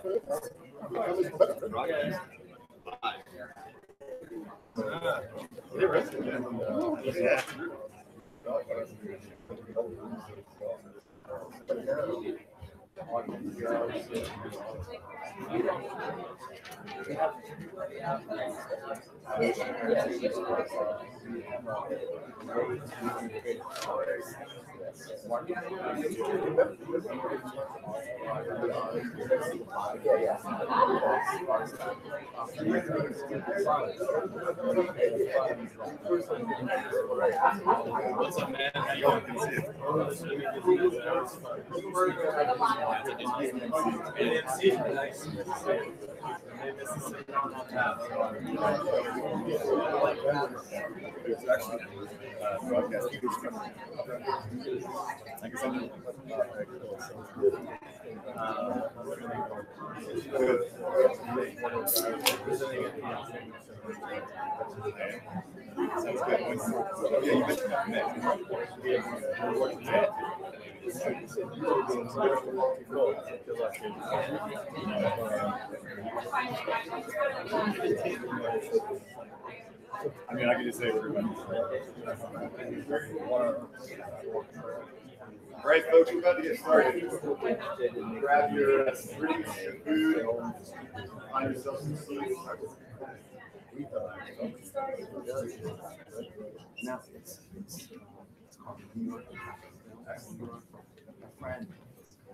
What's up, man? How you doing? It's actually broadcast. Thank you so much. Sounds good. Yeah, you mentioned that. I mean, I can just say everybody. All right, folks, we're about to get started. Grab your drinks, your food, find yourself some seats. Now, it's called New York. My friend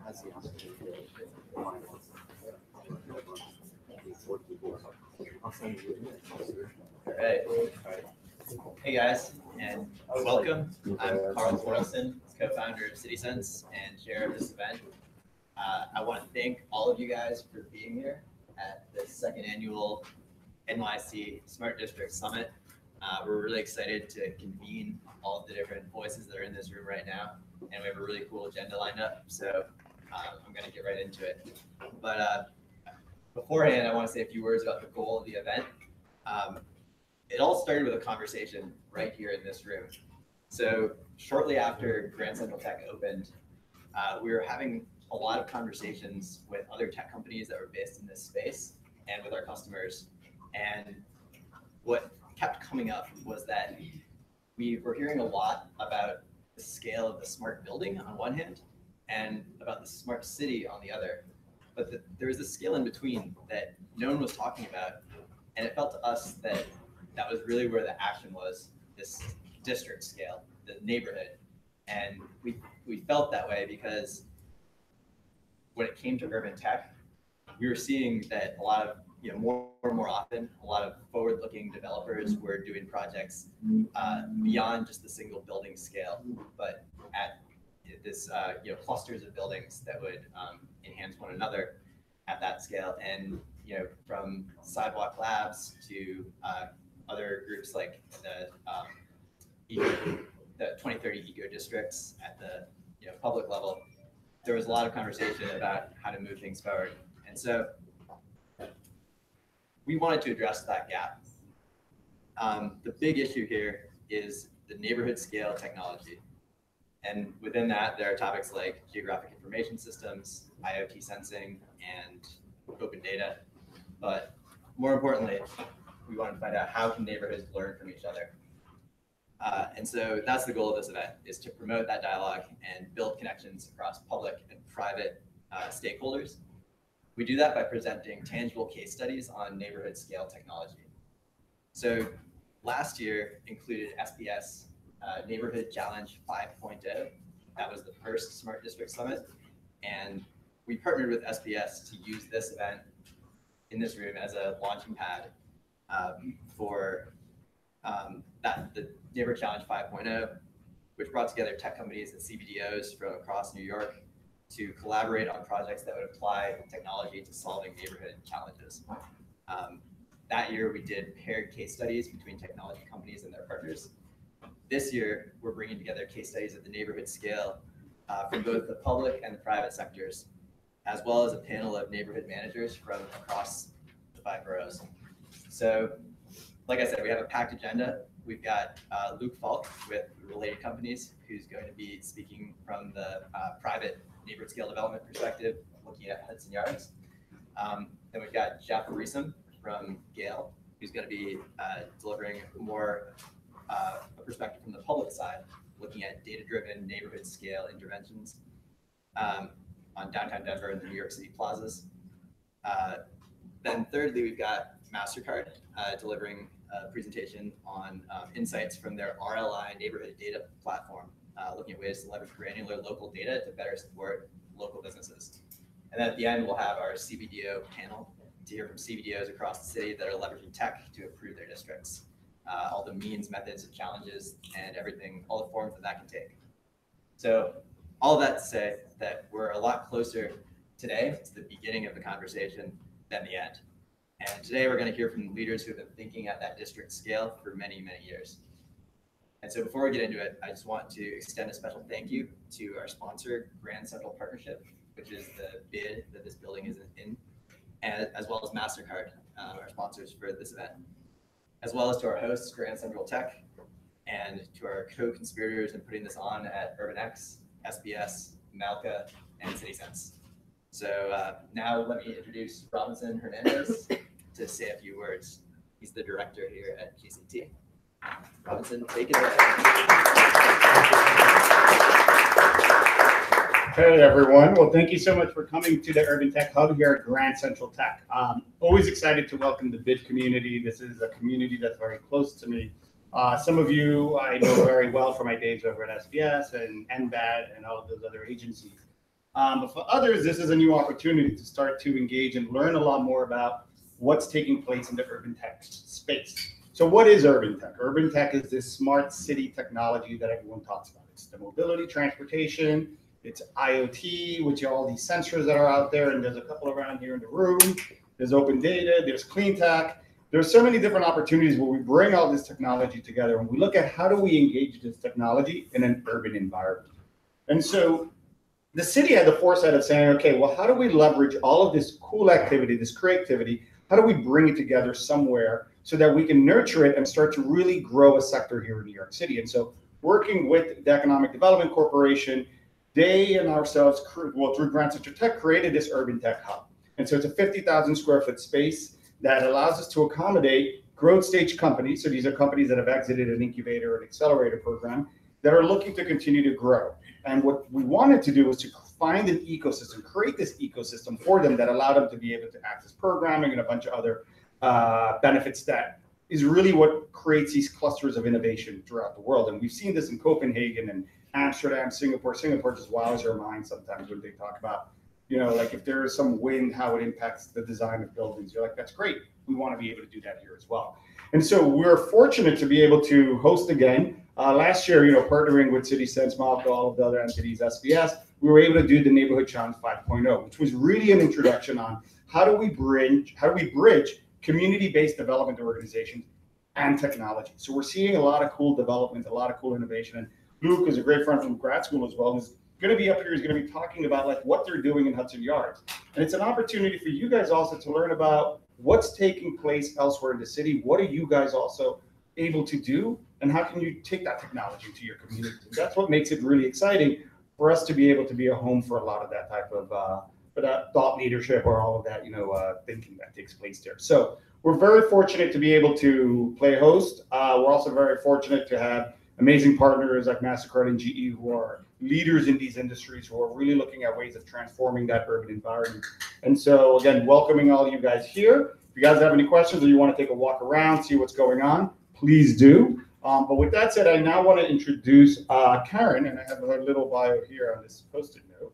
has the opportunity All right. Hey guys, and welcome. I'm Carl Thorlson, co-founder of CitySense and chair of this event. I want to thank all of you guys for being here at the second annual NYC Smart District Summit. We're really excited to convene all of the different voices that are in this room right now, and we have a really cool agenda lined up. So I'm going to get right into it. But beforehand, I want to say a few words about the goal of the event. It all started with a conversation right here in this room. So shortly after Grand Central Tech opened, we were having a lot of conversations with other tech companies that were based in this space and with our customers. And what kept coming up was that we were hearing a lot about the scale of the smart building on one hand and about the smart city on the other. But there was this scale in between that no one was talking about. And it felt to us that that was really where the action was, this district scale, the neighborhood. And we felt that way because when it came to urban tech, we were seeing that a lot of, more and more often, a lot of forward-looking developers were doing projects beyond just the single building scale, but at this, clusters of buildings that would enhance one another at that scale. And from Sidewalk Labs to other groups like the 2030 eco districts at the public level, there was a lot of conversation about how to move things forward. And so we wanted to address that gap. The big issue here is the neighborhood scale technology. And within that, there are topics like geographic information systems, IoT sensing, and open data. But more importantly, we wanted to find out how can neighborhoods learn from each other. And so that's the goal of this event, is to promote that dialogue and build connections across public and private stakeholders. We do that by presenting tangible case studies on neighborhood scale technology. So last year included SPS Neighborhood Challenge 5.0. That was the first Smart District Summit. And we partnered with SPS to use this event in this room as a launching pad for the Neighborhood Challenge 5.0, which brought together tech companies and CBDOs from across New York to collaborate on projects that would apply technology to solving neighborhood challenges. That year, we did paired case studies between technology companies and their partners. This year, we're bringing together case studies at the neighborhood scale from both the public and the private sectors, as well as a panel of neighborhood managers from across the 5 boroughs. So, like I said, we have a packed agenda. We've got Luke Falk with Related Companies, who's going to be speaking from the private neighborhood scale development perspective, looking at Hudson Yards. Then we've got Jeff Reesum from Gale, who's going to be delivering more a perspective from the public side, looking at data-driven neighborhood scale interventions on downtown Denver and the New York City plazas. Then thirdly, we've got MasterCard delivering a presentation on insights from their RLI neighborhood data platform, looking at ways to leverage granular local data to better support local businesses. And then at the end, we'll have our CBDO panel to hear from CBDOs across the city that are leveraging tech to improve their districts. All the means, methods, and challenges, and everything, all the forms that can take. So all of that to say that we're a lot closer today to the beginning of the conversation than the end. And today we're going to hear from leaders who have been thinking at that district scale for many, many years. And so before we get into it, I just want to extend a special thank you to our sponsor, Grand Central Partnership, which is the bid that this building is in, and as well as MasterCard, our sponsors for this event, as well as to our hosts, Grand Central Tech, and to our co-conspirators in putting this on at UrbanX, SBS, Malka, and CitySense. So now let me introduce Robinson Hernandez to say a few words. He's the director here at GCT. Robinson, take it away. Hey everyone, well thank you so much for coming to the Urban Tech Hub here at Grand Central Tech. Always excited to welcome the BID community. This is a community that's very close to me. Some of you I know very well from my days over at SBS and NBAD and all of those other agencies. But for others, this is a new opportunity to start to engage and learn a lot more about what's taking place in the urban tech space. So what is urban tech? Urban tech is this smart city technology that everyone talks about. It's the mobility, transportation, it's IoT, which are all these sensors that are out there, and there's a couple around here in the room. There's open data, there's clean tech. There's so many different opportunities where we bring all this technology together and we look at how do we engage this technology in an urban environment. And so the city had the foresight of saying, okay, well, how do we leverage all of this cool activity, this creativity? How do we bring it together somewhere so that we can nurture it and start to really grow a sector here in New York City? And so working with the Economic Development Corporation, they and ourselves, well, through Grand Central Tech, created this Urban Tech Hub. And so it's a 50,000 square foot space that allows us to accommodate growth stage companies. So these are companies that have exited an incubator and accelerator program that are looking to continue to grow. And what we wanted to do was to find an ecosystem, create this ecosystem for them that allowed them to be able to access programming and a bunch of other benefits that is really what creates these clusters of innovation throughout the world. And we've seen this in Copenhagen and Amsterdam, Singapore. Singapore just wows your mind sometimes when they talk about, you know, like if there is some wind, how it impacts the design of buildings. You're like, that's great. We want to be able to do that here as well. And so we're fortunate to be able to host again. Last year, you know, partnering with CitySense, Malka, all of the other entities, SBS, we were able to do the Neighborhood Challenge 5.0, which was really an introduction on how do we bridge community-based development organizations and technology. So we're seeing a lot of cool development, a lot of cool innovation. And Luke is a great friend from grad school as well, who's going to be up here, he's going to be talking about like what they're doing in Hudson Yards. And it's an opportunity for you guys also to learn about what's taking place elsewhere in the city. What are you guys also able to do? And how can you take that technology to your community? That's what makes it really exciting for us to be able to be a home for a lot of that type of thought leadership or all of that, you know, thinking that takes place there. So we're very fortunate to be able to play host. We're also very fortunate to have amazing partners like MasterCard and GE who are leaders in these industries who are really looking at ways of transforming that urban environment. And so again, welcoming all you guys here. If you guys have any questions or you want to take a walk around, see what's going on, please do. But with that said, I now want to introduce Karen, and I have her little bio here on this post-it note.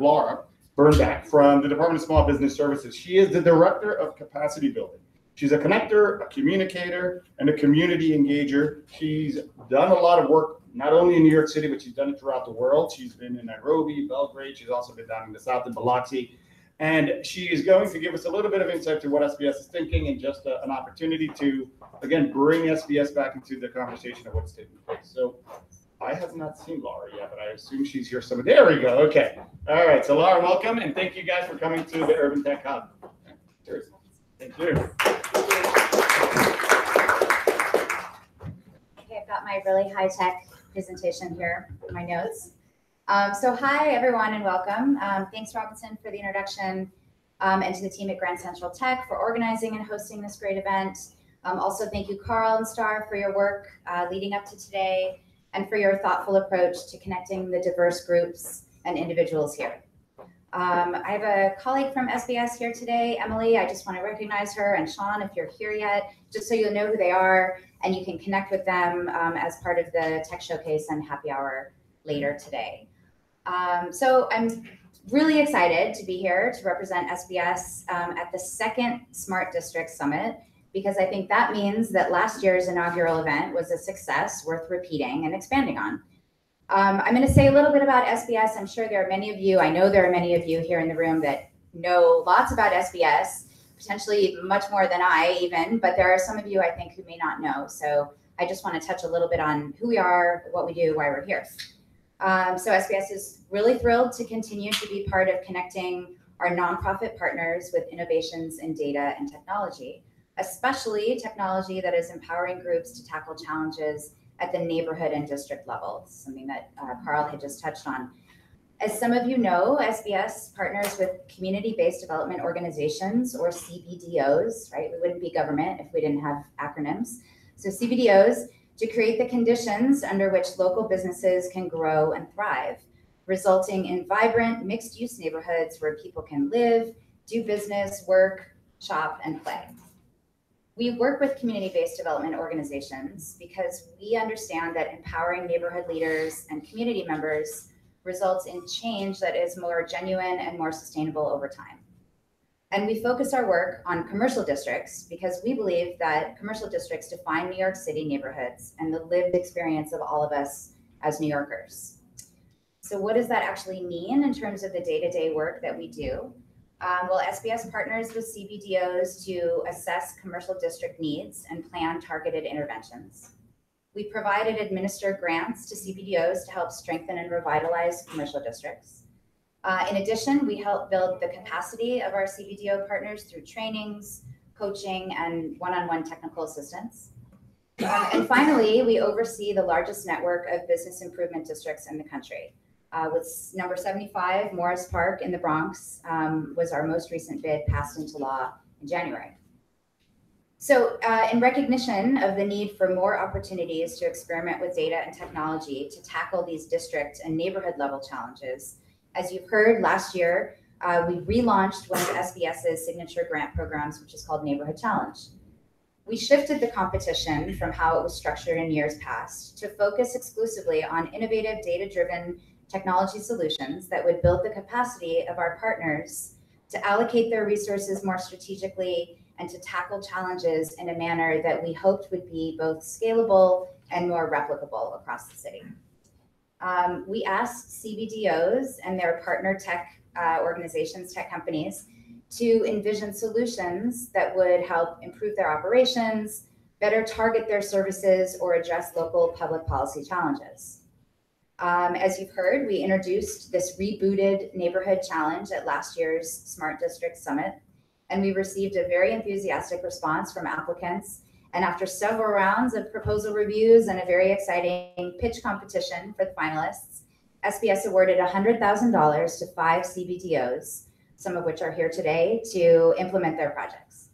Laura Bernbach from the Department of Small Business Services. She is the Director of Capacity Building. She's a connector, a communicator, and a community engager. She's done a lot of work, not only in New York City, but she's done it throughout the world. She's been in Nairobi, Belgrade. She's also been down in the south in Biloxi. And she is going to give us a little bit of insight to what SBS is thinking and just an opportunity to, again, bring SBS back into the conversation of what's taking place. So I have not seen Laura yet, but I assume she's here somewhere. There we go. Okay. All right. So Laura, welcome. And thank you guys for coming to the Urban Tech Hub. Cheers. Thank you. Okay, I've got my really high-tech presentation here, my notes. So hi, everyone, and welcome. Thanks, Robinson, for the introduction. and to the team at Grand Central Tech for organizing and hosting this great event. Also, thank you, Carl and Star, for your work leading up to today and for your thoughtful approach to connecting the diverse groups and individuals here. I have a colleague from SBS here today, Emily. I just want to recognize her, and Sean, if you're here yet, just so you'll know who they are and you can connect with them as part of the Tech Showcase and Happy Hour later today. So I'm really excited to be here to represent SBS at the second Smart District Summit, because I think that means that last year's inaugural event was a success worth repeating and expanding on. I'm going to say a little bit about SBS. I'm sure there are many of you, I know there are many of you here in the room that know lots about SBS, potentially much more than I even, but there are some of you I think who may not know. So I just want to touch a little bit on who we are, what we do, why we're here. So SBS is really thrilled to continue to be part of connecting our nonprofit partners with innovations in data and technology, especially technology that is empowering groups to tackle challenges at the neighborhood and district level, something that Carl had just touched on. As some of you know, SBS partners with community-based development organizations, or CBDOs, right? We wouldn't be government if we didn't have acronyms. So CBDOs, to create the conditions under which local businesses can grow and thrive, resulting in vibrant, mixed-use neighborhoods where people can live, do business, work, shop, and play. We work with community-based development organizations because we understand that empowering neighborhood leaders and community members results in change that is more genuine and more sustainable over time. And we focus our work on commercial districts because we believe that commercial districts define New York City neighborhoods and the lived experience of all of us as New Yorkers. So what does that actually mean in terms of the day-to-day work that we do? Well, SBS partners with CBDOs to assess commercial district needs and plan targeted interventions. We provide and administer grants to CBDOs to help strengthen and revitalize commercial districts. In addition, we help build the capacity of our CBDO partners through trainings, coaching, and one-on-one technical assistance. And finally, we oversee the largest network of business improvement districts in the country. With number 75, Morris Park in the Bronx was our most recent bid passed into law in January. So in recognition of the need for more opportunities to experiment with data and technology to tackle these district and neighborhood level challenges, as you've heard last year, we relaunched one of SBS's signature grant programs, which is called Neighborhood Challenge. We shifted the competition from how it was structured in years past to focus exclusively on innovative data-driven technology solutions that would build the capacity of our partners to allocate their resources more strategically and to tackle challenges in a manner that we hoped would be both scalable and more replicable across the city. We asked CBDOs and their partner tech organizations, tech companies, to envision solutions that would help improve their operations, better target their services, or address local public policy challenges. As you've heard, we introduced this rebooted neighborhood challenge at last year's Smart District Summit, and we received a very enthusiastic response from applicants. And after several rounds of proposal reviews and a very exciting pitch competition for the finalists, SBS awarded $100,000 to 5 CBDOs, some of which are here today, to implement their projects.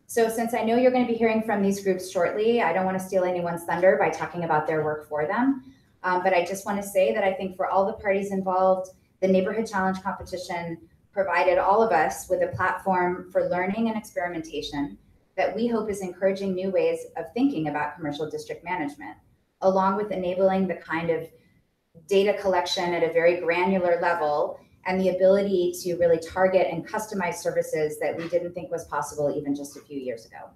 So since I know you're going to be hearing from these groups shortly, I don't want to steal anyone's thunder by talking about their work for them. But I just want to say that I think for all the parties involved, the Neighborhood Challenge competition provided all of us with a platform for learning and experimentation that we hope is encouraging new ways of thinking about commercial district management, along with enabling the kind of data collection at a very granular level and the ability to really target and customize services that we didn't think was possible even just a few years ago.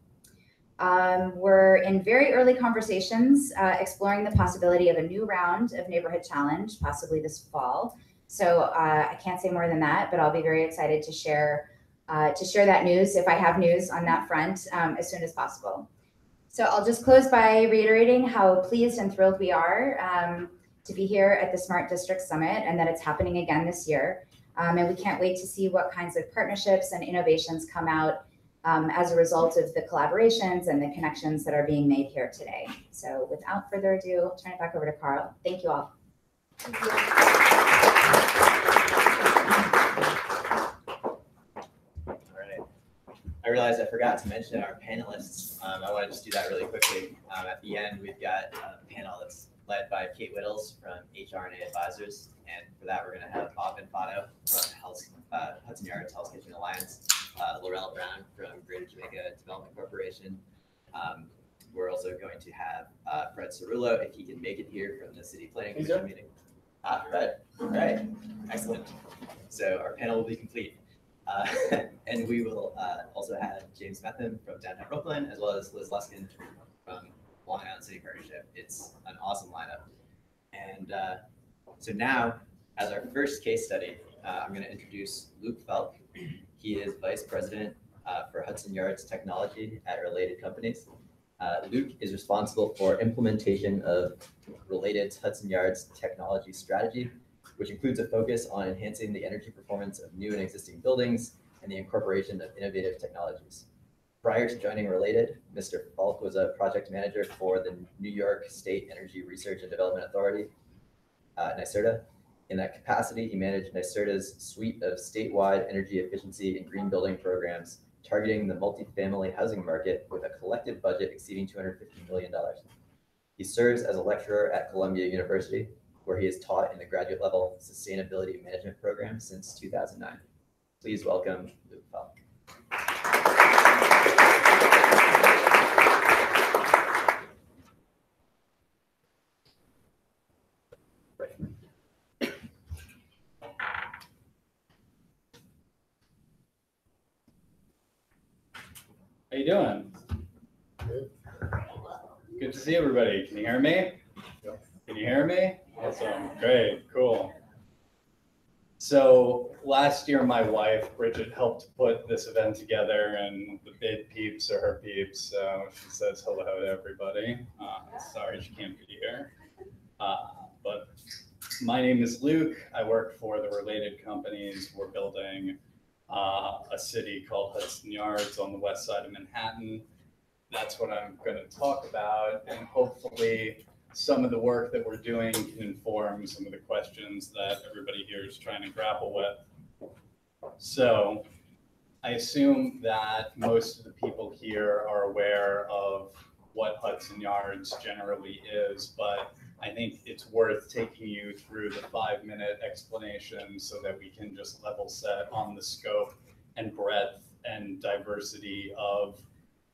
We're in very early conversations exploring the possibility of a new round of Neighborhood Challenge, possibly this fall. So I can't say more than that, but I'll be very excited to share that news, if I have news on that front, as soon as possible. So I'll just close by reiterating how pleased and thrilled we are to be here at the Smart District Summit and that it's happening again this year. And we can't wait to see what kinds of partnerships and innovations come out as a result of the collaborations and the connections that are being made here today. So without further ado, I'll turn it back over to Carl. Thank you all. Thank you. I realized I forgot to mention our panelists. I want to just do that really quickly. At the end, we've got a panel that's led by Kate Whittles from HRNA Advisors. And for that, we're going to have Bob Infano from Hudson Yards Health Kitchen Alliance, Laurel Brown from Greater Jamaica Development Corporation. We're also going to have Fred Cerullo, if he can make it here, from the City Planning Commission meeting. Fred, all right, excellent. So our panel will be complete. And we will also have James Metham from downtown Brooklyn, as well as Liz Luskin from Long Island City Partnership. It's an awesome lineup. And so now, as our first case study, I'm going to introduce Luke Felk. He is Vice President for Hudson Yards Technology at Related Companies. Luke is responsible for implementation of Related's Hudson Yards technology strategy, which includes a focus on enhancing the energy performance of new and existing buildings and the incorporation of innovative technologies. Prior to joining Related, Mr. Falk was a project manager for the New York State Energy Research and Development Authority, NYSERDA. In that capacity, he managed NYSERDA's suite of statewide energy efficiency and green building programs, targeting the multifamily housing market with a collective budget exceeding $250 million. He serves as a lecturer at Columbia University, where he has taught in the graduate level sustainability management program since 2009. Please welcome Luke Falk. How you doing? Good to see everybody. Can you hear me? Can you hear me? Awesome. Great. Cool. So last year, my wife, Bridget, helped put this event together, and the bid peeps are her peeps. So she says hello to everybody. Sorry she can't be here. But my name is Luke. I work for the Related Companies. We're building a city called Hudson Yards on the west side of Manhattan. That's what I'm going to talk about, and hopefully some of the work that we're doing can inform some of the questions that everybody here is trying to grapple with. So I assume that most of the people here are aware of what Hudson Yards generally is, but I think it's worth taking you through the 5-minute explanation so that we can just level set on the scope and breadth and diversity of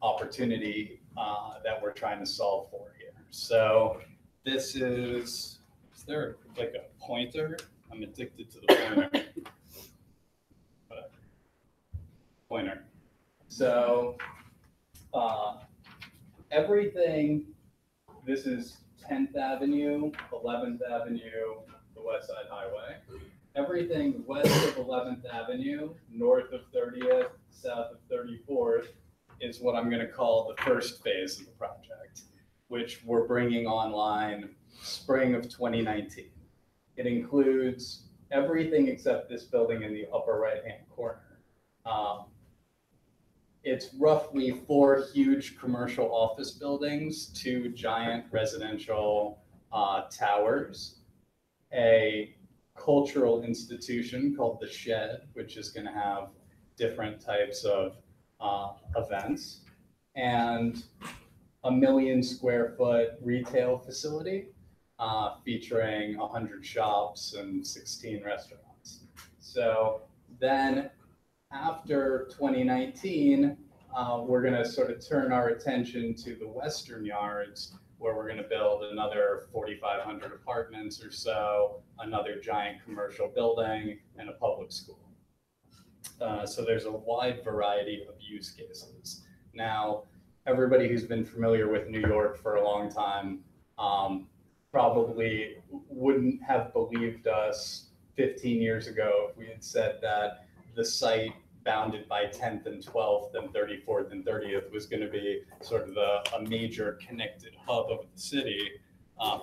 opportunity that we're trying to solve for here. So this is there like a pointer? I'm addicted to the pointer. Pointer. So everything, this is 10th Avenue, 11th Avenue, the West Side Highway. Everything west of 11th Avenue, north of 30th, south of 34th is what I'm going to call the first phase of the project, which we're bringing online spring of 2019. It includes everything except this building in the upper right-hand corner. It's roughly 4 huge commercial office buildings, 2 giant residential towers, a cultural institution called The Shed, which is going to have different types of events, and a 1 million square foot retail facility featuring 100 shops and 16 restaurants. So then after 2019, we're going to sort of turn our attention to the Western Yards, where we're going to build another 4,500 apartments or so, another giant commercial building, and a public school. So there's a wide variety of use cases. Now, everybody who's been familiar with New York for a long time probably wouldn't have believed us 15 years ago if we had said that the site bounded by 10th and 12th and 34th and 30th was going to be sort of a major connected hub of the city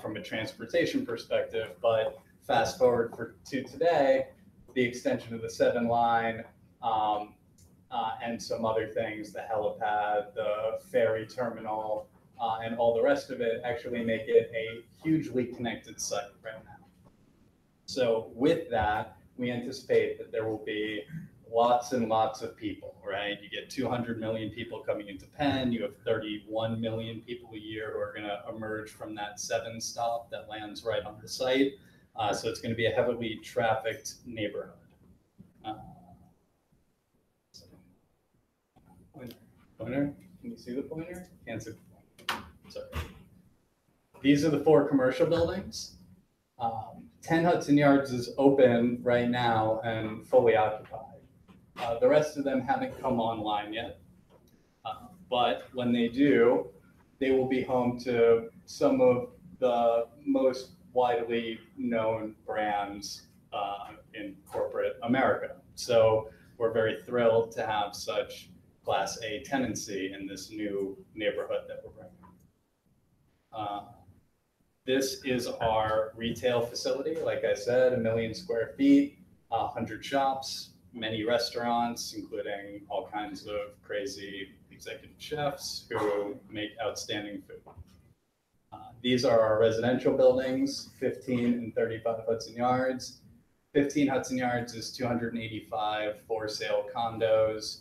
from a transportation perspective. But fast forward to today, the extension of the 7 line and some other things, the helipad, the ferry terminal, and all the rest of it actually make it a hugely connected site right now. So with that, we anticipate that there will be lots and lots of people, right? You get 200 million people coming into Penn. You have 31 million people a year who are going to emerge from that 7 stop that lands right on the site. So it's going to be a heavily trafficked neighborhood. Pointer? Can you see the pointer? Can't see the pointer. Sorry. These are the 4 commercial buildings. 10 Hudson Yards is open right now and fully occupied. The rest of them haven't come online yet. But when they do, they will be home to some of the most widely known brands in corporate America. So we're very thrilled to have such Class A tenancy in this new neighborhood that we're bringing. This is our retail facility. Like I said, 1 million square feet, 100 shops, many restaurants, including all kinds of crazy executive chefs who make outstanding food. These are our residential buildings, 15 and 35 Hudson Yards. 15 Hudson Yards is 285 for sale condos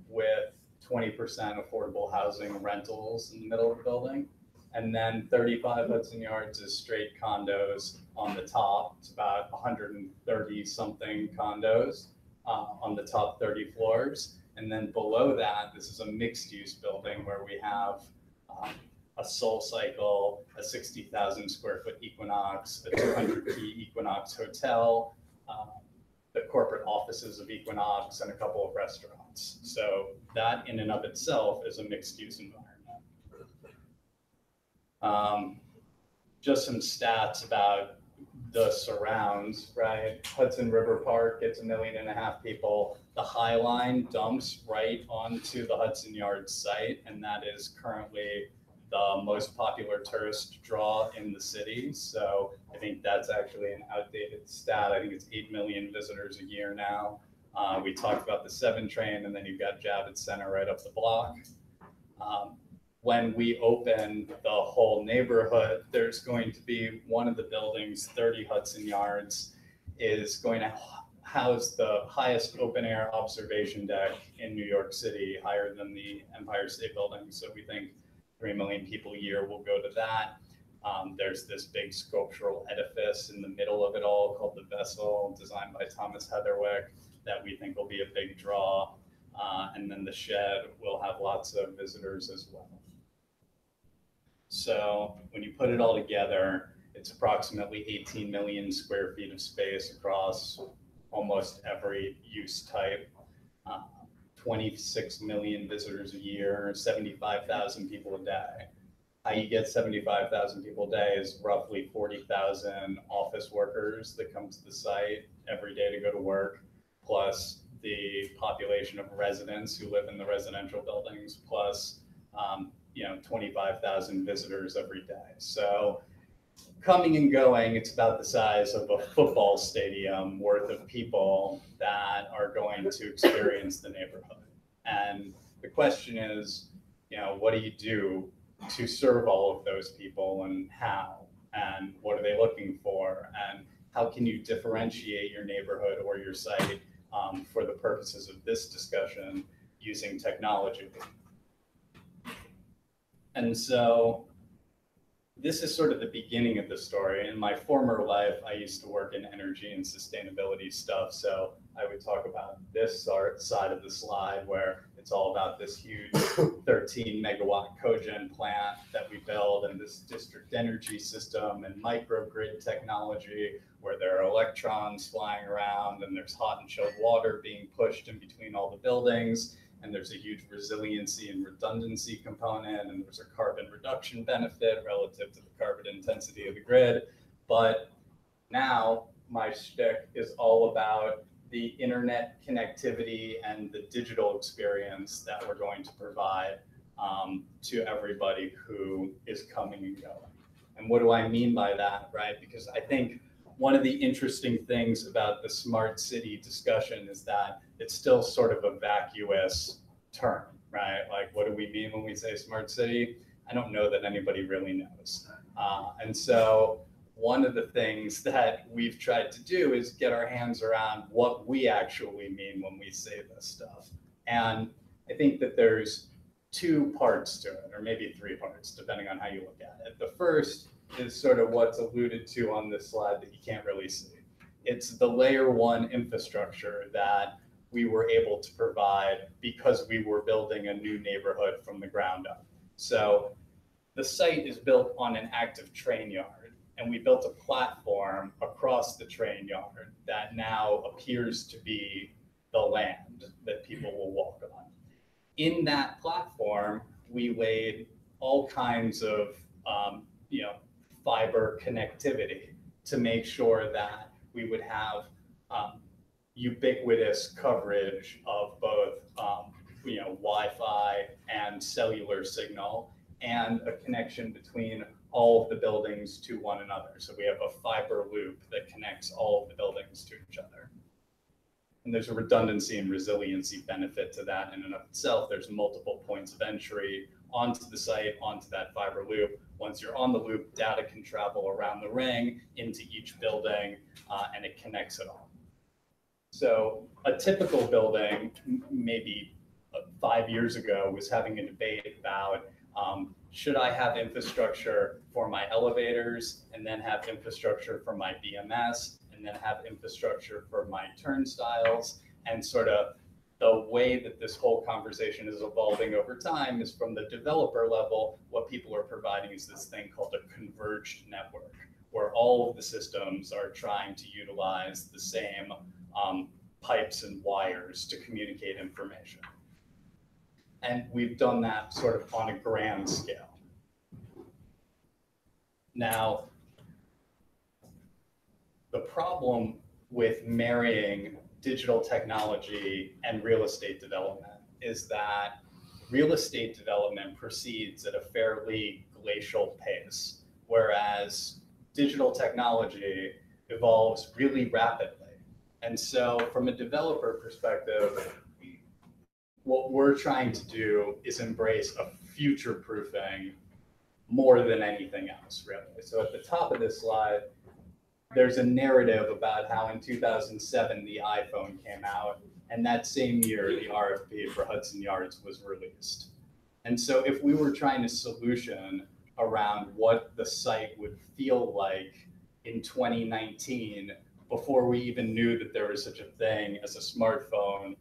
with 20% affordable housing rentals in the middle of the building. And then 35 Hudson Yards is straight condos on the top. It's about 130 something condos on the top 30 floors. And then below that, this is a mixed use building where we have a Soul Cycle, a 60,000 square foot Equinox, a 200 key Equinox hotel, the corporate offices of Equinox, and a couple of restaurants. So that in and of itself is a mixed use environment. Just some stats about the surrounds, right? Hudson River Park gets 1.5 million people. The High Line dumps right onto the Hudson Yards site, and that is currently the most popular tourist draw in the city. So I think that's actually an outdated stat. I think it's 8 million visitors a year now. We talked about the 7 train, and then you've got Javits Center right up the block. When we open the whole neighborhood, there's going to be one of the buildings, 30 Hudson Yards, is going to house the highest open air observation deck in New York City, higher than the Empire State Building. So we think 3 million people a year will go to that. There's this big sculptural edifice in the middle of it all called the Vessel, designed by Thomas Heatherwick, that we think will be a big draw. And then the Shed will have lots of visitors as well. So when you put it all together, it's approximately 18 million square feet of space across almost every use type, 26 million visitors a year, 75,000 people a day. How you get 75,000 people a day is roughly 40,000 office workers that come to the site every day to go to work, plus the population of residents who live in the residential buildings, plus 25,000 visitors every day. So coming and going, it's about the size of a football stadium worth of people that are going to experience the neighborhood. And the question is, what do you do to serve all of those people, and how, and what are they looking for, and how can you differentiate your neighborhood or your site for the purposes of this discussion using technology? And so this is sort of the beginning of the story. In my former life, I used to work in energy and sustainability stuff. So I would talk about this side of the slide where it's all about this huge 13 megawatt cogen plant that we build, and this district energy system and microgrid technology where there are electrons flying around and there's hot and chilled water being pushed in between all the buildings. And there's a huge resiliency and redundancy component, and there's a carbon reduction benefit relative to the carbon intensity of the grid. But now my shtick is all about the internet connectivity and the digital experience that we're going to provide to everybody who is coming and going. And what do I mean by that, right? Because I think one of the interesting things about the smart city discussion is that it's still sort of a vacuous term, right? Like, what do we mean when we say smart city? I don't know that anybody really knows. And so one of the things that we've tried to do is get our hands around what we actually mean when we say this stuff. And I think that there's two parts to it, or maybe three parts, depending on how you look at it. The first is sort of what's alluded to on this slide that you can't really see. It's the layer one infrastructure that we were able to provide because we were building a new neighborhood from the ground up. So the site is built on an active train yard, and we built a platform across the train yard that now appears to be the land that people will walk on. In that platform, we laid all kinds of fiber connectivity to make sure that we would have ubiquitous coverage of both Wi-Fi and cellular signal, and a connection between all of the buildings to one another. So we have a fiber loop that connects all of the buildings to each other. And there's a redundancy and resiliency benefit to that in and of itself. There's multiple points of entry onto the site, onto that fiber loop. Once you're on the loop, data can travel around the ring into each building, and it connects it all. So a typical building, maybe 5 years ago, was having a debate about should I have infrastructure for my elevators and then have infrastructure for my BMS and then have infrastructure for my turnstiles. And sort of the way that this whole conversation is evolving over time is from the developer level, what people are providing is this thing called a converged network, where all of the systems are trying to utilize the same pipes and wires to communicate information. And we've done that sort of on a grand scale. Now, the problem with marrying digital technology and real estate development is that real estate development proceeds at a fairly glacial pace, whereas digital technology evolves really rapidly. And so from a developer perspective, what we're trying to do is embrace a future-proofing more than anything else, really. So at the top of this slide, there's a narrative about how in 2007 the iPhone came out, and that same year the RFP for Hudson Yards was released. And so if we were trying to solution around what the site would feel like in 2019, before we even knew that there was such a thing as a smartphone,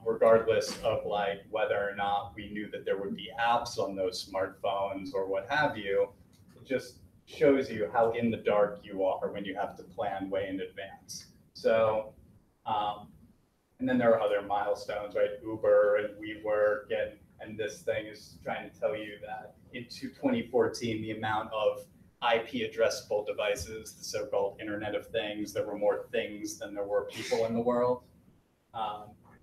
regardless of like whether or not we knew that there would be apps on those smartphones or what have you, it just shows you how in the dark you are when you have to plan way in advance. So, and then there are other milestones, right? Uber and WeWork, and this thing is trying to tell you that into 2014, the amount of IP addressable devices, the so-called Internet of Things, there were more things than there were people in the world.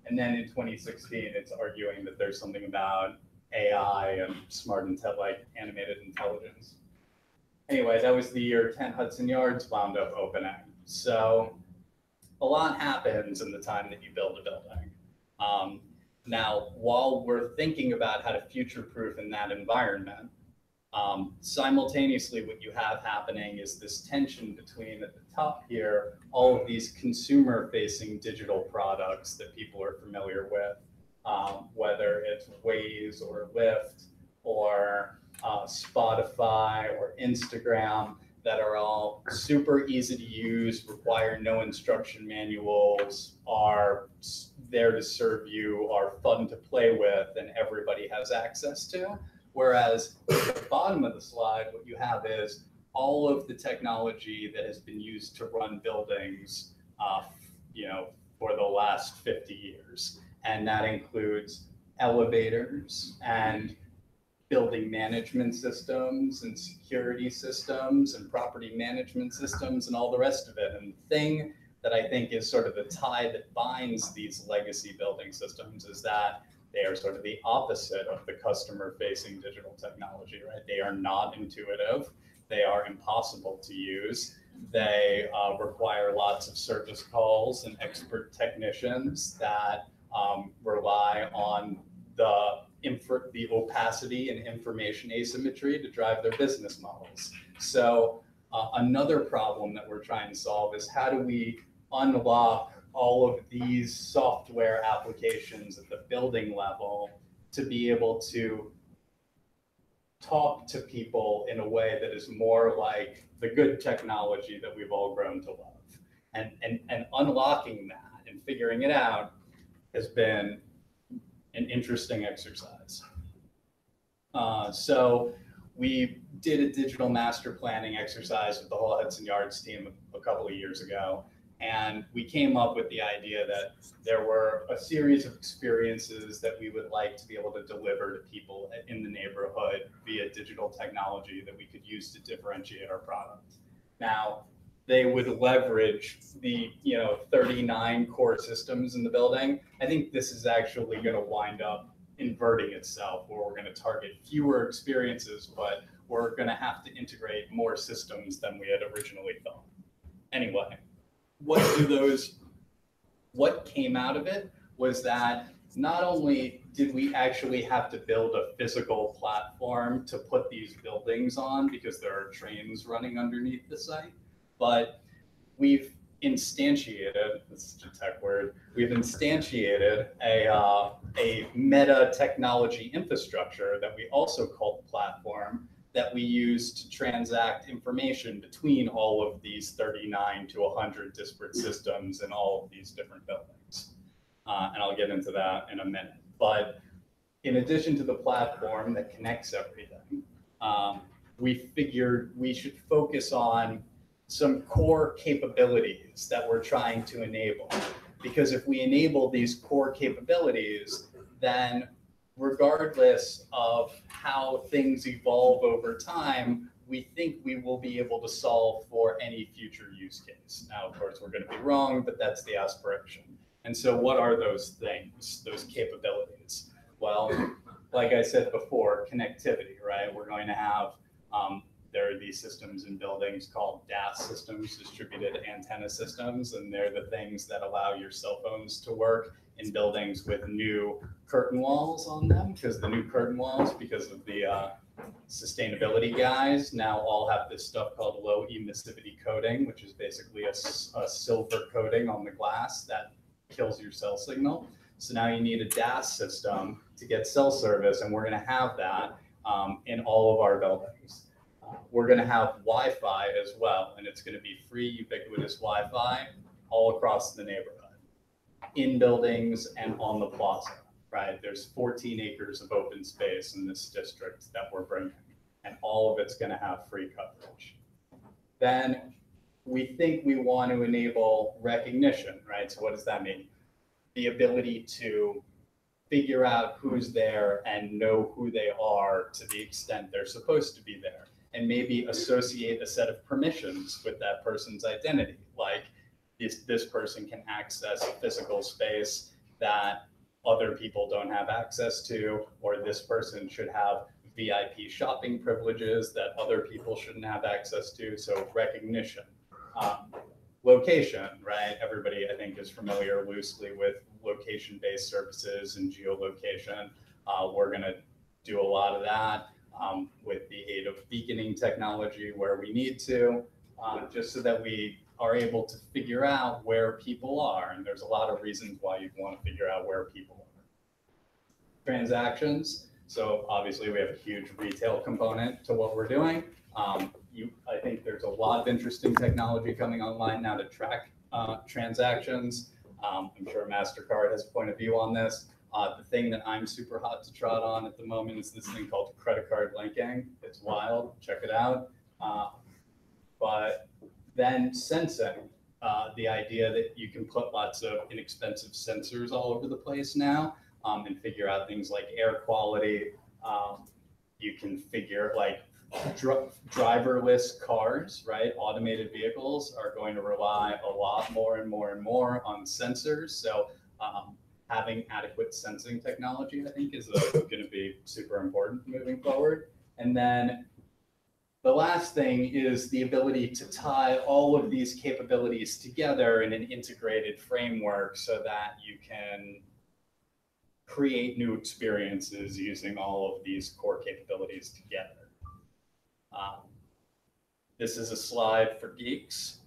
And then in 2016, it's arguing that there's something about AI and smart like animated intelligence. Anyway, that was the year 10 Hudson Yards wound up opening. So a lot happens in the time that you build a building. Now, while we're thinking about how to future-proof in that environment, simultaneously what you have happening is this tension between, at the top here, all of these consumer-facing digital products that people are familiar with, whether it's Waze or Lyft or Spotify or Instagram, that are all super easy to use, require no instruction manuals, are there to serve you, are fun to play with, and everybody has access to. Whereas at the bottom of the slide, what you have is all of the technology that has been used to run buildings, for the last 50 years. And that includes elevators and building management systems and security systems and property management systems and all the rest of it. And the thing that I think is sort of the tie that binds these legacy building systems is that they are sort of the opposite of the customer-facing digital technology, right? They are not intuitive. They are impossible to use. They require lots of service calls and expert technicians that rely on the opacity and information asymmetry to drive their business models. So Another problem that we're trying to solve is how do we unlock all of these software applications at the building level to be able to talk to people in a way that is more like the good technology that we've all grown to love. And unlocking that and figuring it out has been an interesting exercise. So we did a digital master planning exercise with the whole Hudson Yards team a couple of years ago. And we came up with the idea that there were a series of experiences that we would like to be able to deliver to people in the neighborhood via digital technology that we could use to differentiate our product. Now, they would leverage the 39 core systems in the building. I think this is actually going to wind up inverting itself, where we're going to target fewer experiences, but we're going to have to integrate more systems than we had originally thought. Anyway, what came out of it was that not only did we actually have to build a physical platform to put these buildings on because there are trains running underneath the site, but we've instantiated, this is a tech word, we've instantiated a meta technology infrastructure that we also call the platform, that we use to transact information between all of these 39 to 100 disparate systems in all of these different buildings. And I'll get into that in a minute. But in addition to the platform that connects everything, we figured we should focus on some core capabilities that we're trying to enable. Because if we enable these core capabilities, then regardless of how things evolve over time, we think we will be able to solve for any future use case. Now, of course, we're going to be wrong, but that's the aspiration. And so what are those things, those capabilities? Well, like I said before, connectivity, right? We're going to have, there are these systems in buildings called DAS systems, distributed antenna systems, and they're the things that allow your cell phones to work in buildings with new curtain walls on them, because the new curtain walls, because of the sustainability guys, now all have this stuff called low emissivity coating, which is basically a silver coating on the glass that kills your cell signal. So now you need a DAS system to get cell service, and we're going to have that in all of our buildings. We're going to have Wi-Fi as well, and it's going to be free, ubiquitous Wi-Fi all across the neighborhood, in buildings and on the plaza, right? There's 14 acres of open space in this district that we're bringing, and all of it's going to have free coverage. Then we think we want to enable recognition, right? So what does that mean? The ability to figure out who's there and know who they are to the extent they're supposed to be there, and maybe associate a set of permissions with that person's identity. Like this person can access a physical space that other people don't have access to, or this person should have VIP shopping privileges that other people shouldn't have access to. So recognition. Location, right? Everybody, I think, is familiar loosely with location-based services and geolocation. We're going to do a lot of that with the aid of beaconing technology where we need to, just so that we are able to figure out where people are. And there's a lot of reasons why you'd want to figure out where people are. Transactions. So obviously we have a huge retail component to what we're doing. I think there's a lot of interesting technology coming online now to track transactions. I'm sure MasterCard has a point of view on this. The thing that I'm super hot to trot on at the moment is this thing called credit card linking. It's wild, check it out. But then sensing, the idea that you can put lots of inexpensive sensors all over the place now and figure out things like air quality. You can figure like driverless cars, right? Automated vehicles are going to rely a lot more and more and more on sensors. So having adequate sensing technology, I think, is going to be super important moving forward. And then the last thing is the ability to tie all of these capabilities together in an integrated framework so that you can create new experiences using all of these core capabilities together. This is a slide for geeks.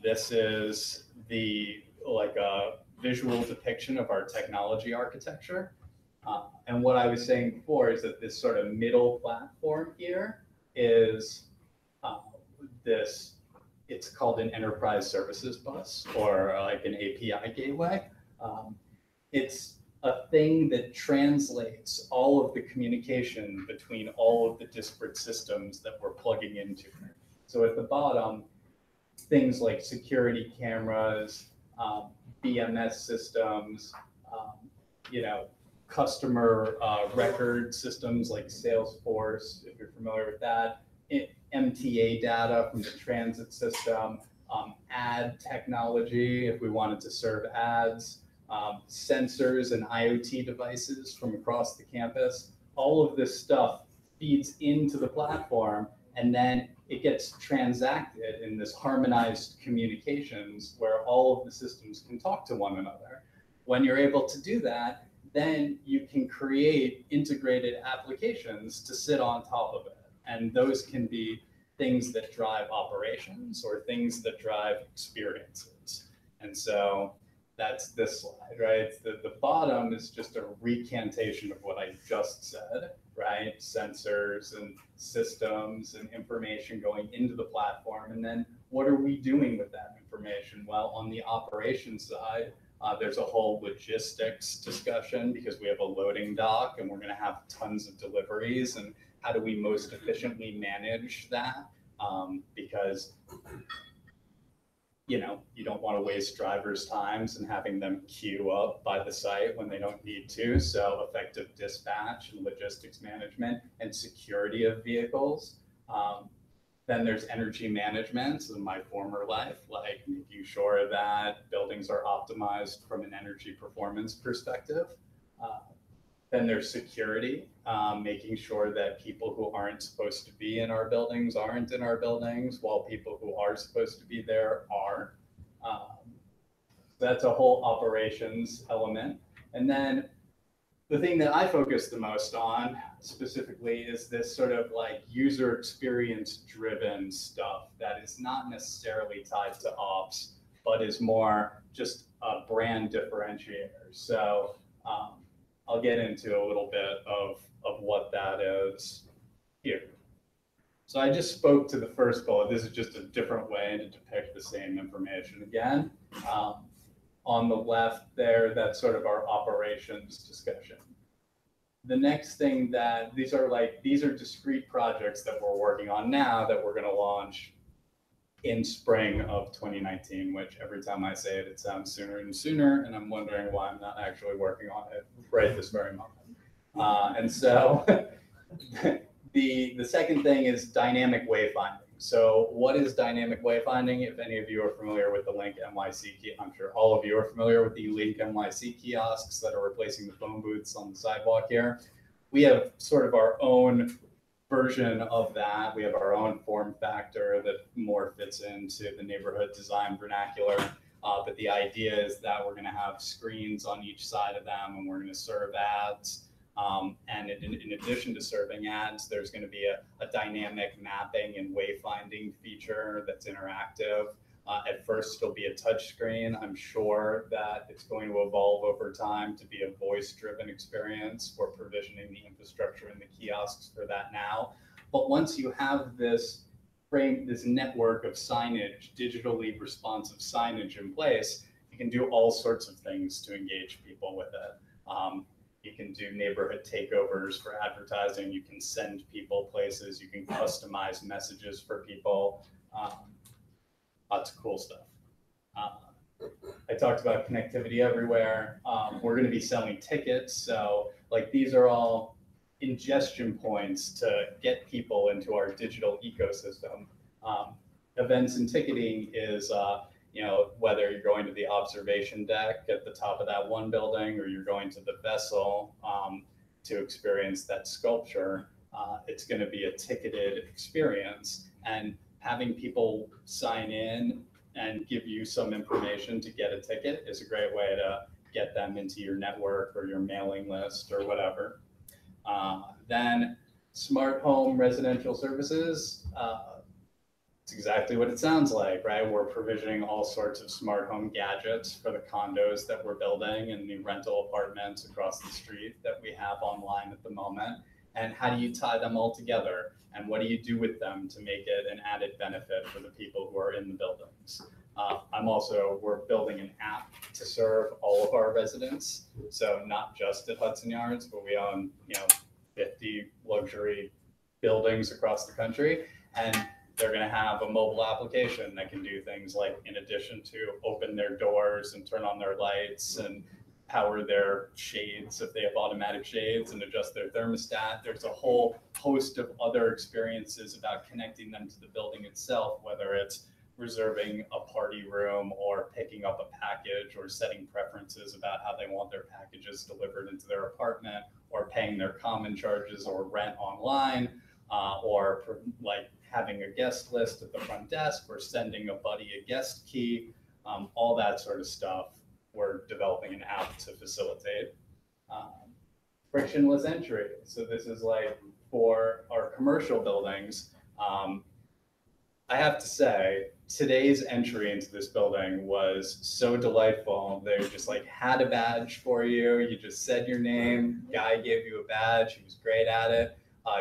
This is a visual depiction of our technology architecture. And what I was saying before is that this sort of middle platform here is it's called an enterprise services bus, or like an API gateway. It's a thing that translates all of the communication between all of the disparate systems that we're plugging into. So at the bottom, things like security cameras, BMS systems, customer record systems like Salesforce, if you're familiar with that, MTA data from the transit system, ad technology, if we wanted to serve ads, sensors and IoT devices from across the campus. All of this stuff feeds into the platform, and then it gets transacted in this harmonized communications where all of the systems can talk to one another. When you're able to do that, then you can create integrated applications to sit on top of it. And those can be things that drive operations or things that drive experiences. And so that's this slide, right? The bottom is just a recantation of what I just said, right? Sensors and systems and information going into the platform. And then what are we doing with that information? Well, on the operations side, there's a whole logistics discussion because we have a loading dock and we're going to have tons of deliveries, and how do we most efficiently manage that? Because you don't want to waste drivers' times and having them queue up by the site when they don't need to. So effective dispatch and logistics management and security of vehicles. Then there's energy management in my former life, like making sure that buildings are optimized from an energy performance perspective. Then there's security, making sure that people who aren't supposed to be in our buildings aren't in our buildings, while people who are supposed to be there are. That's a whole operations element. And then the thing that I focus the most on specifically is this sort of like user experience driven stuff that is not necessarily tied to ops, but is more just a brand differentiator. So I'll get into a little bit of what that is here. So I just spoke to the first bullet. This is just a different way to depict the same information again. On the left there, that's sort of our operations discussion. The next thing these are discrete projects that we're working on now that we're going to launch in spring of 2019, which every time I say it, it sounds sooner and sooner, and I'm wondering why I'm not actually working on it right this very moment. And so the second thing is dynamic wayfinding. So what is dynamic wayfinding? If any of you are familiar with the Link NYC kiosk, I'm sure all of you are familiar with the Link NYC kiosks that are replacing the phone booths on the sidewalk here. We have sort of our own version of that. We have our own form factor that more fits into the neighborhood design vernacular. But the idea is that we're going to have screens on each side of them, and we're going to serve ads. And in addition to serving ads, there's going to be a dynamic mapping and wayfinding feature that's interactive. At first, it'll be a touch screen. I'm sure that it's going to evolve over time to be a voice-driven experience. We're provisioning the infrastructure and the kiosks for that now. But once you have this network of signage, digitally responsive signage in place, you can do all sorts of things to engage people with it. You can do neighborhood takeovers for advertising. You can send people places. You can customize messages for people. Lots of cool stuff. I talked about connectivity everywhere. We're going to be selling tickets. So like these are all ingestion points to get people into our digital ecosystem. Events and ticketing is whether you're going to the observation deck at the top of that one building or you're going to the vessel to experience that sculpture, it's going to be a ticketed experience. And having people sign in and give you some information to get a ticket is a great way to get them into your network or your mailing list or whatever. Then smart home residential services. It's exactly what it sounds like, right? We're provisioning all sorts of smart home gadgets for the condos that we're building and the rental apartments across the street that we have online at the moment. And how do you tie them all together? And what do you do with them to make it an added benefit for the people who are in the buildings? We're building an app to serve all of our residents. So not just at Hudson Yards, but we own, 50 luxury buildings across the country. And they're going to have a mobile application that can do things like, in addition to open their doors and turn on their lights and power their shades if they have automatic shades and adjust their thermostat. There's a whole host of other experiences about connecting them to the building itself, whether it's reserving a party room or picking up a package or setting preferences about how they want their packages delivered into their apartment, or paying their common charges or rent online, or like having a guest list at the front desk or sending a buddy a guest key, all that sort of stuff. We're developing an app to facilitate frictionless entry. So this is like for our commercial buildings. I have to say, today's entry into this building was so delightful. They just like had a badge for you. You just said your name, guy gave you a badge. He was great at it.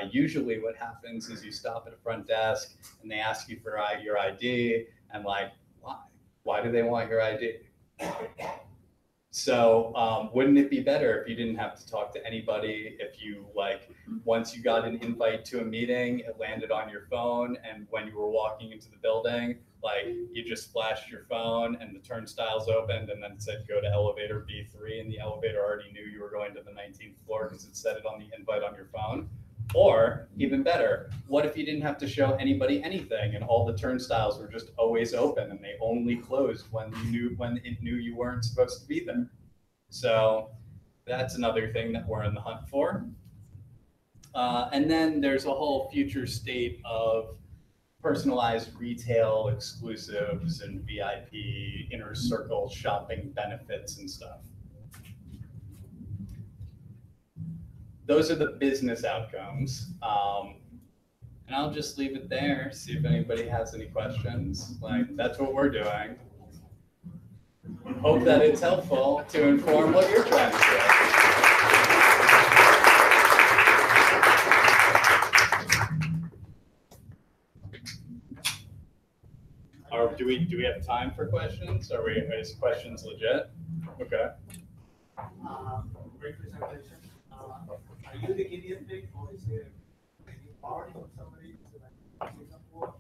Usually what happens is you stop at a front desk and they ask you for your ID, and like, why? Why do they want your ID? So wouldn't it be better if you didn't have to talk to anybody, if you once you got an invite to a meeting, it landed on your phone, and when you were walking into the building, you just flashed your phone and the turnstiles opened and then it said go to elevator B3, and the elevator already knew you were going to the 19th floor because it said it on the invite on your phone? Or even better, what if you didn't have to show anybody anything and all the turnstiles were just always open and they only closed when it knew you weren't supposed to be there? So that's another thing that we're in the hunt for. And then there's a whole future state of personalized retail exclusives and VIP inner circle shopping benefits and stuff. Those are the business outcomes. And I'll just leave it there, see if anybody has any questions. That's what we're doing. Hope that it's helpful to inform what you're trying to do. Do we have time for questions? Is questions legit? Okay. Great presentation. Are you the guinea pig, or is there any party from somebody to Singapore?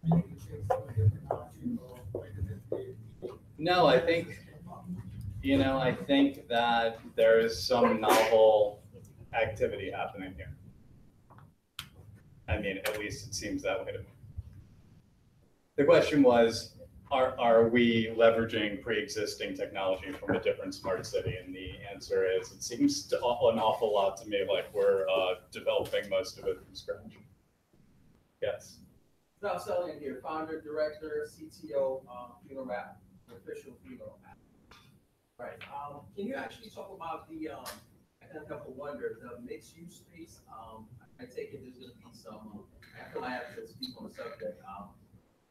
Are you using some of your technology, or where does it? No, I think that there is some novel activity happening here. I mean, at least it seems that way to me. The question was, are we leveraging pre-existing technology from a different smart city? And the answer is, it seems an awful lot to me like we're developing most of it from scratch. Yes. Sal Sellian here, founder, director, CTO, FunerMap, official funeral map. Right. Can you actually talk about the, I kind of wonder, the mixed use space? I take it there's going to be some, I feel I have to speak on the subject,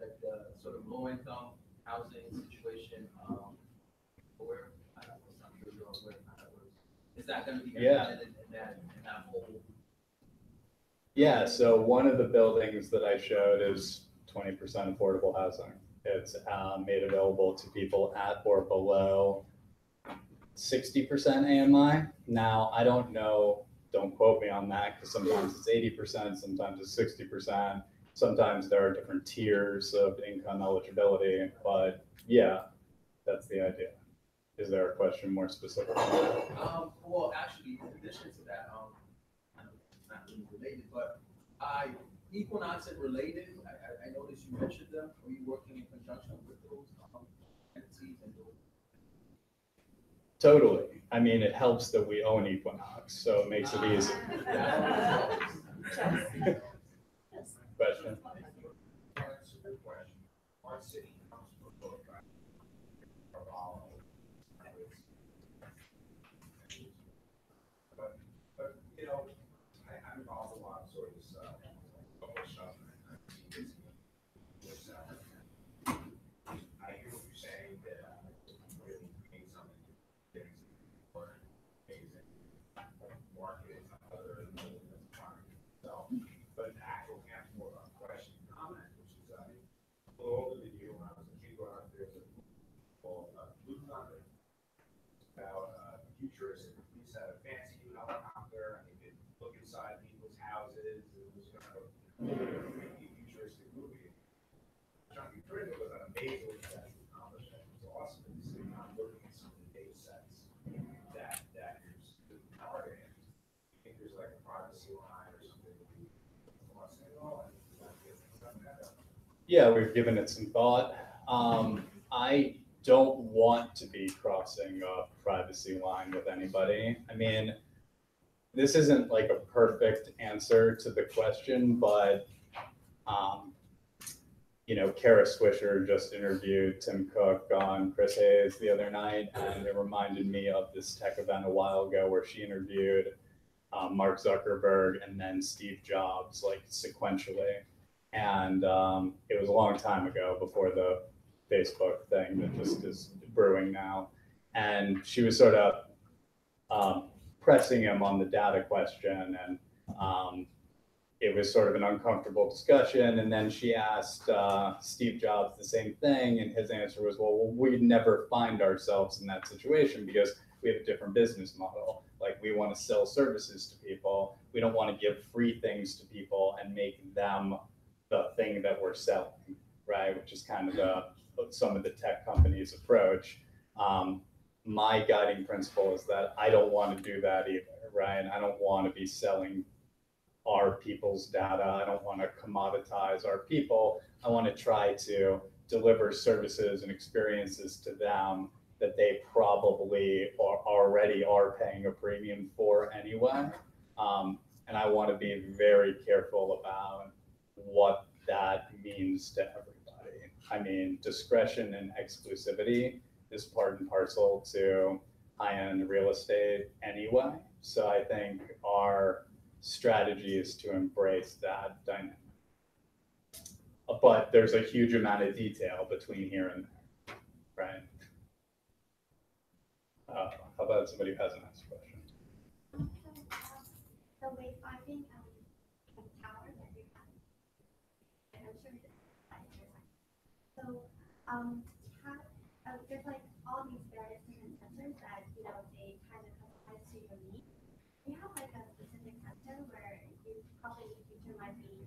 like the sort of low income housing situation, where, I'm not sure you're aware of how that works. Is that going to be implemented in that whole? Yeah, so one of the buildings that I showed is 20% affordable housing. It's made available to people at or below 60% AMI. Now, I don't know, don't quote me on that, because sometimes it's 80%, sometimes it's 60%. Sometimes there are different tiers of income eligibility, but yeah, that's the idea. Is there a question more specific? Well, actually, in addition to that, not really related, but Equinox and Related, I noticed you mentioned them. Are you working in conjunction with those entities? Totally. I mean, it helps that we own Equinox, so it makes it easy. Question? Our city comes from both but you know, I'm involved a lot, sort of this stuff with futuristic movie. Johnny Critic was an amazing accomplishment. It was awesome to see how looking at some of the data sets that you're targeting. I think there's like a privacy line or something. Yeah, we've given it some thought. I don't want to be crossing a privacy line with anybody. I mean, this isn't like a perfect answer to the question, but you know, Kara Swisher just interviewed Tim Cook on Chris Hayes the other night, and it reminded me of this tech event a while ago where she interviewed Mark Zuckerberg and then Steve Jobs, like sequentially. And it was a long time ago, before the Facebook thing that just is brewing now. And she was sort of pressing him on the data question, and it was sort of an uncomfortable discussion. And then she asked Steve Jobs the same thing, and his answer was, well, we'd never find ourselves in that situation because we have a different business model. Like, we want to sell services to people. We don't want to give free things to people and make them the thing that we're selling, right? Which is kind of some of the tech companies' approach. My guiding principle is that I don't want to do that either, right? I don't want to be selling our people's data. I don't want to commoditize our people. I want to try to deliver services and experiences to them that they probably already are paying a premium for anyway. And I want to be very careful about what that means to everybody. I mean, discretion and exclusivity is part and parcel to high-end real estate anyway. So I think our strategy is to embrace that dynamic. But there's a huge amount of detail between here and there, right? How about somebody who has an next question? The wayfinding tower that you have, and I'm sure it's so there's like all these various different sensors that they kind of customize to your needs. Do you have like a specific sensor where you probably in the future might be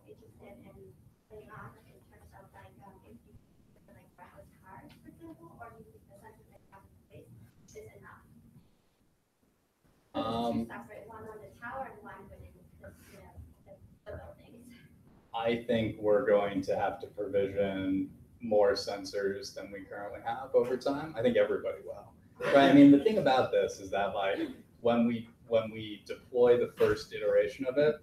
interested in playing on in terms of like if you like browse cars, for example, or you think the sensor that you have in place is enough? Two separate, one on the tower and one within the buildings. I think we're going to have to provision more sensors than we currently have over time. I think everybody will. Right? I mean, the thing about this is that like when we deploy the first iteration of it,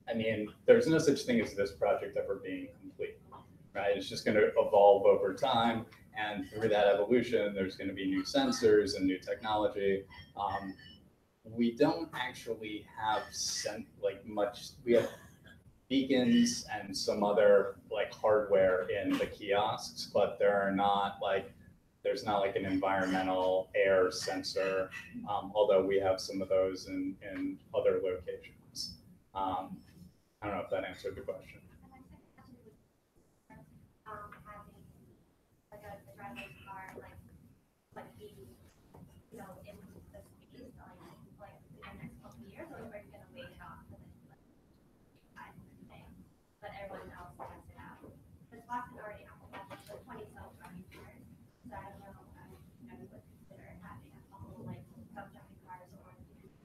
I mean, there's no such thing as this project ever being complete, right? It's just going to evolve over time, and through that evolution, there's going to be new sensors and new technology. We don't actually have much. We have beacons and some other like hardware in the kiosks, but there's not like an environmental air sensor, although we have some of those in other locations. I don't know if that answered the question. Having like a driverless car, like being, in the space, like in the next couple of years, or are you gonna wait it off for let everyone else test it out? Because Boston already has 20 self-driving cars, so I don't know if you would consider having a couple like self-driving cars, or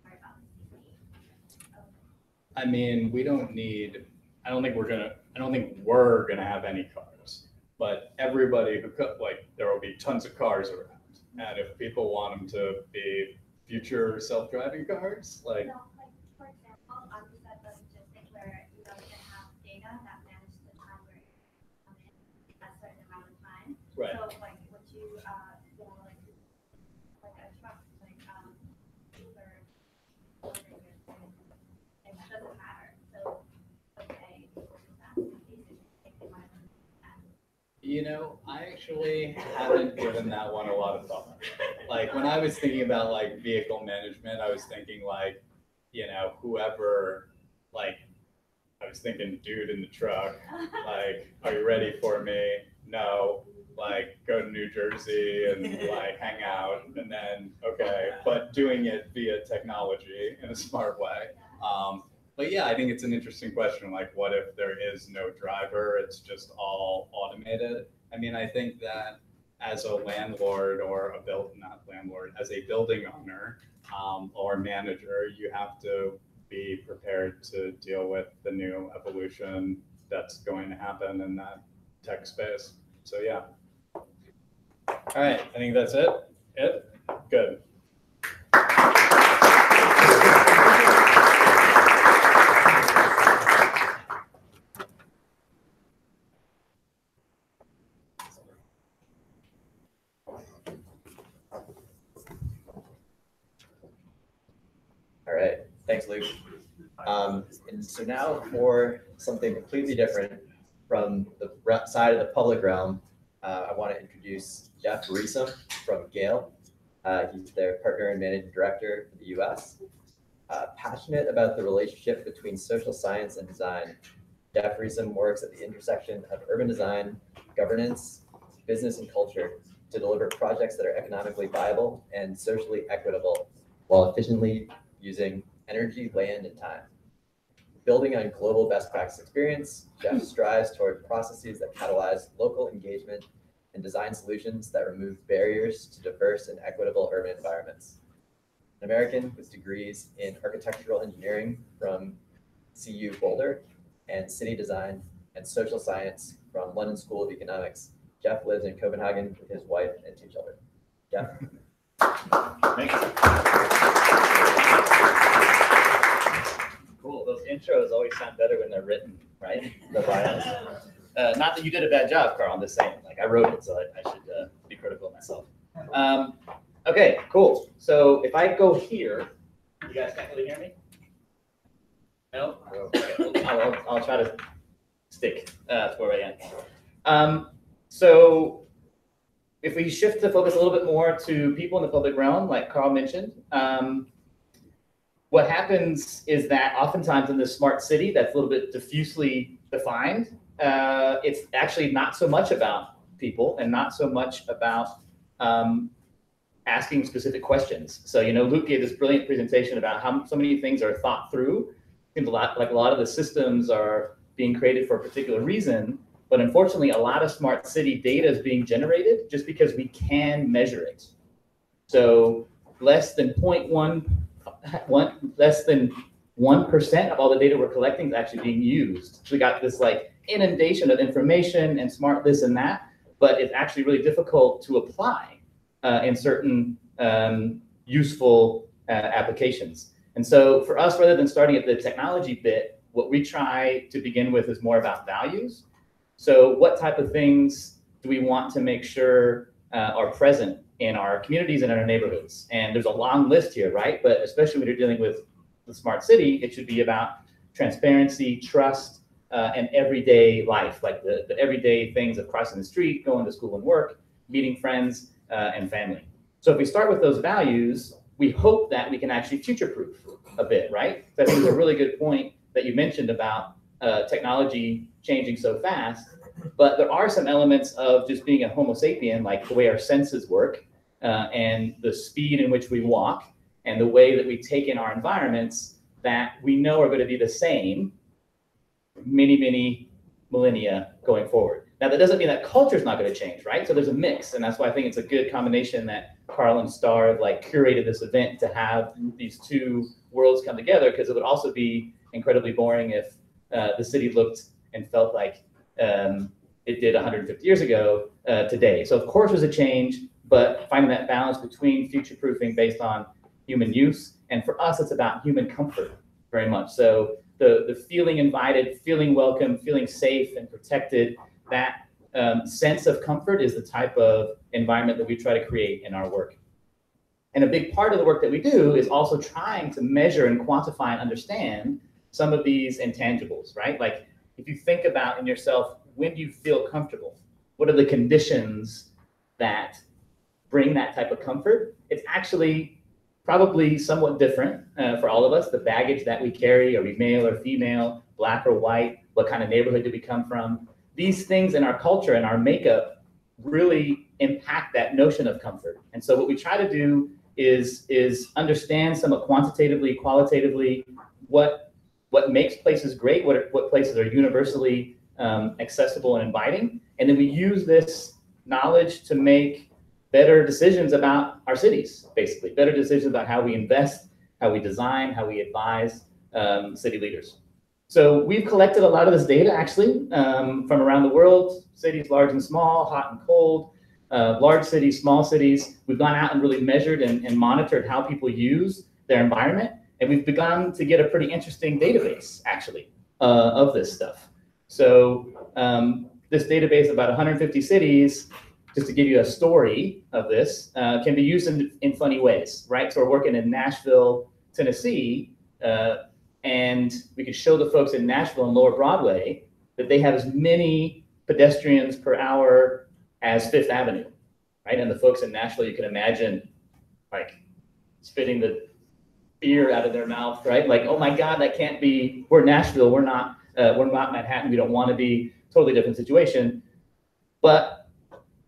worry about the safety. I mean, I don't think we're gonna have any cars, but everybody there will be tons of cars around. And if people want them to be future self-driving cars, like. No, like for example, you said the logistics where you're gonna have data that manages the time where you come in a certain amount of time. Right. So like would you like a truck, like Uber, it doesn't matter. So okay, that's the case, take the money. I actually haven't given that one a lot of thought. Like when I was thinking about like vehicle management, I was thinking like, whoever, like, I was thinking dude in the truck, like, are you ready for me? No, like go to New Jersey and like hang out, and then, okay, but doing it via technology in a smart way. But yeah, I think it's an interesting question. Like, what if there is no driver? It's just all automated. I mean, I think that as a landlord or not landlord, as a building owner or manager, you have to be prepared to deal with the new evolution that's going to happen in that tech space. So yeah. All right, I think that's it. Good. All right, thanks, Luke. And so now for something completely different from the side of the public realm, I want to introduce Jeff Reesum from Gale. He's their partner and managing director for the US. Passionate about the relationship between social science and design, Jeff Reesum works at the intersection of urban design, governance, business, and culture to deliver projects that are economically viable and socially equitable while efficiently using energy, land, and time. Building on global best practice experience, Jeff strives toward processes that catalyze local engagement and design solutions that remove barriers to diverse and equitable urban environments. An American with degrees in architectural engineering from CU Boulder and city design and social science from London School of Economics, Jeff lives in Copenhagen with his wife and 2 children. Jeff. Thanks. Cool. Those intros always sound better when they're written, right? The bios. Not that you did a bad job, Carl. I'm just saying. Like, I wrote it, so I should be critical of myself. Okay, cool. So if I go here, you guys can't really hear me? No? Okay. I'll try to stick to where I am. So if we shift the focus a little bit more to people in the public realm, like Carl mentioned, what happens is that oftentimes in this smart city that's a little bit diffusely defined, it's actually not so much about people and not so much about asking specific questions. So, Luke gave this brilliant presentation about how so many things are thought through. It seems a lot of the systems are being created for a particular reason, but unfortunately, a lot of smart city data is being generated just because we can measure it. So less than 1% of all the data we're collecting is actually being used. So we got this like inundation of information and smart this and that, but it's actually really difficult to apply in certain useful applications. And so for us, rather than starting at the technology bit, what we try to begin with is more about values. So what type of things do we want to make sure are present in our communities and in our neighborhoods? And there's a long list here, right? But especially when you're dealing with the smart city, it should be about transparency, trust, and everyday life, like the everyday things of crossing the street, going to school and work, meeting friends and family. So if we start with those values, we hope that we can actually future-proof a bit, right? That is a really good point that you mentioned about technology changing so fast, but there are some elements of just being a Homo sapien, like the way our senses work and the speed in which we walk and the way that we take in our environments that we know are going to be the same many millennia going forward. Now, that doesn't mean that culture is not going to change, right? So there's a mix, and that's why I think it's a good combination that Carl and Star have like curated this event to have these two worlds come together, because it would also be incredibly boring if the city looked and felt like it did 150 years ago today. So of course there's a change, but finding that balance between future-proofing based on human use, and for us it's about human comfort very much. So the feeling invited, feeling welcome, feeling safe and protected, that sense of comfort is the type of environment that we try to create in our work. And a big part of the work that we do is also trying to measure and quantify and understand some of these intangibles, right? Like if you think about in yourself, when do you feel comfortable? What are the conditions that bring that type of comfort? It's actually probably somewhat different for all of us. The baggage that we carry, are we male or female, black or white? What kind of neighborhood do we come from? These things in our culture and our makeup really impact that notion of comfort. And so what we try to do is understand somewhat quantitatively, qualitatively, what what makes places great, what places are universally accessible and inviting. And then we use this knowledge to make better decisions about our cities, basically, better decisions about how we invest, how we design, how we advise city leaders. So we've collected a lot of this data actually from around the world, cities large and small, hot and cold, large cities, small cities. We've gone out and really measured and monitored how people use their environment. And we've begun to get a pretty interesting database actually of this stuff. So this database, about 150 cities, just to give you a story of this, can be used in funny ways, right? So we're working in Nashville, Tennessee, and we could show the folks in Nashville and Lower Broadway that they have as many pedestrians per hour as Fifth Avenue, right? And the folks in Nashville, you can imagine like spitting the beer out of their mouth, right? Like, oh my God, that can't be, we're Nashville, we're not Manhattan, we don't want to be, totally different situation. But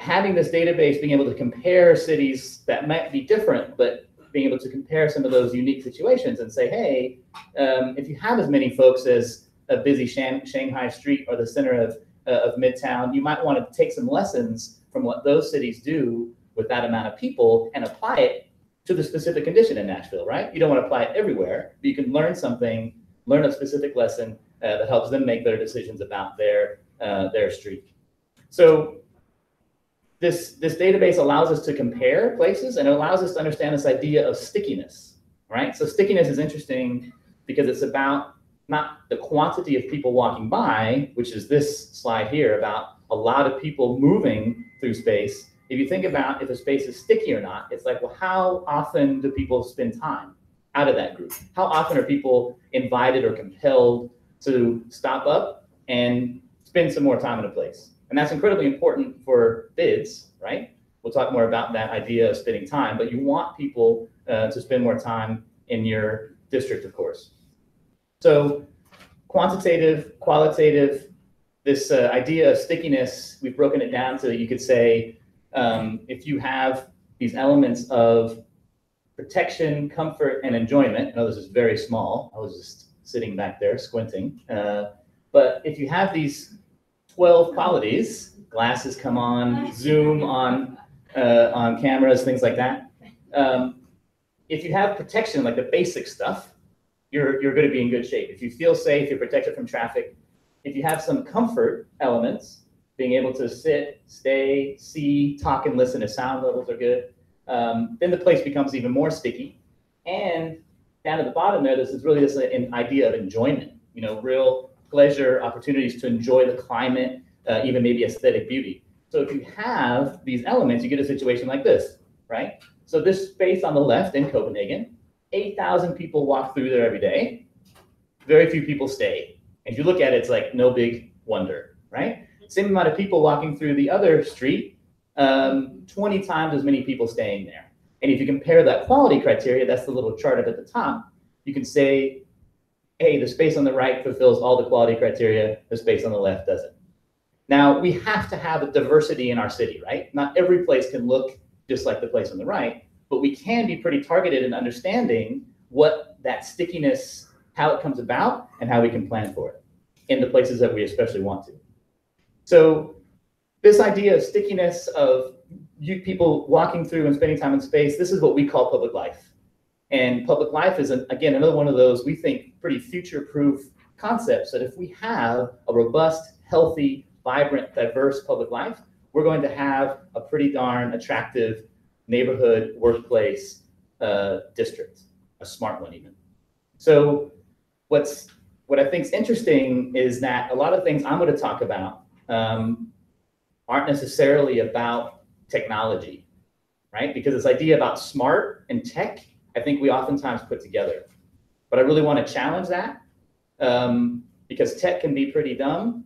having this database, being able to compare cities that might be different, but being able to compare some of those unique situations and say, hey, if you have as many folks as a busy Shanghai street or the center of Midtown, you might want to take some lessons from what those cities do with that amount of people and apply it to the specific condition in Nashville, right? You don't want to apply it everywhere, but you can learn something, learn a specific lesson that helps them make better decisions about their street. So this database allows us to compare places, and it allows us to understand this idea of stickiness, right? So stickiness is interesting because it's about not the quantity of people walking by, which is this slide here about a lot of people moving through space. If you think about if a space is sticky or not, it's like, well, how often do people spend time out of that group? How often are people invited or compelled to stop up and spend some more time in a place? And that's incredibly important for bids, right? We'll talk more about that idea of spending time, but you want people to spend more time in your district, of course. So quantitative, qualitative, this idea of stickiness, we've broken it down to, you could say, if you have these elements of protection, comfort, and enjoyment, I know this is very small, I was just sitting back there squinting, but if you have these 12 qualities, glasses come on, zoom on cameras, things like that. If you have protection, like the basic stuff, you're going to be in good shape. If you feel safe, you're protected from traffic. If you have some comfort elements, being able to sit, stay, see, talk, and listen if sound levels are good, then the place becomes even more sticky. And down at the bottom there, this is really just an idea of enjoyment, you know, real pleasure, opportunities to enjoy the climate, even maybe aesthetic beauty. So if you have these elements, you get a situation like this, right? So this space on the left in Copenhagen, 8,000 people walk through there every day. Very few people stay. And if you look at it, it's like no big wonder, right? Same amount of people walking through the other street, 20 times as many people staying there. And if you compare that quality criteria, that's the little chart up at the top, you can say, hey, the space on the right fulfills all the quality criteria, the space on the left doesn't. Now, we have to have a diversity in our city, right? Not every place can look just like the place on the right, but we can be pretty targeted in understanding what that stickiness, how it comes about, and how we can plan for it in the places that we especially want to. So this idea of stickiness, of you people walking through and spending time in space, this is what we call public life. And public life is, again, another one of those, we think, pretty future-proof concepts that if we have a robust, healthy, vibrant, diverse public life, we're going to have a pretty darn attractive neighborhood, workplace, district, a smart one even. So what I think is interesting is that a lot of things I'm going to talk about aren't necessarily about technology, right? Because this idea about smart and tech, I think we oftentimes put together. But I really want to challenge that because tech can be pretty dumb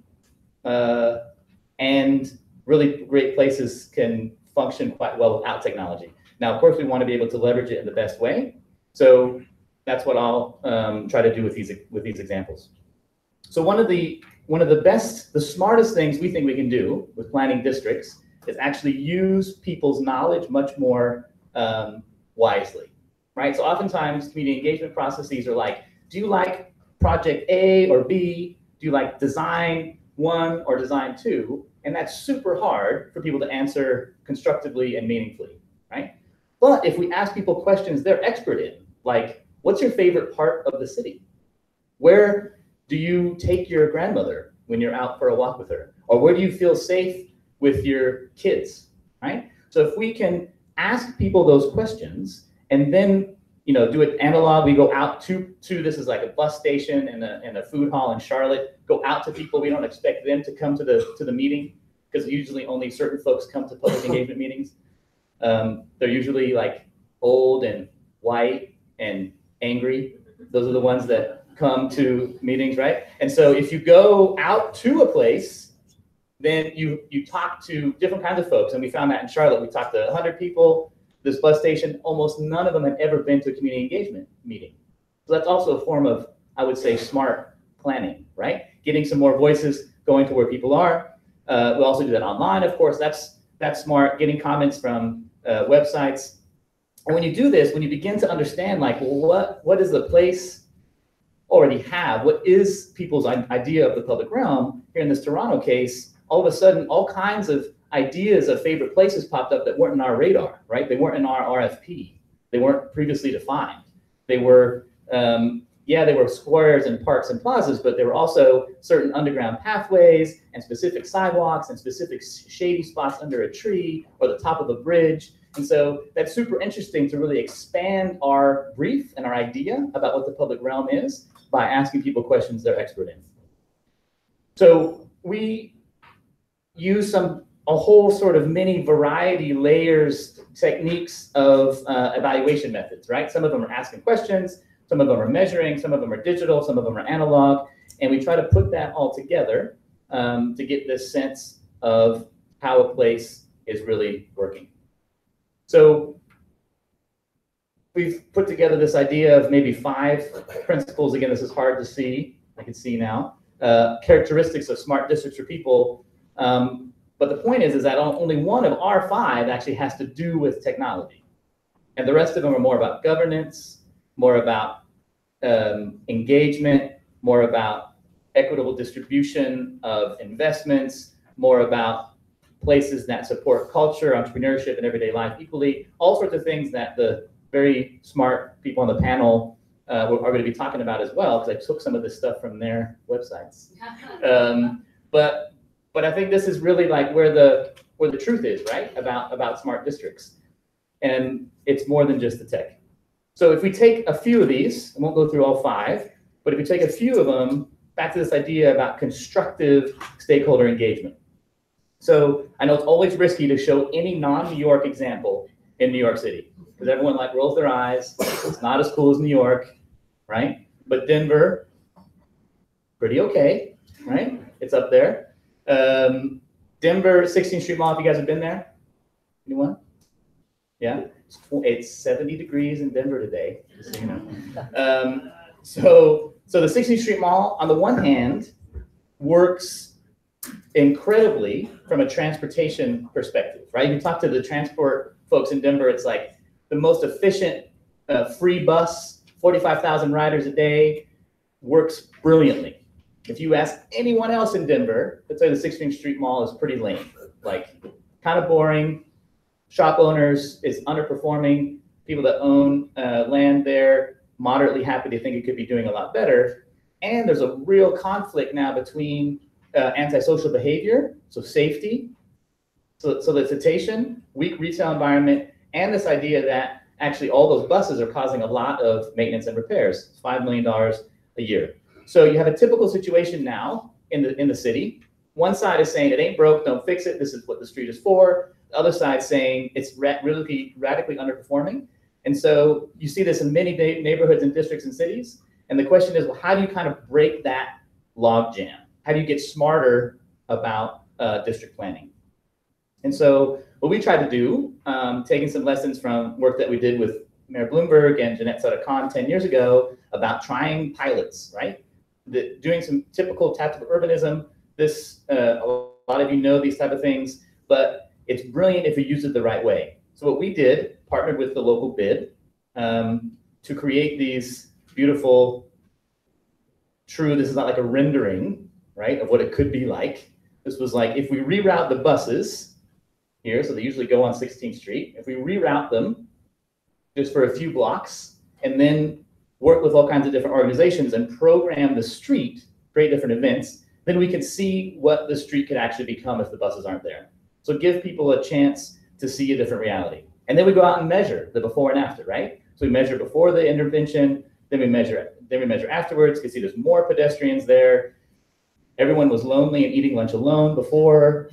and really great places can function quite well without technology. Now, of course, we want to be able to leverage it in the best way. So that's what I'll try to do with these examples. So one of the best, the smartest things we think we can do with planning districts is actually use people's knowledge much more wisely, right? So oftentimes community engagement processes are like, do you like project A or B? Do you like design 1 or design 2? And that's super hard for people to answer constructively and meaningfully, right? But if we ask people questions they're expert in, like, what's your favorite part of the city? Where do you take your grandmother when you're out for a walk with her? Or where do you feel safe with your kids, right? So if we can ask people those questions and then, you know, do it analog, we go out to this is like a bus station and a food hall in Charlotte, go out to people. We don't expect them to come to the meeting because usually only certain folks come to public engagement meetings. They're usually like old and white and angry. Those are the ones that come to meetings, right? And so if you go out to a place, then you talk to different kinds of folks. And we found that in Charlotte, we talked to 100 people. This bus station, almost none of them had ever been to a community engagement meeting. So that's also a form of, I would say, smart planning, right? Getting some more voices, going to where people are. We also do that online, of course. That's smart. Getting comments from websites. And when you do this, when you begin to understand, like, well, what does the place already have? What is people's idea of the public realm? Here in this Toronto case, all of a sudden, all kinds of ideas of favorite places popped up that weren't in our radar, right? They weren't in our RFP. They weren't previously defined. They were, they were squares and parks and plazas, but there were also certain underground pathways and specific sidewalks and specific shady spots under a tree or the top of a bridge. And so that's super interesting to really expand our brief and our idea about what the public realm is by asking people questions they're expert in. So we use a whole sort of mini variety layers, techniques of evaluation methods, right? Some of them are asking questions, some of them are measuring, some of them are digital, some of them are analog, and we try to put that all together to get this sense of how a place is really working. So we've put together this idea of maybe 5 principles. Again, this is hard to see. I can see now. Characteristics of smart districts for people. But the point is that only one of our 5 actually has to do with technology. And the rest of them are more about governance, more about engagement, more about equitable distribution of investments, more about places that support culture, entrepreneurship, and everyday life equally, all sorts of things that the very smart people on the panel are going to be talking about as well, because I took some of this stuff from their websites. But I think this is really like where the truth is, right? About smart districts. And it's more than just the tech. So if we take a few of these, I won't go through all 5, but if we take a few of them, back to this idea about constructive stakeholder engagement. So I know it's always risky to show any non-New York example in New York City, because everyone like rolls their eyes. It's not as cool as New York, right? But Denver, pretty okay, right? It's up there. Denver, 16th Street Mall, if you guys have been there? Anyone? Yeah? It's 70 degrees in Denver today, just so you know. So the 16th Street Mall, on the one hand, works incredibly from a transportation perspective, right? You talk to the transport folks in Denver, it's like the most efficient free bus, 45,000 riders a day, works brilliantly. If you ask anyone else in Denver, they'd say the 16th Street Mall is pretty lame, like kind of boring. Shop owners is underperforming. People that own land there, moderately happy. They think it could be doing a lot better. And there's a real conflict now between antisocial behavior, so safety, solicitation, weak retail environment, and this idea that actually all those buses are causing a lot of maintenance and repairs, $5 million a year. So you have a typical situation now in the city. One side is saying it ain't broke, don't fix it, this is what the street is for. The other side saying it's really radically underperforming. And so you see this in many neighborhoods and districts and cities. And the question is, well, how do you kind of break that logjam? How do you get smarter about district planning? And so what we tried to do, taking some lessons from work that we did with Mayor Bloomberg and Jeanette Sutter-Kahn 10 years ago about trying pilots, right? Doing some typical tactical urbanism. This, a lot of you know these type of things, but it's brilliant if you use it the right way. So what we did, partnered with the local BID to create these beautiful true, this is not like a rendering, right, of what it could be like. This was like, if we reroute the buses here, so they usually go on 16th Street, if we reroute them just for a few blocks and then work with all kinds of different organizations and program the street, create different events, then we can see what the street could actually become if the buses aren't there. So give people a chance to see a different reality. And then we go out and measure the before and after, right? So we measure before the intervention, then we measure afterwards. You can see there's more pedestrians there. Everyone was lonely and eating lunch alone before.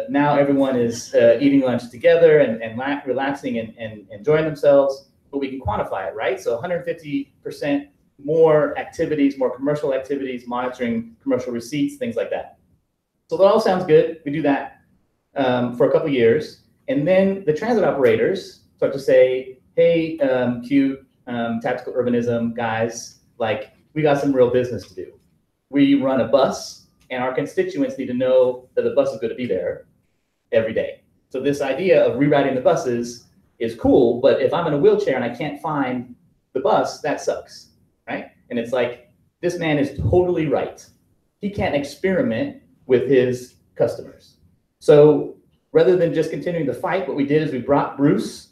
Now everyone is eating lunch together and relaxing and enjoying themselves. But we can quantify it, right? So 150% more activities, more commercial activities, monitoring commercial receipts, things like that. So that all sounds good. We do that for a couple of years. And then the transit operators start to say, hey, cute tactical urbanism guys, like we got some real business to do. We run a bus and our constituents need to know that the bus is going to be there every day. So this idea of rewriting the buses is cool, but if I'm in a wheelchair and I can't find the bus, that sucks, right? And it's like, this man is totally right. He can't experiment with his customers. So rather than just continuing the fight, what we did is we brought Bruce,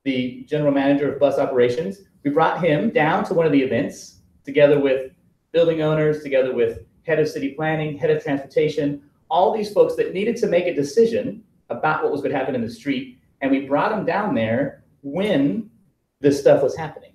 the general manager of bus operations, we brought him down to one of the events together with building owners, together with head of city planning, head of transportation, all these folks that needed to make a decision about what was going to happen in the street. And we brought them down there when this stuff was happening,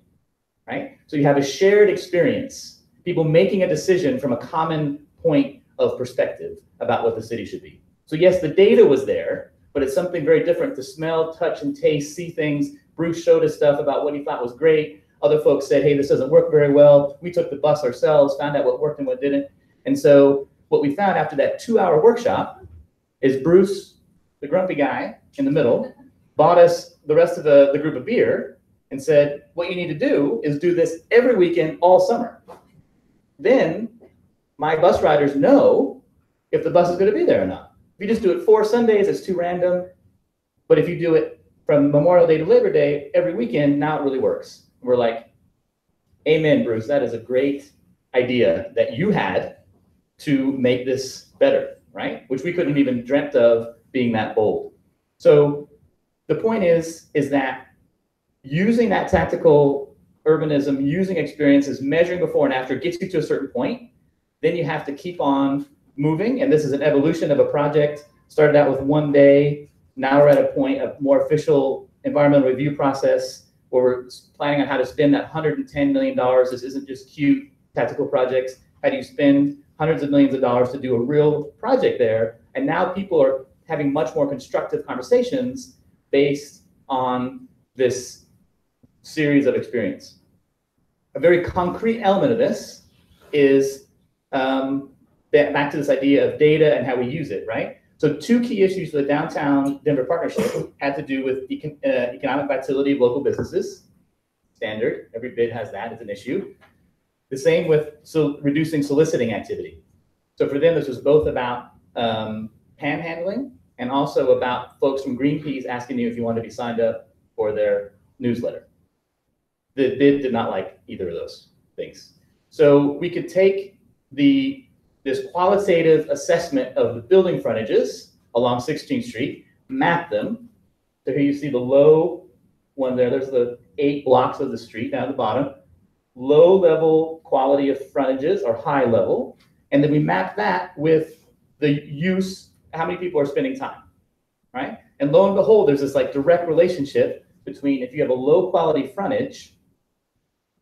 right? So you have a shared experience, people making a decision from a common point of perspective about what the city should be. So yes, the data was there, but it's something very different to smell, touch, and taste, see things. Bruce showed us stuff about what he thought was great. Other folks said, hey, this doesn't work very well. We took the bus ourselves, found out what worked and what didn't. And so what we found after that 2-hour workshop is Bruce, the grumpy guy in the middle, bought us the rest of the group of beer and said, what you need to do is do this every weekend all summer. Then my bus riders know if the bus is going to be there or not. If you just do it 4 Sundays, it's too random. But if you do it from Memorial Day to Labor Day every weekend, now it really works. We're like, amen, Bruce. That is a great idea that you had to make this better, right? Which we couldn't even dreamt of being that bold. So the point is that using that tactical urbanism, using experiences, measuring before and after gets you to a certain point. Then you have to keep on moving, and this is an evolution of a project. Started out with 1 day, now we're at a point of more official environmental review process where we're planning on how to spend that $110 million. This isn't just cute tactical projects. How do you spend hundreds of millions of dollars to do a real project there? And now people are having much more constructive conversations based on this series of experience. A very concrete element of this is back to this idea of data and how we use it, right? So 2 key issues for the Downtown Denver Partnership had to do with economic vitality of local businesses. Standard, every bid has that as an issue. The same with reducing soliciting activity. So for them, this was both about panhandling and also about folks from Greenpeace asking you if you want to be signed up for their newsletter. The bid did not like either of those things. So we could take this qualitative assessment of the building frontages along 16th Street, map them. So here you see the low one there. There's the 8 blocks of the street down at the bottom. Low level quality of frontages or high level. And then we map that with the use, how many people are spending time, right? And lo and behold, there's this like direct relationship between if you have a low quality frontage,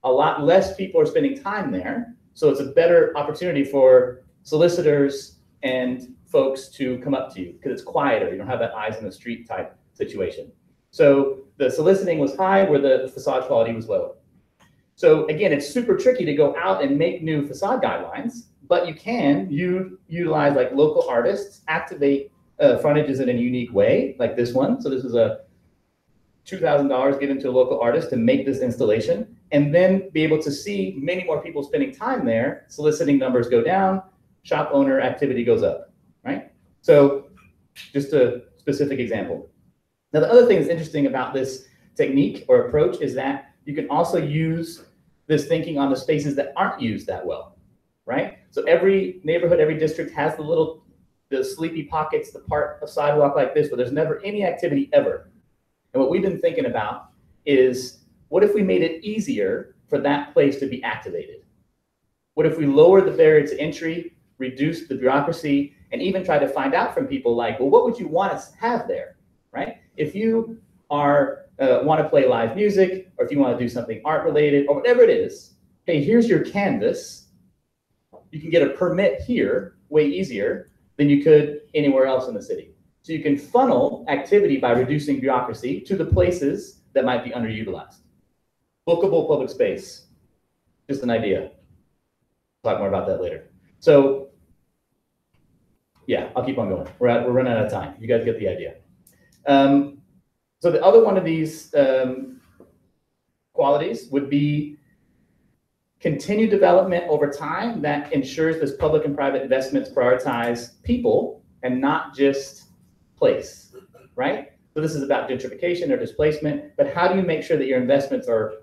a lot less people are spending time there. So it's a better opportunity for solicitors and folks to come up to you because it's quieter. You don't have that eyes on the street type situation. So the soliciting was high where the facade quality was low. So again, it's super tricky to go out and make new facade guidelines, but you can utilize like local artists, activate frontages in a unique way, like this one. So this is a $2,000 given to a local artist to make this installation, and then be able to see many more people spending time there. Soliciting numbers go down, shop owner activity goes up, right? So just a specific example. Now, the other thing that's interesting about this technique or approach is that you can also use this thinking on the spaces that aren't used that well. right? So every neighborhood, every district has the sleepy pockets, the part of sidewalk like this, where there's never any activity ever. And what we've been thinking about is, what if we made it easier for that place to be activated? What if we lowered the barrier to entry, reduced the bureaucracy, and even try to find out from people like, well, what would you want us to have there, right? If you want to play live music, or if you want to do something art related, or whatever it is, hey, here's your canvas. You can get a permit here way easier than you could anywhere else in the city. So you can funnel activity by reducing bureaucracy to the places that might be underutilized. Bookable public space, just an idea. Talk more about that later. So yeah, I'll keep on going. We're running out of time. You guys get the idea. So the other one of these qualities would be continued development over time that ensures this public and private investments prioritize people and not just place, right? So this is about gentrification or displacement, but how do you make sure that your investments are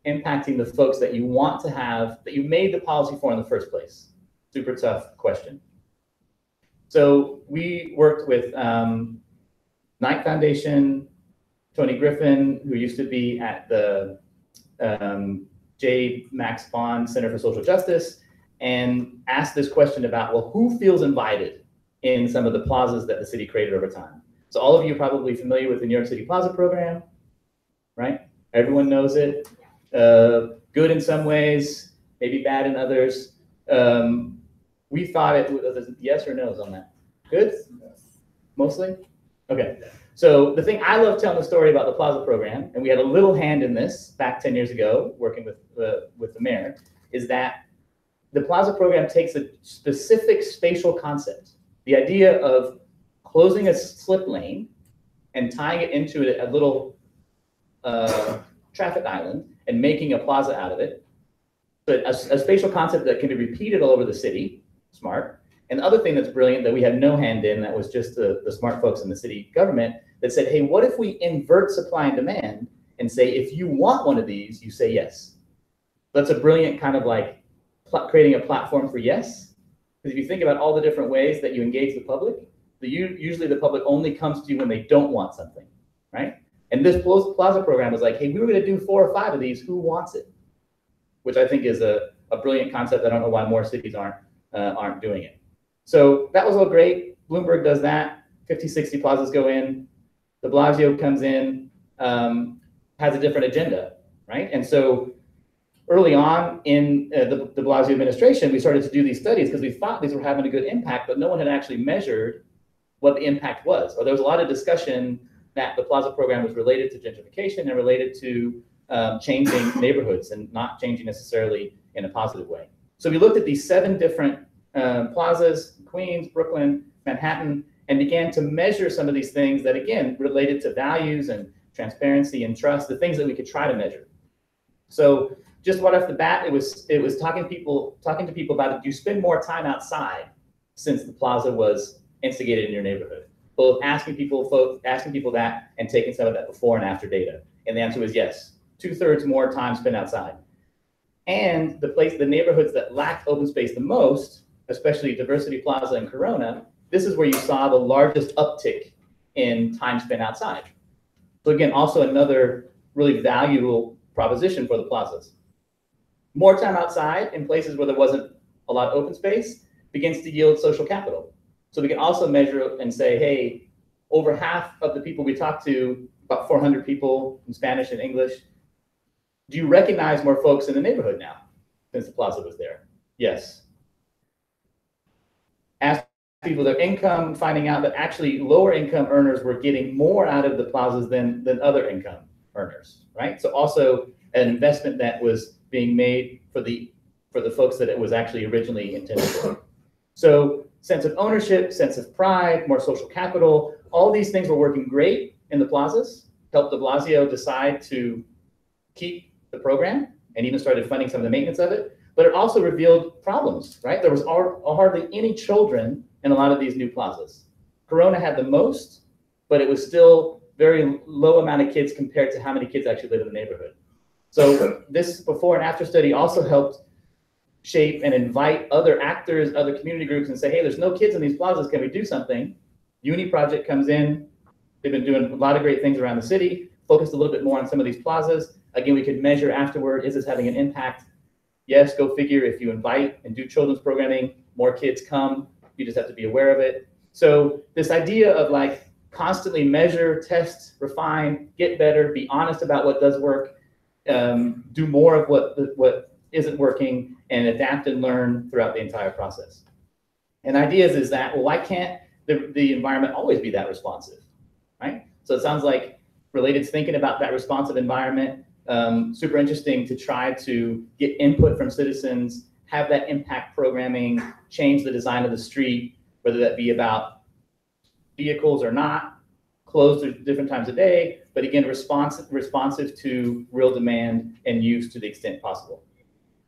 impacting the folks that you want to have, that you made the policy for in the first place? Super tough question. So we worked with Knight Foundation, Tony Griffin, who used to be at the J. Max Bond Center for Social Justice, and asked this question about, well, who feels invited in some of the plazas that the city created over time? So all of you are probably familiar with the New York City Plaza program, right? Everyone knows it. Good in some ways, maybe bad in others. We thought it was yes or no's on that. Good? Mostly? Okay. So the thing I love telling the story about the Plaza program, and we had a little hand in this back 10 years ago, working with the mayor, is that the Plaza program takes a specific spatial concept. The idea of closing a slip lane and tying it into a little traffic island and making a plaza out of it. But a spatial concept that can be repeated all over the city, smart. And the other thing that's brilliant that we had no hand in, that was just the smart folks in the city government, that said, hey, what if we invert supply and demand and say, if you want one of these, you say yes. That's a brilliant kind of like creating a platform for yes. Because if you think about all the different ways that you engage the public, usually the public only comes to you when they don't want something, right? And this Plaza program was like, hey, we were going to do 4 or 5 of these. Who wants it? Which I think is a brilliant concept. I don't know why more cities aren't doing it. So that was all great. Bloomberg does that. 50, 60 plazas go in. De Blasio comes in, has a different agenda, right? And so early on in the de Blasio administration, we started to do these studies because we thought these were having a good impact, but no one had actually measured what the impact was. Or there was a lot of discussion that the Plaza program was related to gentrification and related to changing neighborhoods and not changing necessarily in a positive way. So we looked at these 7 different plazas, Queens, Brooklyn, Manhattan, and began to measure some of these things that, again, related to values and transparency and trust, the things that we could try to measure. So just right off the bat, it was talking to people about, do you spend more time outside since the plaza was instigated in your neighborhood? Both asking people that and taking some of that before and after data. And the answer was yes, 2/3 more time spent outside. And the neighborhoods that lacked open space the most, especially Diversity Plaza and Corona, this is where you saw the largest uptick in time spent outside. So again, also another really valuable proposition for the plazas. More time outside in places where there wasn't a lot of open space begins to yield social capital. So we can also measure and say, hey, over half of the people we talked to, about 400 people in Spanish and English, do you recognize more folks in the neighborhood now since the plaza was there? Yes. Ask people their income, finding out that actually lower income earners were getting more out of the plazas than other income earners, right? So also an investment that was being made for the folks that it was actually originally intended for. So sense of ownership, sense of pride, more social capital, all these things were working great in the plazas, helped de Blasio decide to keep the program and even started funding some of the maintenance of it. But it also revealed problems, right? There was hardly any children in a lot of these new plazas. Corona had the most, but it was still very low amount of kids compared to how many kids actually live in the neighborhood. So this before and after study also helped shape and invite other actors, other community groups and say, hey, there's no kids in these plazas, can we do something? Uni Project comes in, they've been doing a lot of great things around the city, focused a little bit more on some of these plazas. Again, we could measure afterward, is this having an impact? Yes, go figure, if you invite and do children's programming, more kids come, you just have to be aware of it. So this idea of like constantly measure, test, refine, get better, be honest about what does work, do more of what isn't working, and adapt and learn throughout the entire process. And the idea is that, well, why can't the environment always be that responsive, right? So it sounds like Related's thinking about that responsive environment. Super interesting to try to get input from citizens, have that impact programming, change the design of the street, whether that be about vehicles or not, closed at different times of day, but again, responsive to real demand and use to the extent possible.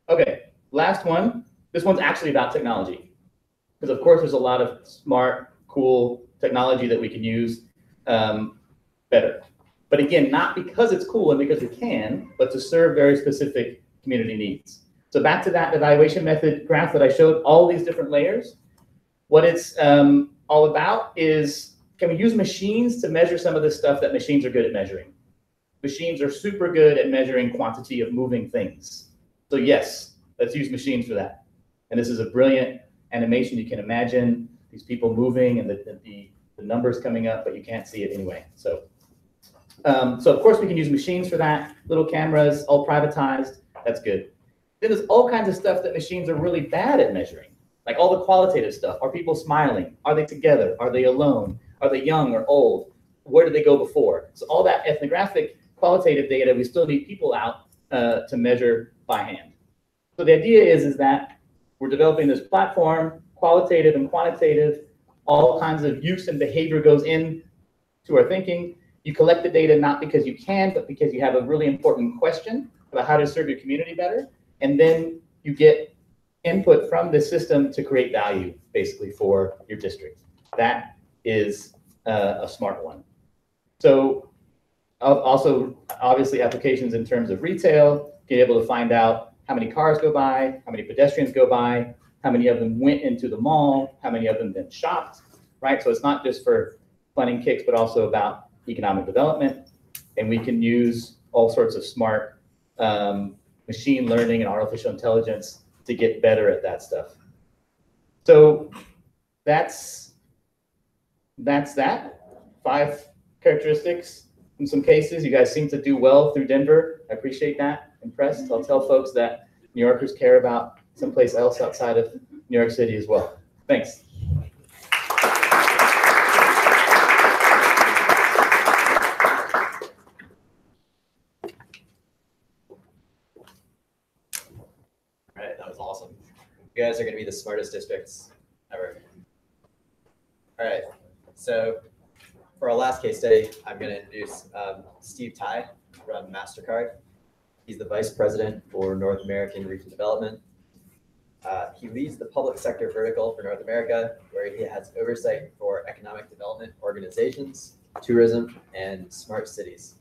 Okay, last one. This one's actually about technology. Because of course there's a lot of smart, cool technology that we can use better. But again, not because it's cool and because we can, but to serve very specific community needs. So back to that evaluation method graph that I showed, all these different layers. What it's all about is, can we use machines to measure some of the stuff that machines are good at measuring? Machines are super good at measuring quantity of moving things. So yes, let's use machines for that. And this is a brilliant animation. You can imagine these people moving and the numbers coming up, but you can't see it anyway. So of course we can use machines for that. Little cameras, all privatized, that's good. Then there's all kinds of stuff that machines are really bad at measuring. Like all the qualitative stuff. Are people smiling? Are they together? Are they alone? Are they young or old? Where did they go before? So all that ethnographic qualitative data, we still need people out to measure by hand. So the idea is that we're developing this platform, qualitative and quantitative, all kinds of use and behavior goes in to our thinking. You collect the data not because you can, but because you have a really important question about how to serve your community better. And then you get input from the system to create value, basically, for your district. That is a smart one. So also, obviously, applications in terms of retail, being able to find out how many cars go by, how many pedestrians go by, how many of them went into the mall, how many of them then shopped, right? So it's not just for fun and kicks, but also about economic development. And we can use all sorts of smart machine learning and artificial intelligence to get better at that stuff. So that's that. 5 characteristics in some cases. You guys seem to do well through Denver. I appreciate that. Impressed. I'll tell folks that New Yorkers care about someplace else outside of New York City as well. Thanks. You guys are going to be the smartest districts ever. All right, so for our last case study, I'm going to introduce Steve Tai from MasterCard. He's the Vice President for North American Region Development. He leads the public sector vertical for North America, where he has oversight for economic development organizations, tourism, and smart cities.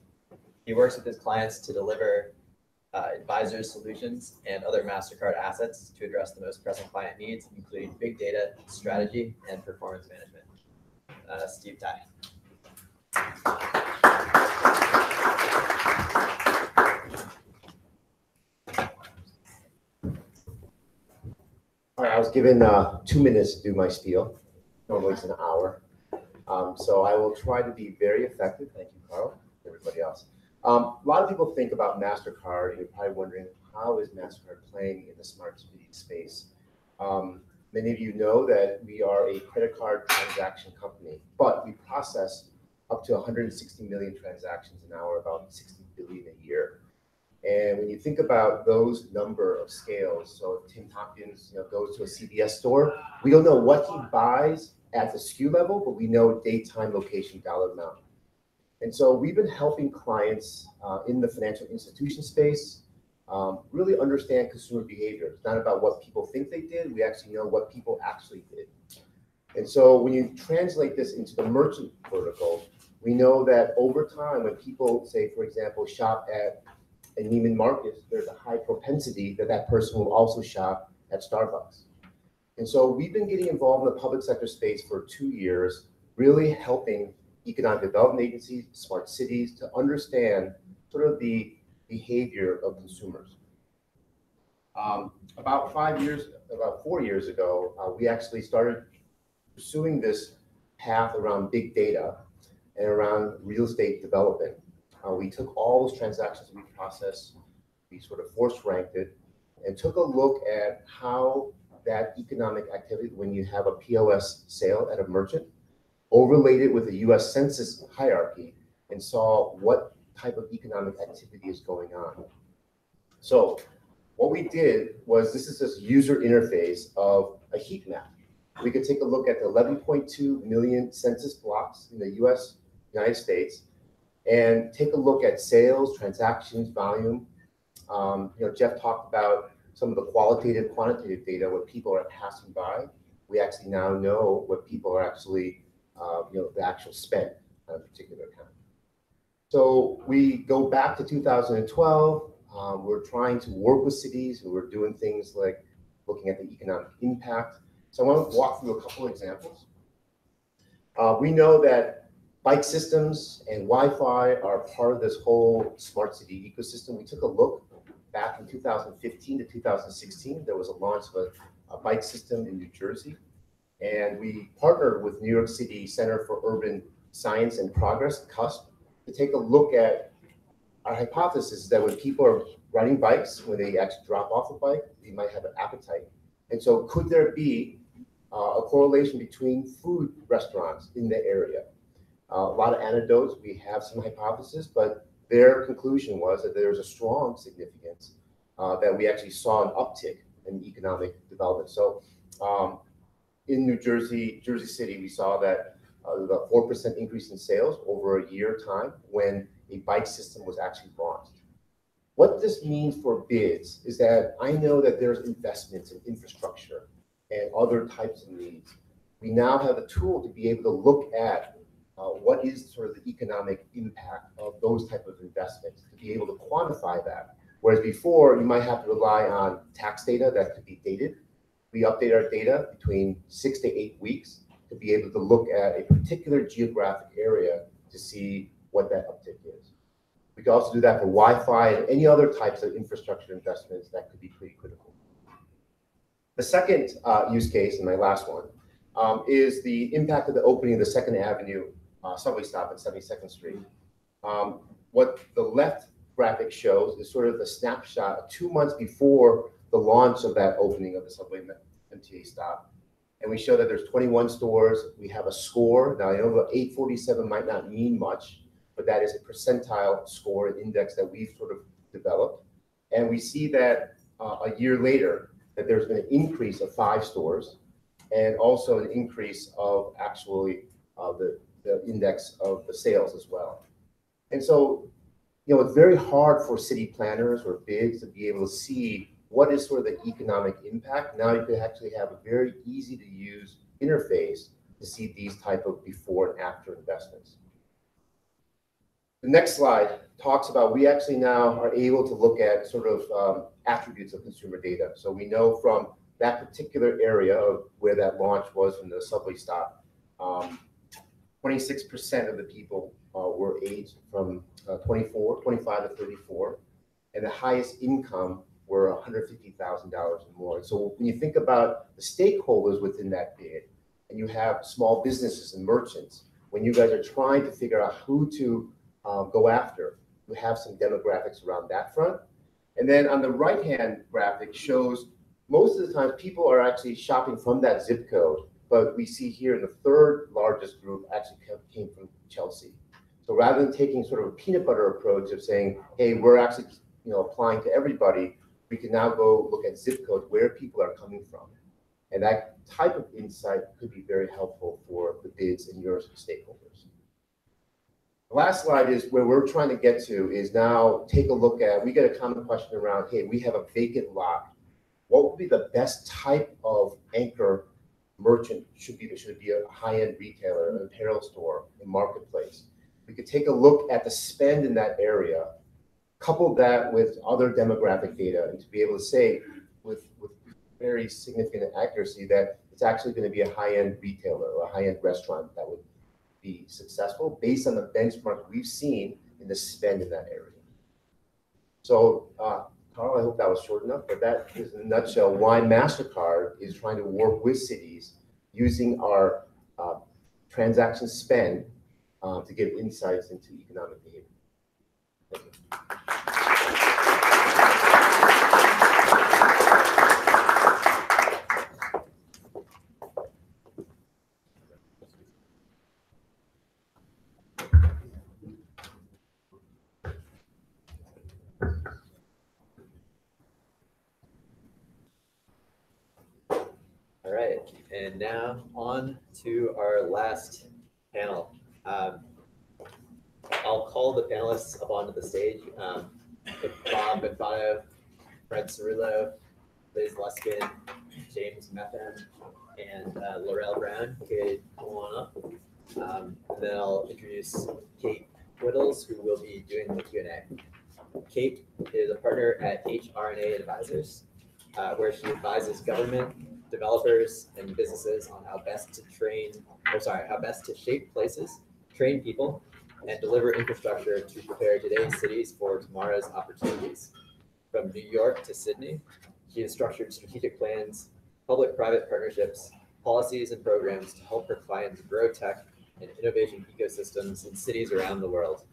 He works with his clients to deliver advisors, solutions, and other MasterCard assets to address the most pressing client needs, including big data, strategy, and performance management. Steve Tai. All right, I was given 2 minutes to do my spiel. Normally it's an hour. So I will try to be very effective. Thank you, Carl, everybody else. A lot of people think about MasterCard, and you're probably wondering, how is MasterCard playing in the smart city space? Many of you know that we are a credit card transaction company, but we process up to 160 million transactions an hour, about 60 billion a year. And when you think about those number of scales, so if Tim Hopkins goes to a CVS store, we don't know what he buys at the SKU level, but we know date, time, location, dollar amount. And so we've been helping clients in the financial institution space really understand consumer behavior. It's not about what people think they did. We actually know what people actually did. And so when you translate this into the merchant vertical, we know that over time, when people say, for example, shop at a Neiman Marcus, there's a high propensity that that person will also shop at Starbucks. And so we've been getting involved in the public sector space for 2 years, really helping economic development agencies, smart cities to understand sort of the behavior of consumers. About 4 years ago, we actually started pursuing this path around big data and around real estate development. We took all those transactions we processed, we sort of force ranked it, and took a look at how that economic activity, when you have a POS sale at a merchant, overlaid it with the US Census hierarchy and saw what type of economic activity is going on. So what we did was, this is this user interface of a heat map. We could take a look at the 11.2 million census blocks in the United States, and take a look at sales, transactions, volume. Jeff talked about some of the qualitative, quantitative data, what people are passing by. We actually now know what people are actually, the actual spend on a particular account. So we go back to 2012. We're trying to work with cities, and we're doing things like looking at the economic impact. So I want to walk through a couple of examples. We know that bike systems and Wi-Fi are part of this whole smart city ecosystem. We took a look back in 2015 to 2016. There was a launch of a bike system in New Jersey. And we partnered with New York City Center for Urban Science and Progress, CUSP, to take a look at our hypothesis that when people are riding bikes, when they actually drop off a bike, they might have an appetite. And so could there be a correlation between food restaurants in the area? A lot of anecdotes, we have some hypotheses, but their conclusion was that there's a strong significance that we actually saw an uptick in economic development. So in New Jersey, Jersey City, we saw that the 4% increase in sales over a year time when a bike system was actually launched. What this means for BIDS is that I know that there's investments in infrastructure and other types of needs. We now have a tool to be able to look at what is sort of the economic impact of those type of investments, to be able to quantify that. Whereas before, you might have to rely on tax data that could be dated. We update our data between 6 to 8 weeks to be able to look at a particular geographic area to see what that uptick is. We can also do that for Wi-Fi and any other types of infrastructure investments that could be pretty critical. The second use case, and my last one, is the impact of the opening of the 2nd Avenue subway stop at 72nd Street. What the left graphic shows is sort of the snapshot 2 months before the launch of that opening of the subway MTA stop. And we show that there's 21 stores. We have a score. Now, I know the 847 might not mean much, but that is a percentile score, an index that we've sort of developed. And we see that a year later, that there's been an increase of 5 stores, and also an increase of actually the index of the sales as well. And so, it's very hard for city planners or BIDS to be able to see what is sort of the economic impact. Now you could actually have a very easy to use interface to see these type of before and after investments. The next slide talks about, we actually now are able to look at sort of attributes of consumer data. So we know from that particular area of where that launch was in the subway stop, 26% of the people were aged from 25 to 34, and the highest income were $150,000 or more. So when you think about the stakeholders within that bid, and you have small businesses and merchants, when you guys are trying to figure out who to go after, you have some demographics around that front. And then on the right-hand graphic shows most of the time people are actually shopping from that zip code, but we see here the 3rd largest group actually came from Chelsea. So rather than taking sort of a peanut butter approach of saying, hey, we're actually applying to everybody, we can now go look at zip codes where people are coming from. And that type of insight could be very helpful for the BIDS and your stakeholders. The last slide is where we're trying to get to is now take a look at, we get a common question around, hey, we have a vacant lot. What would be the best type of anchor merchant? Should be a high-end retailer, an apparel store, a marketplace. We could take a look at the spend in that area, couple that with other demographic data, and to be able to say with very significant accuracy that it's actually going to be a high-end retailer or a high-end restaurant that would be successful based on the benchmark we've seen in the spend in that area. So, Carl, I hope that was short enough, but that is in a nutshell why MasterCard is trying to work with cities using our transaction spend to give insights into economic behavior. Thank you. All right, and now on to our last panel. I'll call the panelists up onto the stage. Bob Benfano, Fred Cerullo, Liz Luskin, James Metham, and Laurel Brown could come on up. And then I'll introduce Kate Whittles, who will be doing the Q&A. Kate is a partner at HRNA Advisors, where she advises government, developers, and businesses on how best to shape places, train people, and deliver infrastructure to prepare today's cities for tomorrow's opportunities. From New York to Sydney, she has structured strategic plans, public-private partnerships, policies, and programs to help her clients grow tech and innovation ecosystems in cities around the world.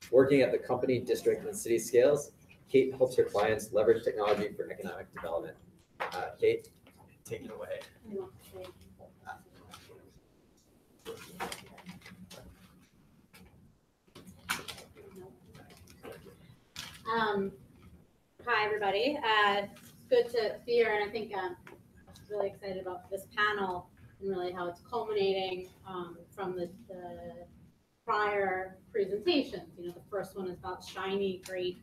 Working at the company, district, and city scales, Kate helps her clients leverage technology for economic development. Kate, take it away. Hi, everybody. Good to be here, and I think I'm really excited about this panel and really how it's culminating from the prior presentations. You know, the first one is about shiny, great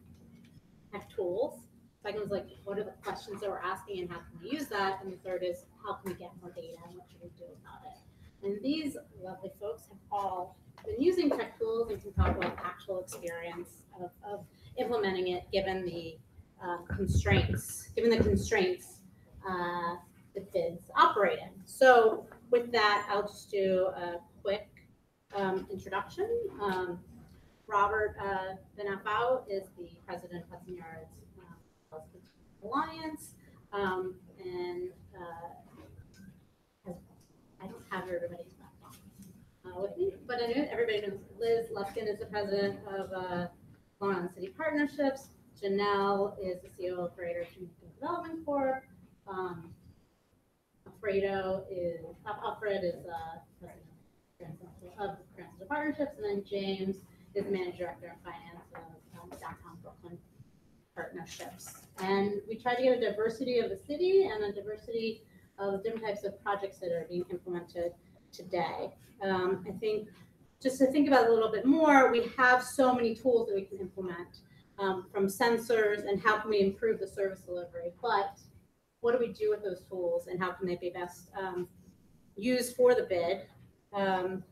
tech tools. Second was like, what are the questions that we're asking and how can we use that? And the third is, how can we get more data and what should we do about it? And these lovely folks have all been using tech tools and can talk about actual experience of implementing it given the constraints the bids operate in. So with that, I'll just do a quick introduction. Robert Benafau is the president of Hudson Yards Alliance, and I don't have everybody's background with me, but I know everybody knows Liz Luskin is the president of Long Island City Partnerships. Janelle is the CEO of Greater Community Development Corp. Alfred is president of Grand Central Partnerships, and then James is the managing director of finance of Downtown Brooklyn Partnerships. And we try to get a diversity of the city and a diversity of different types of projects that are being implemented today. I think just to think about it a little bit more, we have so many tools that we can implement, from sensors and how can we improve the service delivery. But what do we do with those tools and how can they be best used for the bid? And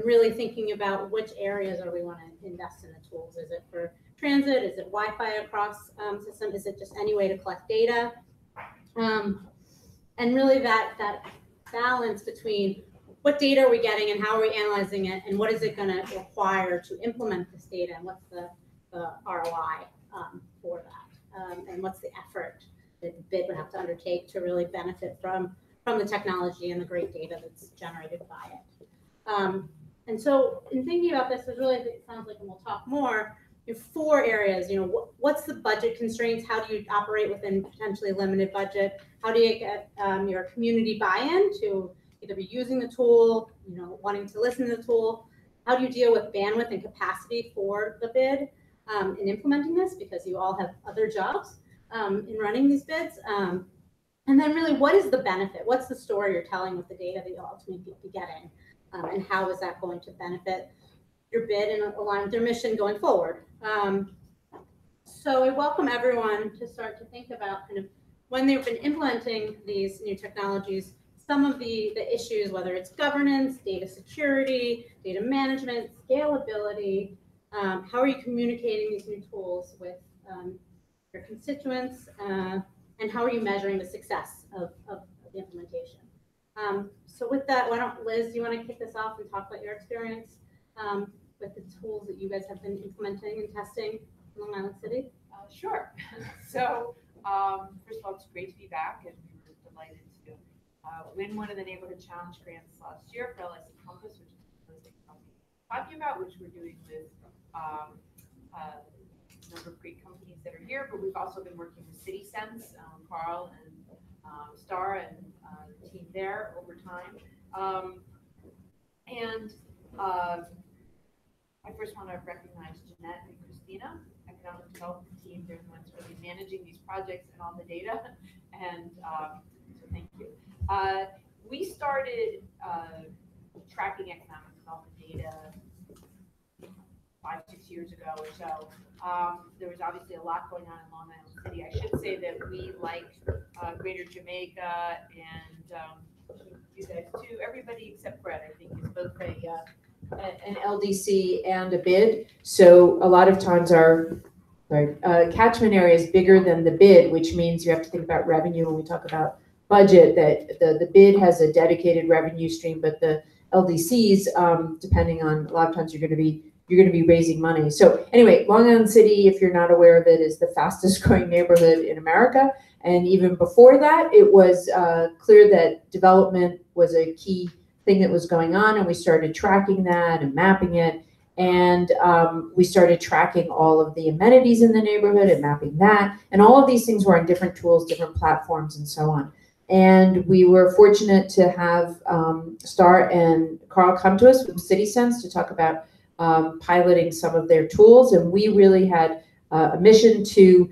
really thinking about which areas are we want to invest in the tools. Is it for transit? Is it Wi-Fi across system? Is it just any way to collect data? And really that balance between what data are we getting and how are we analyzing it, and what is it going to require to implement this data, and what's the ROI for that, and what's the effort that the bid would have to undertake to really benefit from the technology and the great data that's generated by it. And so in thinking about this, it really sounds like, and we'll talk more, you have 4 areas. You know, what's the budget constraints? How do you operate within potentially limited budget? How do you get your community buy-in to either be using the tool, you know, wanting to listen to the tool? How do you deal with bandwidth and capacity for the bid in implementing this? Because you all have other jobs in running these bids. And then really, what is the benefit? What's the story you're telling with the data that you'll ultimately be getting? And how is that going to benefit your bid and align with their mission going forward? So I welcome everyone to start to think about kind of when they've been implementing these new technologies, some of the issues, whether it's governance, data security, data management, scalability, how are you communicating these new tools with your constituents, and and how are you measuring the success of the implementation? So with that, why don't, Liz, you want to kick this off and talk about your experience with the tools that you guys have been implementing and testing in Long Island City? Sure. So, first of all, it's great to be back, and we were delighted to win one of the Neighborhood Challenge grants last year for LIC Compass, which is the thing I'll be talking about, which we're doing with a number of great companies that are here, but we've also been working with CitySense, Carl and Star and the team there over time. I first want to recognize Jeanette and Christina, economic development team. They're the ones really managing these projects and all the data. And so thank you. We started tracking economic development data 5-6 years ago or so. There was obviously a lot going on in Long Island City. I should say that we, like Greater Jamaica and you guys too, everybody except Fred, I think, is both an LDC and a bid. So a lot of times our catchment area is bigger than the bid, which means you have to think about revenue when we talk about budget, that the bid has a dedicated revenue stream, but the LDCs, depending on, a lot of times you're going to be raising money. So anyway, Long Island City, if you're not aware of it, is the fastest growing neighborhood in America. And even before that, it was clear that development was a key thing that was going on, and we started tracking that and mapping it. And we started tracking all of the amenities in the neighborhood and mapping that. And all of these things were on different tools, different platforms, and so on. And we were fortunate to have Star and Carl come to us from CitySense to talk about piloting some of their tools. And we really had a mission to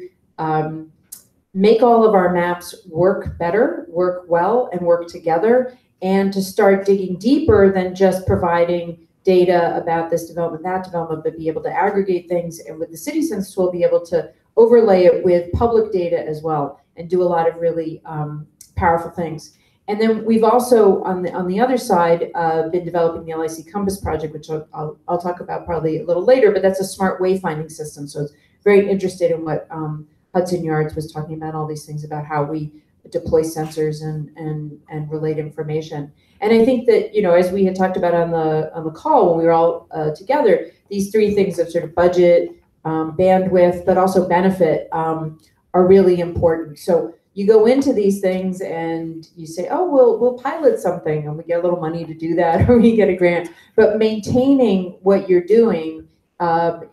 make all of our maps work better, work well, and work together, and to start digging deeper than just providing data about this development, that development, but be able to aggregate things, and with the CitySense tool, be able to overlay it with public data as well, and do a lot of really powerful things. And then we've also, on the other side, been developing the LIC Compass project, which I'll talk about probably a little later, but that's a smart wayfinding system. So it's very interested in what Hudson Yards was talking about, all these things about how we deploy sensors and relate information. And I think that, you know, as we had talked about on the call when we were all together, these three things of sort of budget, bandwidth, but also benefit are really important. So you go into these things and you say, oh, we'll pilot something, and we get a little money to do that, or we get a grant. But maintaining what you're doing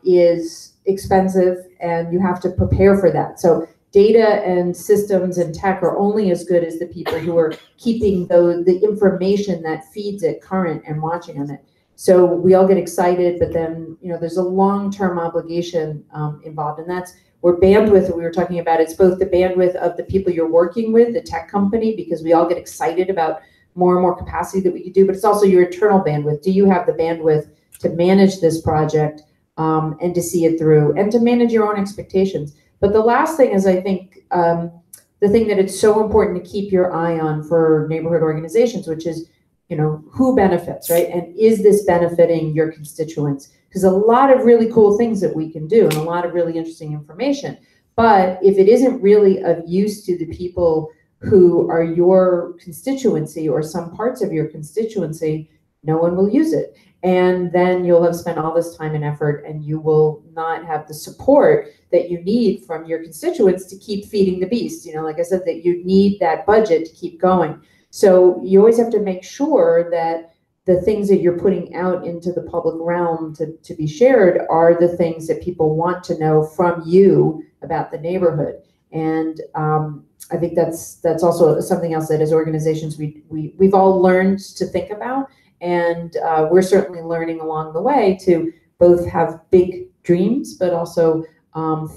is expensive, and you have to prepare for that. So data and systems and tech are only as good as the people who are keeping the information that feeds it current and watching on it. So we all get excited, but then, you know, there's a long-term obligation involved, and that's where bandwidth that we were talking about. It's both the bandwidth of the people you're working with, the tech company, because we all get excited about more and more capacity that we can do, but it's also your internal bandwidth. Do you have the bandwidth to manage this project and to see it through, and to manage your own expectations? But the last thing is, I think, the thing that it's so important to keep your eye on for neighborhood organizations, which is, you know, who benefits, right? And is this benefiting your constituents? Because a lot of really cool things that we can do, and a lot of really interesting information. But if it isn't really of use to the people who are your constituency or some parts of your constituency, no one will use it. And then you'll have spent all this time and effort, and you will not have the support that you need from your constituents to keep feeding the beast. You know, like I said, that you need that budget to keep going. So you always have to make sure that the things that you're putting out into the public realm to be shared are the things that people want to know from you about the neighborhood. And I think that's also something else that as organizations we've all learned to think about. And we're certainly learning along the way to both have big dreams, but also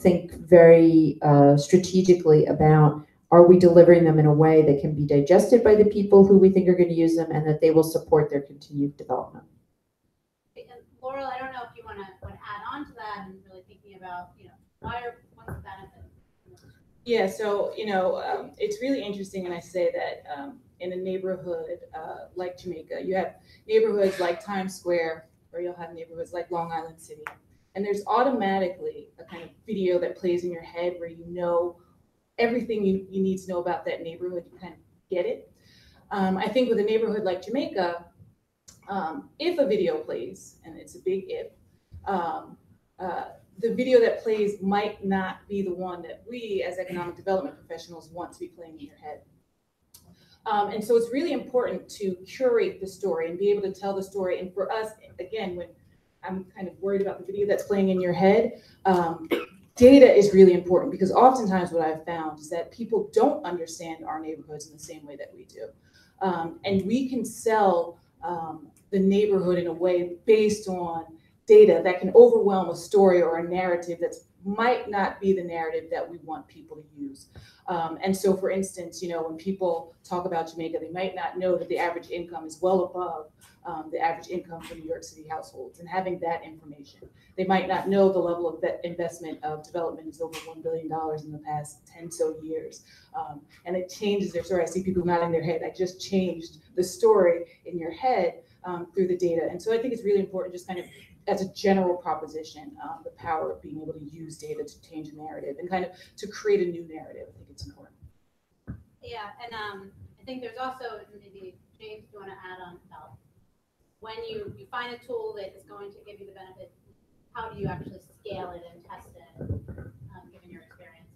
think very strategically about, are we delivering them in a way that can be digested by the people who we think are going to use them, and that they will support their continued development? And Laurel, I don't know if you want to add on to that, and really thinking about, you know, what's the benefit? Yeah, so, you know, it's really interesting, and I say that in a neighborhood like Jamaica, you have neighborhoods like Times Square, or you'll have neighborhoods like Long Island City. And there's automatically a kind of video that plays in your head where you know everything you need to know about that neighborhood, you kind of get it. I think with a neighborhood like Jamaica, if a video plays, and it's a big if, the video that plays might not be the one that we as economic development professionals want to be playing in your head. And so it's really important to curate the story and be able to tell the story. And for us, again, when I'm kind of worried about the video that's playing in your head, data is really important, because oftentimes what I've found is that people don't understand our neighborhoods in the same way that we do. And we can sell the neighborhood in a way based on data that can overwhelm a story or a narrative that might not be the narrative that we want people to use. And so, for instance, when people talk about Jamaica, they might not know that the average income is well above the average income for New York City households, and having that information. They might not know the level of investment of development is over $1 billion in the past 10 so years. And it changes their story. I see people nodding their head. I just changed the story in your head through the data. And so I think it's really important, just kind of as a general proposition, the power of being able to use data to change a narrative and kind of to create a new narrative. I think it's important. Yeah, and I think there's also, maybe James, you want to add on about when you find a tool that is going to give you the benefit, how do you actually scale it and test it, given your experience?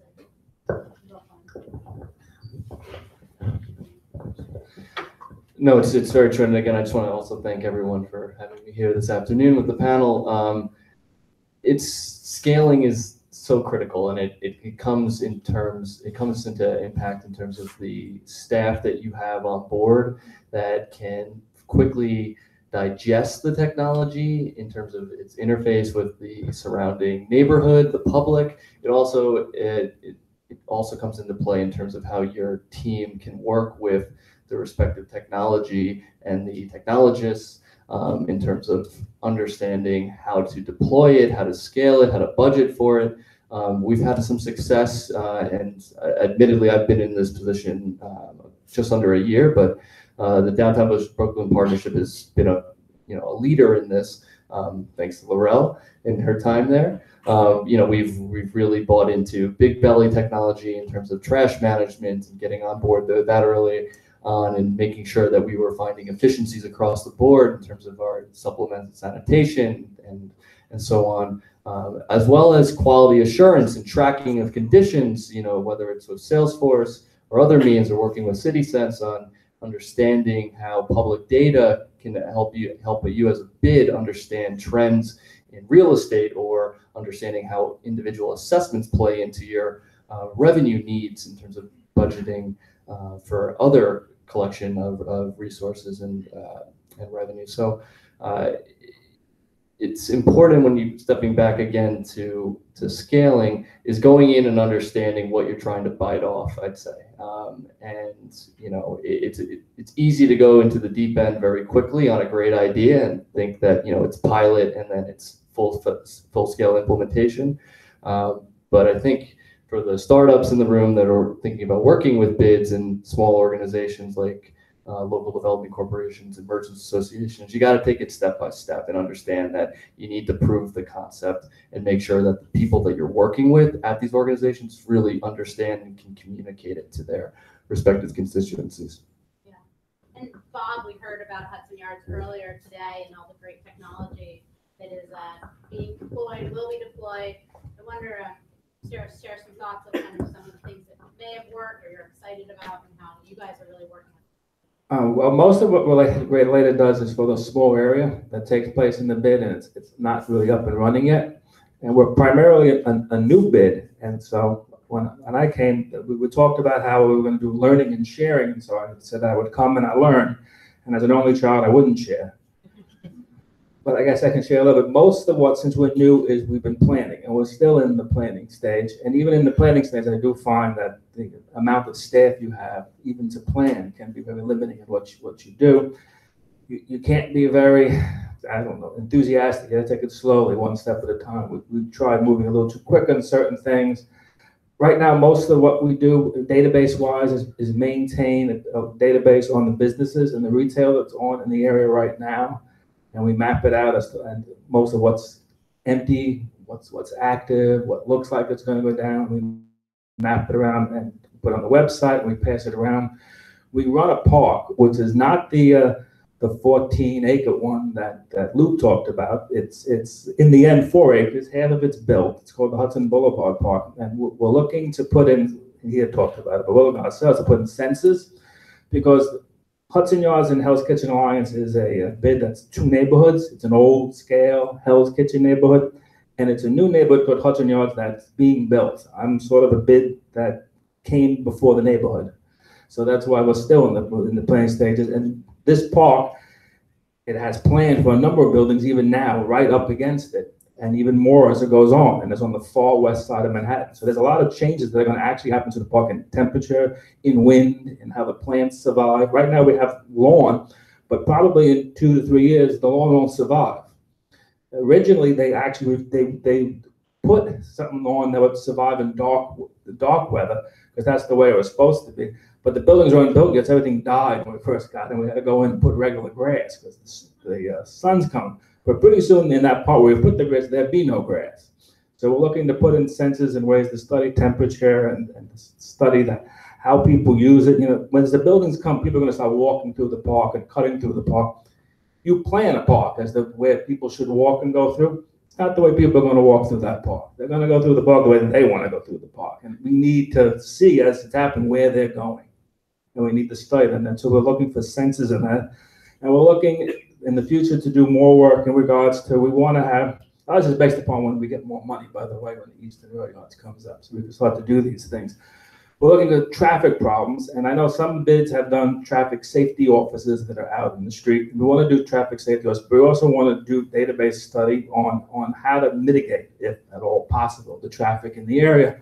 No, it's very true. And again, I just want to also thank everyone for having me here this afternoon with the panel. Scaling is so critical, and it comes into impact in terms of the staff that you have on board that can quickly digest the technology in terms of its interface with the surrounding neighborhood, the public. It also comes into play in terms of how your team can work with the respective technology and the technologists in terms of understanding how to deploy it, how to scale it, how to budget for it. We've had some success, and admittedly, I've been in this position just under a year, but the Downtown Brooklyn Partnership has been a leader in this, thanks to Laurel in her time there. We've really bought into big belly technology in terms of trash management and getting on board that early on, and making sure that we were finding efficiencies across the board in terms of our supplemented sanitation and so on, as well as quality assurance and tracking of conditions, whether it's with Salesforce or other means, or working with CitySense on understanding how public data can help you as a bid understand trends in real estate, or understanding how individual assessments play into your revenue needs in terms of budgeting for other collection of resources and revenue. So it's important when you stepping back again to scaling is going in and understanding what you're trying to bite off, I'd say. It's easy to go into the deep end very quickly on a great idea and think that it's pilot and then it's full scale implementation. But I think for the startups in the room that are thinking about working with bids and small organizations like local development corporations and merchants associations, you got to take it step by step and understand that you need to prove the concept and make sure that the people that you're working with at these organizations really understand and can communicate it to their respective constituencies. Yeah, and Bob, we heard about Hudson Yards earlier today and all the great technology that is being deployed, will be deployed. I wonder, share some thoughts of kind of some of the things that may have worked or you're excited about, and how you guys are really working on it. Well, most of what Related does is for the small area that takes place in the bid, and it's not really up and running yet. And we're primarily a new bid. And so when I came, we talked about how we were going to do learning and sharing. And so I said I would come and I learn. And as an only child, I wouldn't share. But I guess I can share a little bit. Most of what, since we're new, is we've been planning, and we're still in the planning stage. And even in the planning stage, I do find that the amount of staff you have, even to plan, can be very limiting in what you do. You can't be very, enthusiastic. You gotta take it slowly, one step at a time. We've tried moving a little too quick on certain things. Right now, most of what we do database-wise is maintain a database on the businesses and the retail that's on in the area right now. And we map it out and most of what's empty, what's active, what looks like it's going to go down. We map it around and put it on the website, and we pass it around. We run a park, which is not the 14-acre one that Luke talked about. It's in the end 4 acres, half of it's built. It's called the Hudson Boulevard Park, and we're looking to put in, he had talked about it, but we're looking ourselves to put in sensors, because Hudson Yards and Hell's Kitchen Alliance is a bid that's 2 neighborhoods. It's an old scale Hell's Kitchen neighborhood, and it's a new neighborhood called Hudson Yards that's being built. I'm sort of a bid that came before the neighborhood. So that's why we're still in the planning stages. And this park, it has planned for a number of buildings even now, right up against it, and even more as it goes on. And it's on the far west side of Manhattan. So there's a lot of changes that are going to actually happen to the park in temperature, in wind, and how the plants survive. Right now we have lawn, but probably in 2 to 3 years, the lawn won't survive. Originally, they put something on that would survive in dark weather, because that's the way it was supposed to be. But the buildings weren't built yet, so everything died when we first got it, and we had to go in and put regular grass because the sun's coming. But pretty soon in that part where we put the grass, there'd be no grass. So we're looking to put in sensors and ways to study temperature and study how people use it. You know, when the buildings come, people are going to start walking through the park and cutting through the park. You plan a park as where people should walk and go through. It's not the way people are going to walk through that park. They're going to go through the park the way that they want to go through the park. And we need to see as it's happened where they're going. And we need to study them. And so we're looking for sensors in that. And we're looking in the future to do more work in regards to, we want to have, this is based upon when we get more money, by the way, when the Eastern Rail Yards comes up. So we can start to do these things. We're looking at traffic problems, and I know some bids have done traffic safety officers that are out in the street. We want to do traffic safety officers, but we also want to do database study on how to mitigate, if at all possible, the traffic in the area.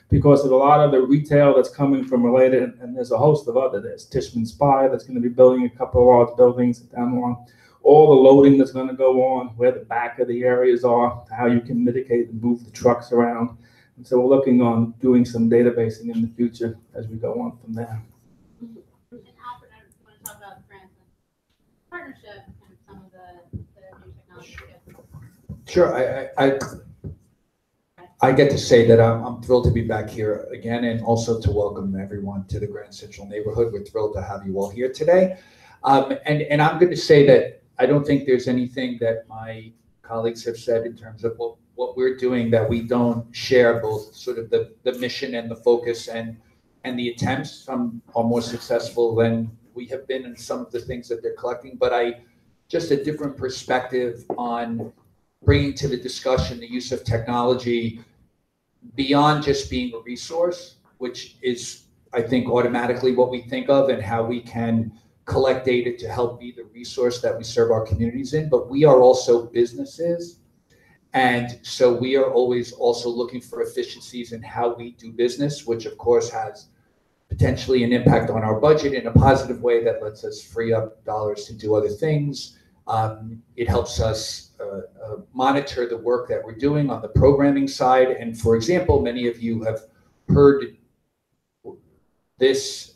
Because of a lot of the retail that's coming from related, and there's a host of other, there's Tishman Spire that's going to be building a couple of large buildings down the line. All the loading that's going to go on, where the back of the areas are, how you can mitigate and move the trucks around. And so we're looking on doing some databasing in the future as we go on from there. And Alfred, I want to talk about grants and partnership and some of the new technology. Sure, I get to say that I'm thrilled to be back here again, and also to welcome everyone to the Grand Central neighborhood. We're thrilled to have you all here today. And I'm going to say that I don't think there's anything that my colleagues have said in terms of what we're doing that we don't share, both sort of the mission and the focus and the attempts. Some are more successful than we have been in some of the things that they're collecting, but just a different perspective on bringing to the discussion the use of technology beyond just being a resource, which is, I think, automatically what we think of, and how we can collect data to help be the resource that we serve our communities in. But we are also businesses. And so we are always also looking for efficiencies in how we do business, which of course has potentially an impact on our budget in a positive way that lets us free up dollars to do other things. It helps us monitor the work that we're doing on the programming side. And for example, many of you have heard this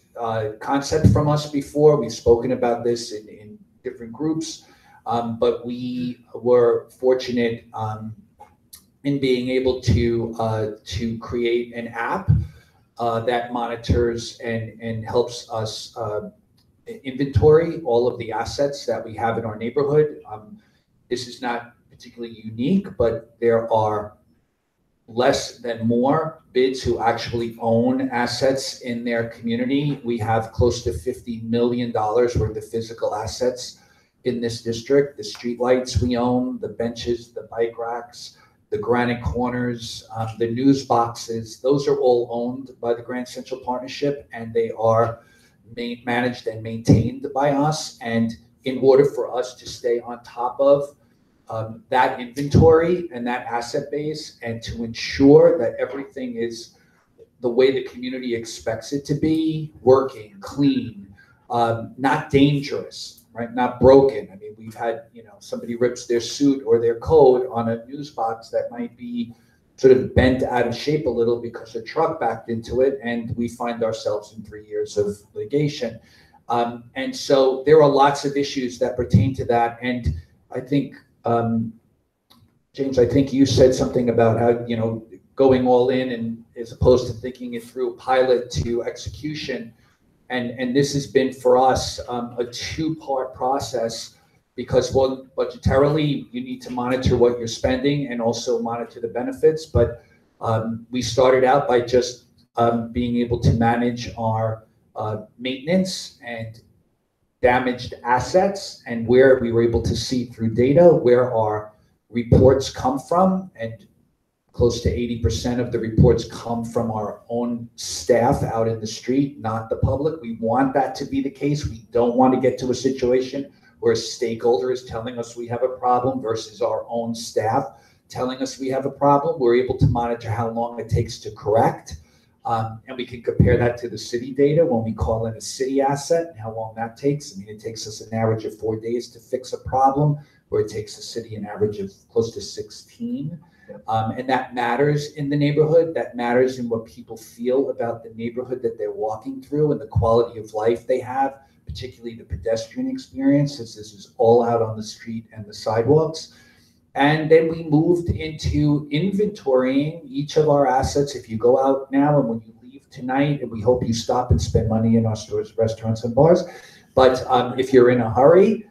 concept from us before. We've spoken about this in different groups, but we were fortunate in being able to create an app that monitors and helps us inventory all of the assets that we have in our neighborhood. This is not particularly unique, but there are less than more bids who actually own assets in their community. We have close to $50 million worth of physical assets in this district. The streetlights we own, the benches, the bike racks, the granite corners, the news boxes, those are all owned by the Grand Central Partnership, and they are managed and maintained by us. And in order for us to stay on top of that inventory and that asset base, and to ensure that everything is the way the community expects it to be, working, clean, not dangerous, right? Not broken. I mean, we've had, somebody rips their suit or their coat on a news box that might be sort of bent out of shape a little because a truck backed into it, and we find ourselves in 3 years of litigation. And so there are lots of issues that pertain to that. And I think, James, I think you said something about how, going all in, and as opposed to thinking it through pilot to execution. And this has been for us a two-part process, because budgetarily you need to monitor what you're spending and also monitor the benefits. But we started out by just being able to manage our maintenance and damaged assets, and where we were able to see through data where our reports come from, and close to 80% of the reports come from our own staff out in the street, not the public. We want that to be the case. We don't want to get to a situation where a stakeholder is telling us we have a problem versus our own staff telling us we have a problem. We're able to monitor how long it takes to correct. And we can compare that to the city data when we call in a city asset and how long that takes. I mean, it takes us an average of 4 days to fix a problem, where it takes the city an average of close to 16. And that matters in the neighborhood. That matters in what people feel about the neighborhood that they're walking through and the quality of life they have, particularly the pedestrian experience, since this is all out on the street and the sidewalks. And then we moved into inventorying each of our assets. If you go out now and when you leave tonight, and we hope you stop and spend money in our stores, restaurants, and bars. But if you're in a hurry,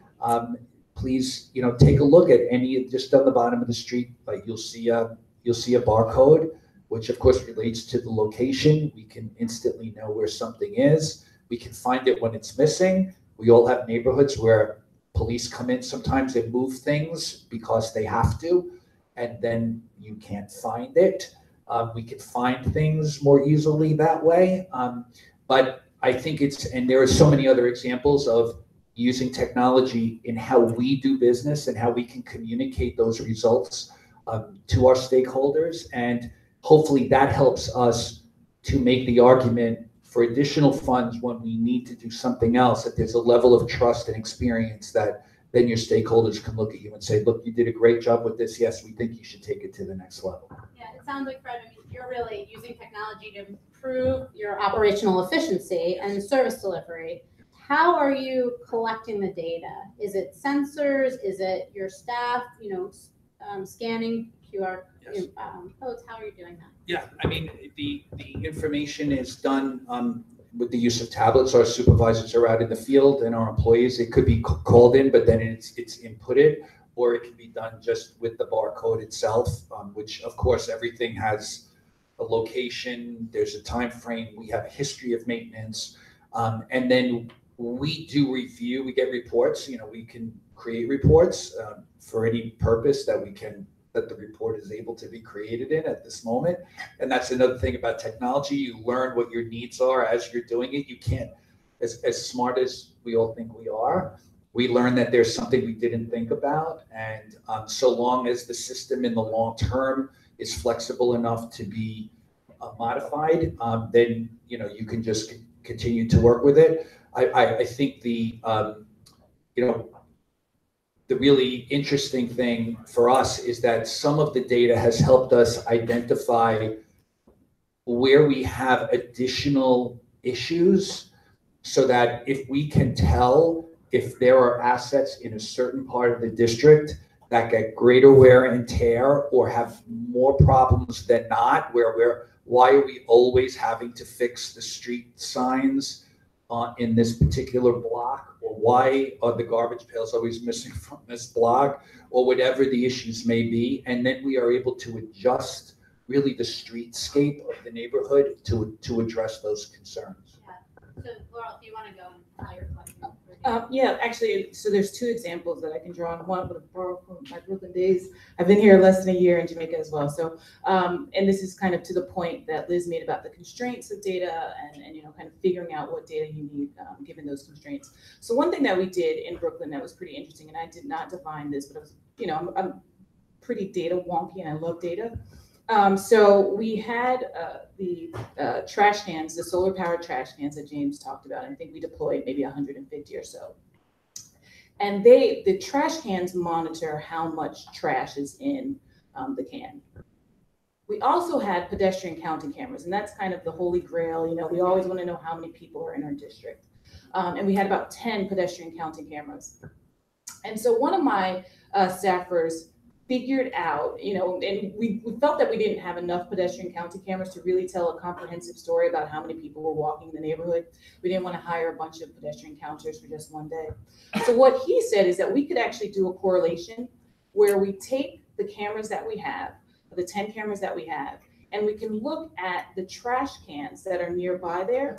please, take a look at any, just on the bottom of the street, like you'll see a barcode, which of course relates to the location. We can instantly know where something is. We can find it when it's missing. We all have neighborhoods where police come in. Sometimes they move things because they have to, and then you can't find it. We can find things more easily that way. But I think and there are so many other examples of using technology in how we do business and how we can communicate those results to our stakeholders. And hopefully that helps us to make the argument for additional funds when we need to do something else, that there's a level of trust and experience that then your stakeholders can look at you and say, look, you did a great job with this. Yes, we think you should take it to the next level. Yeah, it sounds like, Fred, you're really using technology to improve your operational efficiency and service delivery. How are you collecting the data? Is it sensors? Is it your staff, scanning QR codes? How are you doing that? Yeah, I mean, the information is done with the use of tablets. Our supervisors are out in the field, and our employees, it could be called in, but then it's inputted, or it can be done just with the barcode itself, which of course everything has a location, there's a time frame, we have a history of maintenance, and then we do review, we get reports, we can create reports for any purpose that the report is able to be created in at this moment. And that's another thing about technology. You learn what your needs are as you're doing it. You can't, as smart as we all think we are, we learn that there's something we didn't think about. And so long as the system in the long term is flexible enough to be modified, then you can just continue to work with it. I think the really interesting thing for us is that some of the data has helped us identify where we have additional issues, so that if we can tell if there are assets in a certain part of the district that get greater wear and tear or have more problems than not, why are we always having to fix the street signs in this particular block, or why are the garbage pails always missing from this block, or whatever the issues may be. And then we are able to adjust really the streetscape of the neighborhood to address those concerns. Yeah. So Laurel, if you want to go and tell your question. Yeah, actually, so there's two examples that I can draw on. One would have borrowed from my Brooklyn days. I've been here less than a year in Jamaica as well. So, and this is kind of to the point that Liz made about the constraints of data and kind of figuring out what data you need given those constraints. So one thing that we did in Brooklyn that was pretty interesting, and I did not define this, but I was, I'm pretty data wonky and I love data. So we had the trash cans, the solar powered trash cans that James talked about. I think we deployed maybe 150 or so. And the trash cans monitor how much trash is in the can. We also had pedestrian counting cameras, and that's kind of the holy grail. We always want to know how many people are in our district. And we had about 10 pedestrian counting cameras. And so one of my staffers figured out, and we felt that we didn't have enough pedestrian counting cameras to really tell a comprehensive story about how many people were walking in the neighborhood. We didn't want to hire a bunch of pedestrian counters for just one day. So what he said is that we could actually do a correlation where we take the cameras that we have, the 10 cameras that we have, and we can look at the trash cans that are nearby there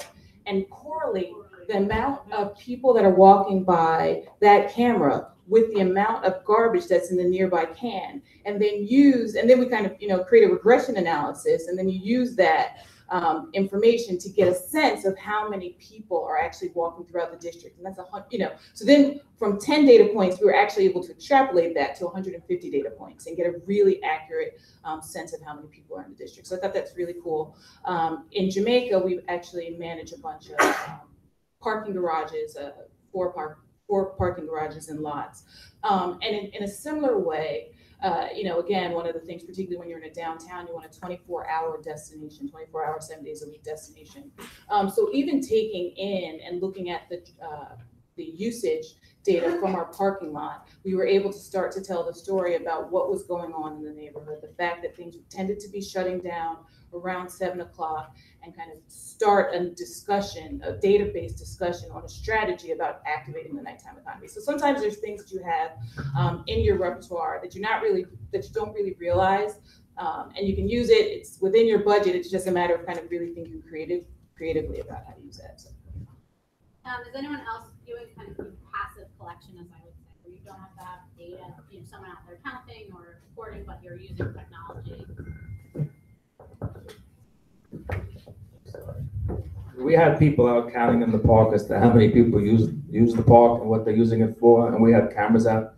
and correlate the amount of people that are walking by that camera with the amount of garbage that's in the nearby can, and then we kind of, create a regression analysis, and then you use that information to get a sense of how many people are actually walking throughout the district. And that's so then from 10 data points, we were actually able to extrapolate that to 150 data points and get a really accurate sense of how many people are in the district. So I thought that's really cool. In Jamaica, we actually manage a bunch of parking garages, four parking garages and lots. And in a similar way, again, one of the things, particularly when you're in a downtown, you want a 24-hour destination, 24-hour, 7 days a week destination. So even taking in and looking at the usage data from our parking lot, we were able to start to tell the story about what was going on in the neighborhood, the fact that things tended to be shutting down around 7 o'clock, and kind of start a discussion, a database discussion on a strategy about activating the nighttime economy. So sometimes there's things that you have in your repertoire that you don't really realize, and you can use it. It's within your budget. It's just a matter of kind of really thinking creatively about how to use that. So. Is anyone else doing kind of passive collection, as I would say, where you don't have to have data, someone out there counting or recording, but you're using technology? We had people out counting in the park as to how many people use the park and what they're using it for, and we have cameras out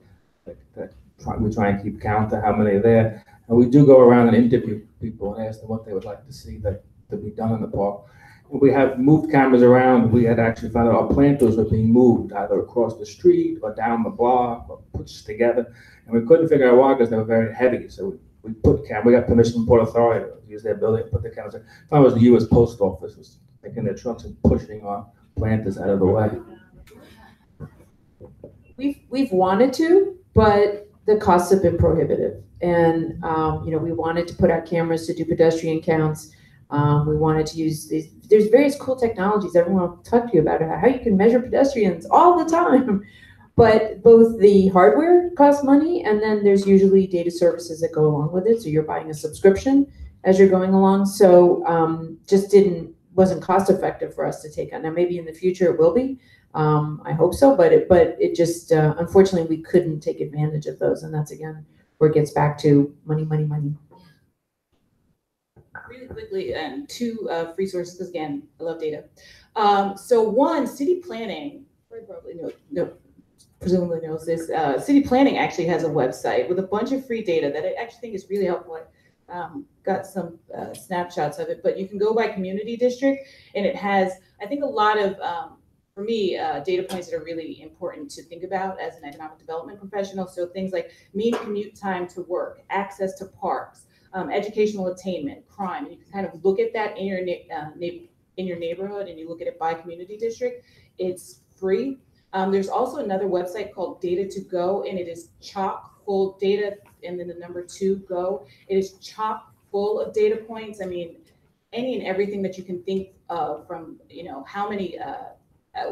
that we try and keep count of how many are there. And we do go around and interview people and ask them what they would like to see to be done in the park. We have moved cameras around. We had actually found out our planters were being moved either across the street or down the block or pushed together, and we couldn't figure out why because they were very heavy. So we got permission from Port Authority to use their building and put the cameras in. I thought it was the U.S. Post Office was taking their trucks and pushing our planters out of the way. We've wanted to, but the costs have been prohibitive. And, we wanted to put out cameras to do pedestrian counts. We wanted to use these. There's various cool technologies. Everyone will talk to you about how you can measure pedestrians all the time. But both the hardware costs money, and then there's usually data services that go along with it. So you're buying a subscription as you're going along. So wasn't cost effective for us to take on. Now maybe in the future it will be. I hope so, but it just unfortunately we couldn't take advantage of those, and that's again where it gets back to money. Really quickly, and two free sources, because again, I love data. So one, city planning, presumably knows this. City planning actually has a website with a bunch of free data that I actually think is really helpful. Got some snapshots of it, but you can go by community district, and it has, I think, a lot of, for me, data points that are really important to think about as an economic development professional. So things like mean commute time to work, access to parks, educational attainment, crime. And you can kind of look at that in your neighborhood, and you look at it by community district. It's free. There's also another website called Data to Go, and it is chock full data, and then the number 2 go. It is chock full of data points. I mean, any and everything that you can think of, from how many,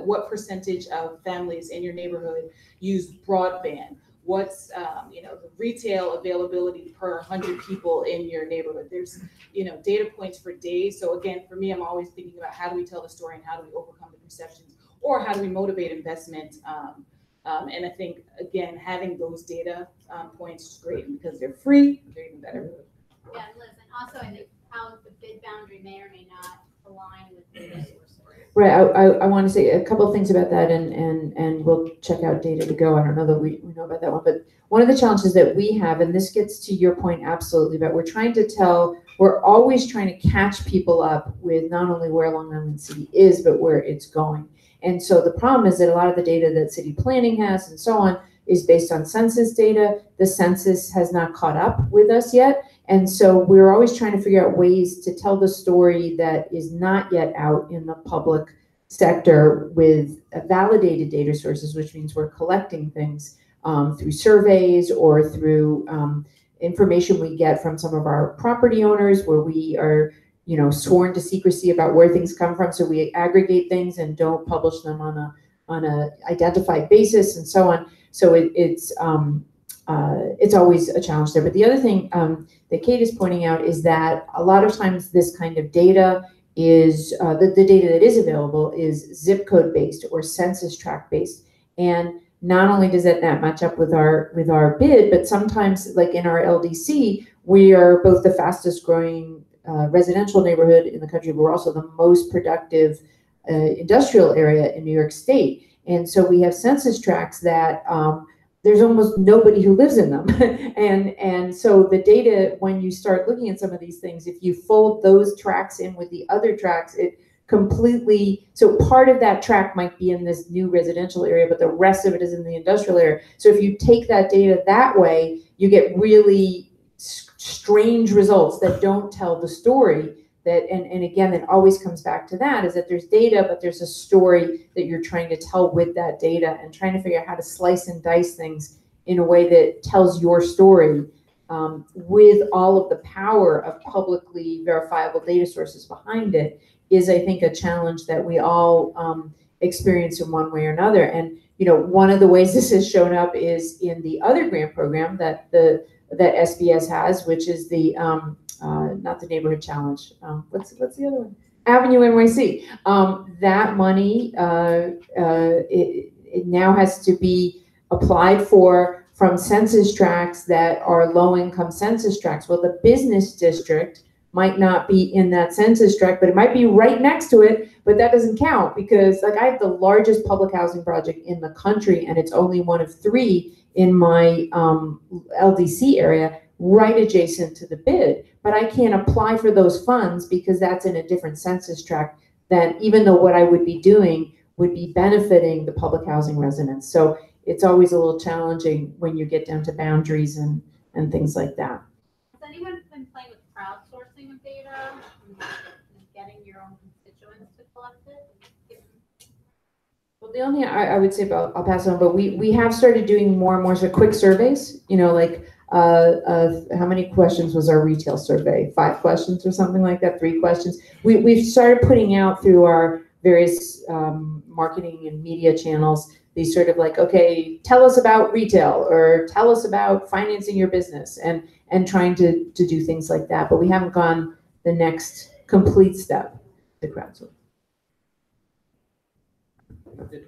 what percentage of families in your neighborhood use broadband. What's the retail availability per 100 people in your neighborhood. There's data points for days. So again, for me, I'm always thinking about how do we tell the story and how do we overcome the perceptions, or how do we motivate investment. And I think, again, having those data points is great, and because they're free, they're even better. Yeah, Liz, and also I think how the bid boundary may or may not align with the data source. Right. I want to say a couple of things about that, and we'll check out Data to Go. I don't know that we know about that one, but one of the challenges that we have, and this gets to your point absolutely, but we're always trying to catch people up with not only where Long Island City is, but where it's going. And so the problem is that a lot of the data that city planning has and so on is based on census data. The census has not caught up with us yet. And so we're always trying to figure out ways to tell the story that is not yet out in the public sector with validated data sources, which means we're collecting things through surveys or through information we get from some of our property owners where we are, sworn to secrecy about where things come from. So we aggregate things and don't publish them on a identified basis and so on. So it's always a challenge there. But the other thing that Kate is pointing out is that a lot of times this kind of data is, the data that is available is zip code based or census tract based. And not only does that not match up with our bid, but sometimes like in our LDC, we are both the fastest growing residential neighborhood in the country, but we're also the most productive industrial area in New York State. And so we have census tracts that there's almost nobody who lives in them. and so the data, when you start looking at some of these things, if you fold those tracts in with the other tracts, it completely, so part of that tract might be in this new residential area, but the rest of it is in the industrial area. So if you take that data that way, you get really strange results that don't tell the story. That and again, it always comes back to that, is that there's data, but there's a story that you're trying to tell with that data, and trying to figure out how to slice and dice things in a way that tells your story with all of the power of publicly verifiable data sources behind it is, I think, a challenge that we all experience in one way or another. And one of the ways this has shown up is in the other grant program that SBS has, which is the not the Neighborhood Challenge. What's the other one? Avenue NYC. That money it now has to be applied for from census tracts that are low-income census tracts. Well, the business district might not be in that census tract, but it might be right next to it, but that doesn't count because I have the largest public housing project in the country, and it's only one of 3 in my LDC area, right adjacent to the bid. But I can't apply for those funds because that's in a different census tract than, even though what I would be doing would be benefiting the public housing residents. So it's always a little challenging when you get down to boundaries and things like that. Has anyone been playing with crowdsourcing of data and getting your own constituents to collect it? Well, the only thing I would say about, I'll pass on, but we have started doing more and more sort of quick surveys, how many questions was our retail survey? 5 questions or something like that, 3 questions. We've started putting out through our various marketing and media channels, these sort of okay, tell us about retail or tell us about financing your business and trying to do things like that. But we haven't gone the next complete step to crowdsourcing.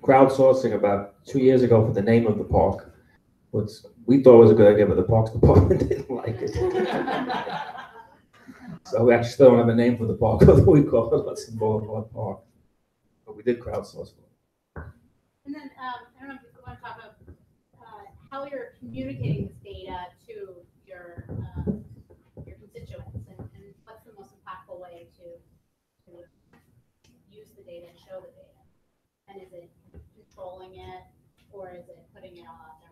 Crowdsourcing about 2 years ago for the name of the park. We thought it was a good idea, but the Parks Department didn't like it. So we actually still don't have a name for the park, although we call it Hudson Boulevard Park. But we did crowdsource. And then I don't know if you want to talk about how you're communicating this data to your constituents, and what's the most impactful way to use the data and show the data. And is it controlling it, or is it putting it all out there?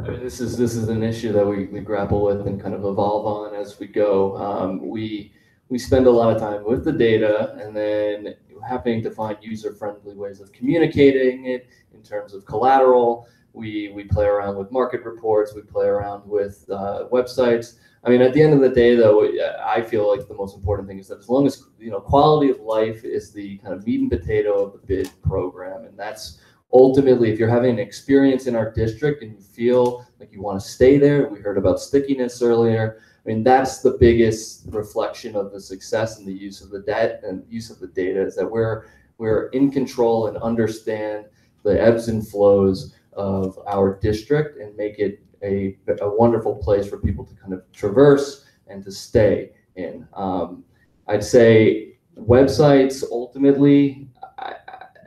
I mean, this is an issue that we grapple with and kind of evolve on as we go. We spend a lot of time with the data and then having to find user-friendly ways of communicating it in terms of collateral. We play around with market reports. We play around with websites. I mean, at the end of the day, though, I feel like the most important thing is that as long as quality of life is the kind of meat and potato of the bid program, and that's ultimately, if you're having an experience in our district and you feel like you want to stay there, we heard about stickiness earlier. I mean, that's the biggest reflection of the success and the use of the debt and use of the data, is that we're in control and understand the ebbs and flows of our district and make it a wonderful place for people to kind of traverse and to stay in. I'd say websites ultimately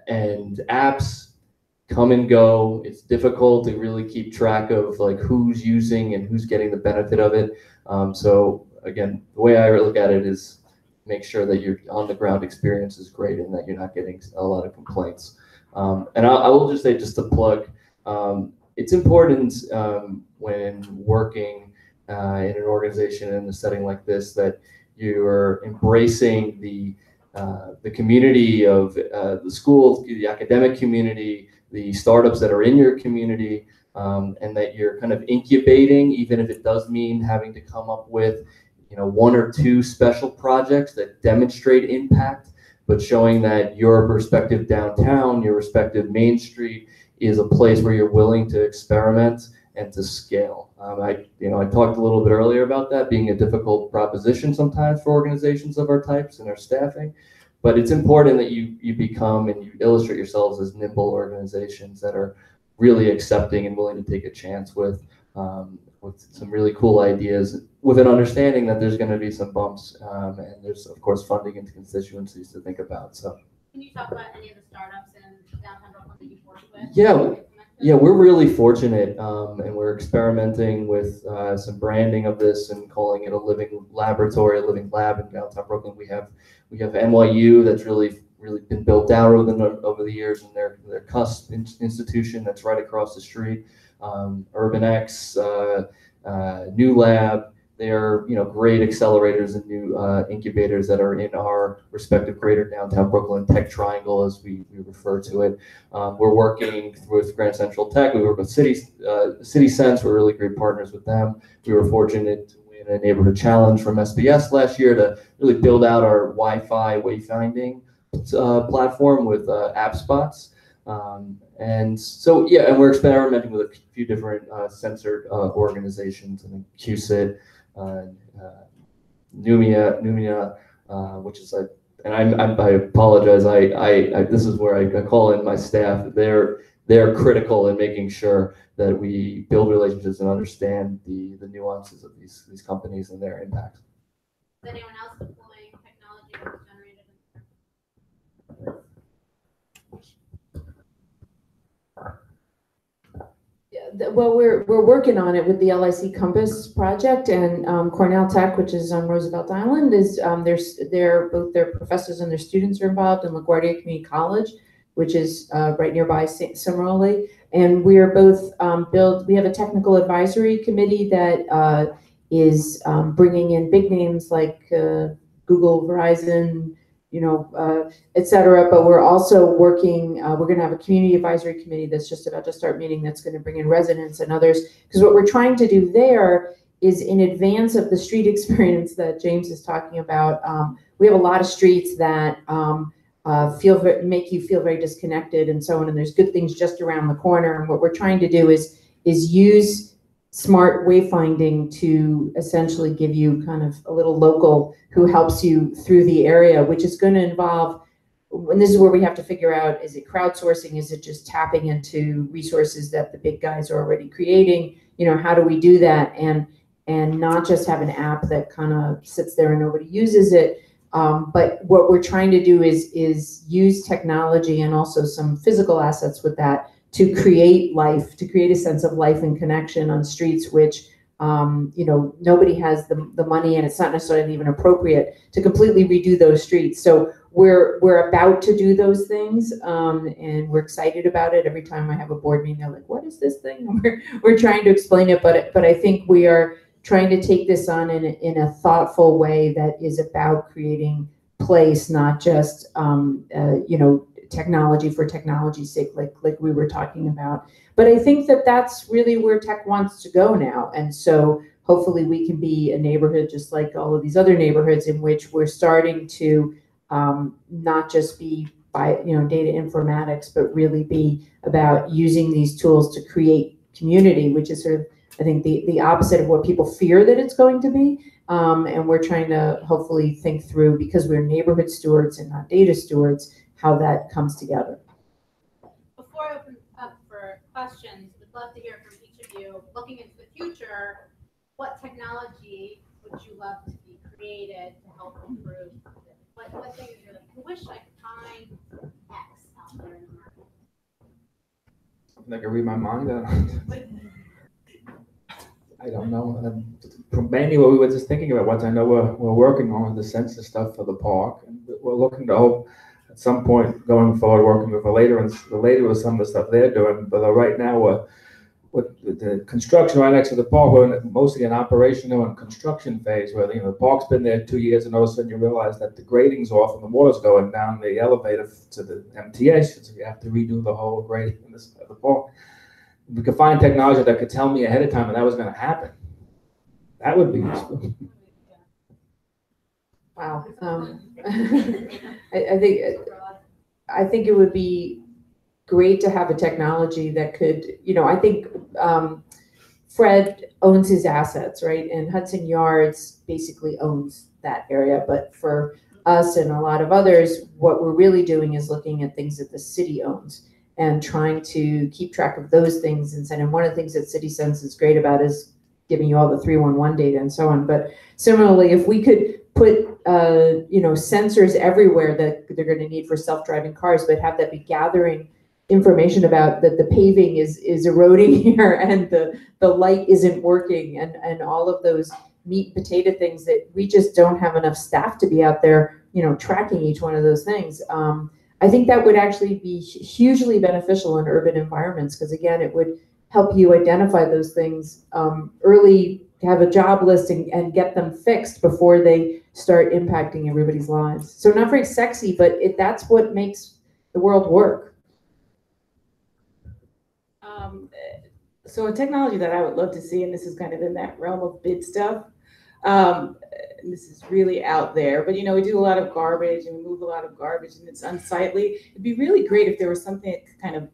and apps come and go. It's difficult to really keep track of who's using and who's getting the benefit of it. So again, the way I look at it is make sure that your on the ground experience is great and that you're not getting a lot of complaints. And I will just say, just to plug, it's important when working in an organization in a setting like this that you're embracing the the community of the school, the academic community, the startups that are in your community, and that you're kind of incubating, even if it does mean having to come up with, you know, 1 or 2 special projects that demonstrate impact, but showing that your respective downtown, your respective Main Street is a place where you're willing to experiment and to scale. I talked a little bit earlier about that being a difficult proposition sometimes for organizations of our types and our staffing, but it's important that you become and you illustrate yourselves as nimble organizations that are really accepting and willing to take a chance with some really cool ideas, with an understanding that there's going to be some bumps, and there's of course funding and constituencies to think about. So, can you talk about any of the startups in downtown Brooklyn that you've worked with? Yeah, we're really fortunate, and we're experimenting with some branding of this and calling it a living laboratory, a living lab in downtown Brooklyn. We have NYU that's really been built out over the years, and their CUSP institution that's right across the street. UrbanX, New Lab. They are, great accelerators and new incubators that are in our respective greater downtown Brooklyn tech triangle, as we refer to it. We're working with Grand Central Tech. We work with CitySense. We're really great partners with them. We were fortunate to win a neighborhood challenge from SBS last year to really build out our Wi-Fi wayfinding platform with AppSpots. And so, and we're experimenting with a few different censored organizations, and QSIT, Numia, which is like, and I apologize. I this is where I call in my staff. They're critical in making sure that we build relationships and understand the nuances of these companies and their impacts. Is anyone else deploying technology that was generated? Well, we're working on it with the LIC Compass project, and Cornell Tech, which is on Roosevelt Island, is they're both their professors and their students are involved in LaGuardia Community College, which is right nearby similarly. And we are both we have a technical advisory committee that is bringing in big names like Google, Verizon, et cetera. But we're also working, we're going to have a community advisory committee that's just about to start meeting, that's going to bring in residents and others. Because what we're trying to do there is, in advance of the street experience that James is talking about, we have a lot of streets that make you feel very disconnected and so on. And there's good things just around the corner. And what we're trying to do is use smart wayfinding to essentially give you kind of a little local who helps you through the area, which is going to involve, and this is where we have to figure out, is it crowdsourcing? Is it just tapping into resources that the big guys are already creating? How do we do that? And not just have an app that kind of sits there and nobody uses it. But what we're trying to do is use technology and also some physical assets with that to create life, to create a sense of life and connection on streets, which, nobody has the money, and it's not necessarily even appropriate to completely redo those streets. So we're about to do those things, and we're excited about it. Every time I have a board meeting, they're like, "What is this thing?" And we're trying to explain it, but I think we are trying to take this on in a thoughtful way that is about creating place, not just technology for technology's sake, like we were talking about. But I think that that's really where tech wants to go now. And so hopefully we can be a neighborhood just like all of these other neighborhoods, in which we're starting to not just be by data informatics, but really be about using these tools to create community, which is sort of, I think, the opposite of what people fear that it's going to be. And we're trying to hopefully think through, because we're neighborhood stewards and not data stewards, how that comes together. Before I open up for questions, we'd love to hear from each of you. Looking into the future, what technology would you love to be created to help improve? What things you're like, I wish I could find X out there in the market? I can read my mind. I don't know. Mainly what we were just thinking about, what I know we're working on the census stuff for the park, and we're looking to hope at some point going forward working with Relator with some of the stuff they're doing. But right now with the construction right next to the park, we're mostly in operational and construction phase where, the park's been there 2 years and all of a sudden you realize that the grading's off and the water's going down the elevator to the MTA, so you have to redo the whole grading in the park. If we could find technology that could tell me ahead of time that was going to happen, that would be useful. Wow. I think it would be great to have a technology that could, I think Fred owns his assets, right? And Hudson Yards basically owns that area. But for us and a lot of others, what we're really doing is looking at things that the city owns and trying to keep track of those things. And one of the things that CitySense is great about is giving you all the 311 data and so on. But similarly, if we could put sensors everywhere that they're going to need for self-driving cars, but have that be gathering information about that the paving is eroding here and the light isn't working and all of those meat and potato things that we just don't have enough staff to be out there, tracking each one of those things. I think that would actually be hugely beneficial in urban environments because again, it would help you identify those things early, have a job list and get them fixed before they start impacting everybody's lives. So not very sexy, but that's what makes the world work. So a technology that I would love to see, and this is kind of in that realm of bid stuff, this is really out there, but we do a lot of garbage and we move a lot of garbage and it's unsightly. It'd be really great if there was something that could kind of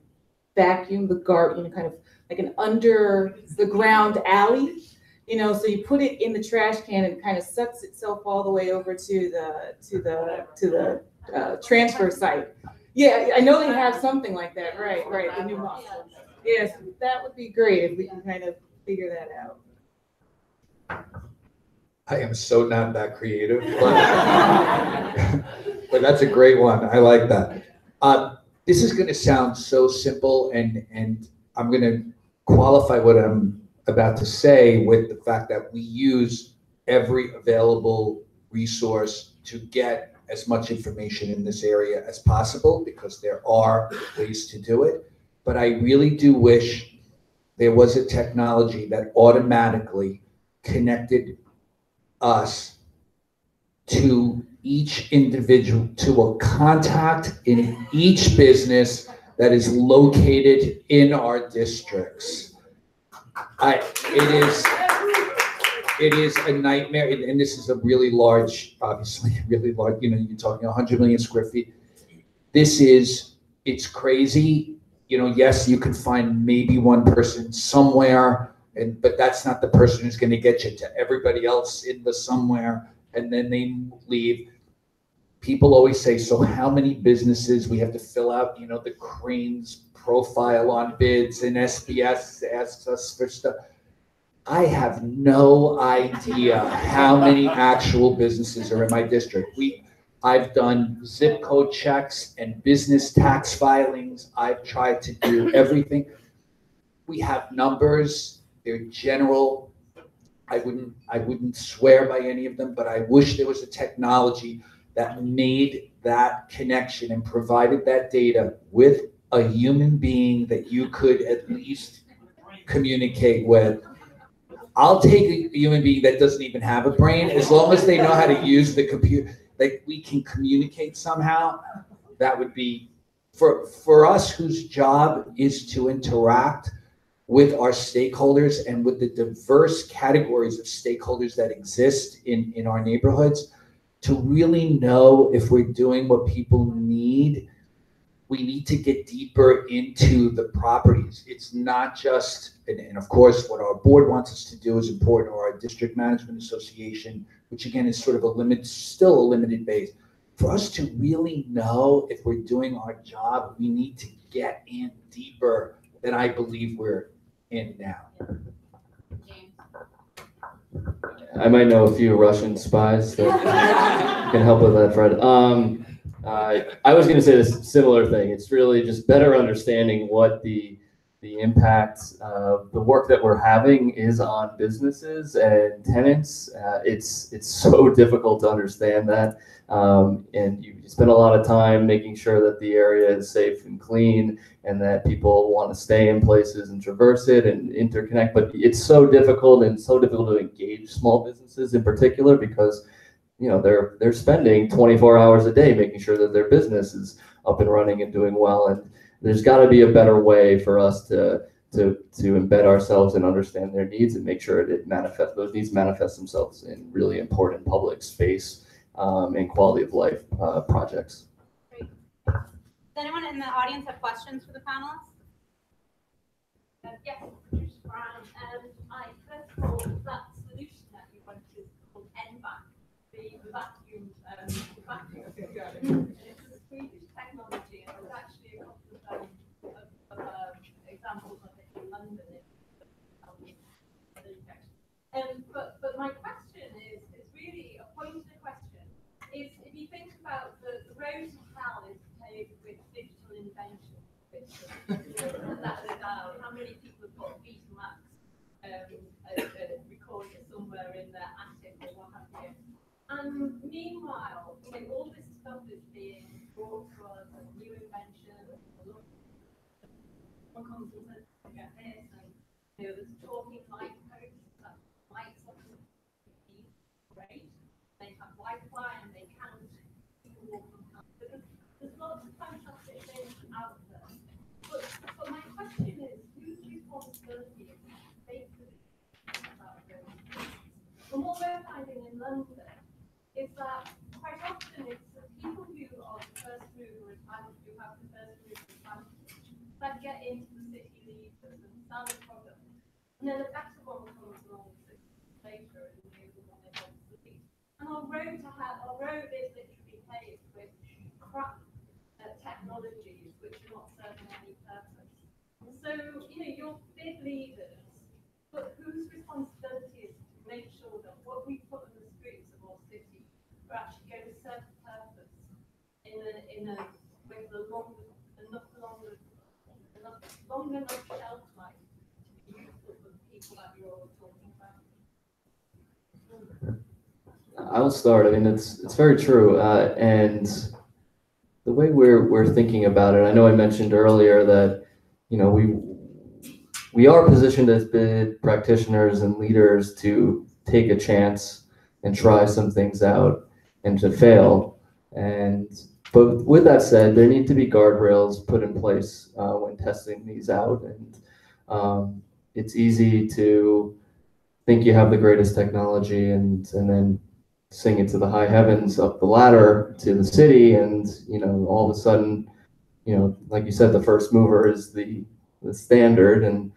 vacuum the garbage, kind of like an under the ground alley, so you put it in the trash can and it kind of sucks itself all the way over to the transfer site. Yeah, I know they have something like that, right, the new model. Yes, that would be great if we can kind of figure that out. I am so not that creative, but that's a great one. I like that. This is going to sound so simple, and I'm going to qualify what I'm about to say with the fact that we use every available resource to get as much information in this area as possible because there are ways to do it. But I really do wish there was a technology that automatically connected us to each individual, to a contact in each business that is located in our districts. It is a nightmare, and this is a really large, obviously, really large, you're talking 100 million square feet. It's crazy. Yes, you can find maybe one person somewhere, but that's not the person who's going to get you to everybody else in the somewhere, and then they leave. People always say, so how many businesses we have to fill out, the Cranes profile on bids, and SBS asks us for stuff. I have no idea how many actual businesses are in my district. I've done zip code checks and business tax filings. I've tried to do everything. We have numbers. They're general. I wouldn't swear by any of them, but I wish there was a technology that made that connection and provided that data with a human being that you could at least communicate with. I'll take a human being that doesn't even have a brain, as long as they know how to use the computer. Like we can communicate somehow. That would be for us whose job is to interact with our stakeholders and with the diverse categories of stakeholders that exist in our neighborhoods, to really know if we're doing what people need. We need to get deeper into the properties. It's not just, and of course, what our board wants us to do is important, or our district management association, which again is sort of still a limited base. For us to really know if we're doing our job, we need to get in deeper than I believe we're in now. I might know a few Russian spies that can help with that, Fred. I was going to say this similar thing. It's really just better understanding what the the impact of the work that we're having is on businesses and tenants. It's so difficult to understand that. And you spend a lot of time making sure that the area is safe and clean and that people want to stay in places and traverse it and interconnect. But it's so difficult and so difficult to engage small businesses in particular because they're spending 24 hours a day making sure that their business is up and running and doing well. And there's got to be a better way for us to embed ourselves and understand their needs and make sure those needs manifest themselves in really important public space and quality of life projects. Great. Does anyone in the audience have questions for the panelists? Yes, Patricia Brown. First of all, that solution that you wanted is called NVAC, the vacuum. It's a Swedish technology, and there's actually a couple of examples of it in London. But my question is really a pointed question. If you think about the road to hell is paved with digital invention, how many people have got Betamax recorded somewhere in their attic or what have you? And meanwhile, all this stuff is being brought to us as new inventions. One comes and says, get this, and there's talking light codes that lights up great. They have Wi-Fi and they count people walk from house. There's lots of fantastic things out there. But my question is, whose responsibility is to take about those things? And what we're finding in London is that quite often it's the people who are the first mover advantage, who have the first mover advantage, that get into the city leaders and sell the product. And then a better one comes along 6 months later and they're the one they want to lead. And our road is literally paved with crap technologies which are not serving any purpose. And so, you're big leaders, but whose responsibility is to make sure that what we put on the streets of our city are actually going to serve a purpose with the long enough shelf life to be useful for the people that you're all talking about? I'll start. I mean, it's very true, and the way we're thinking about it. I know I mentioned earlier that we are positioned as bid practitioners and leaders to take a chance and try some things out and to fail. But with that said, there need to be guardrails put in place when testing these out. And it's easy to think you have the greatest technology and then sing it to the high heavens up the ladder to the city, and all of a sudden, like you said, the first mover is the standard. And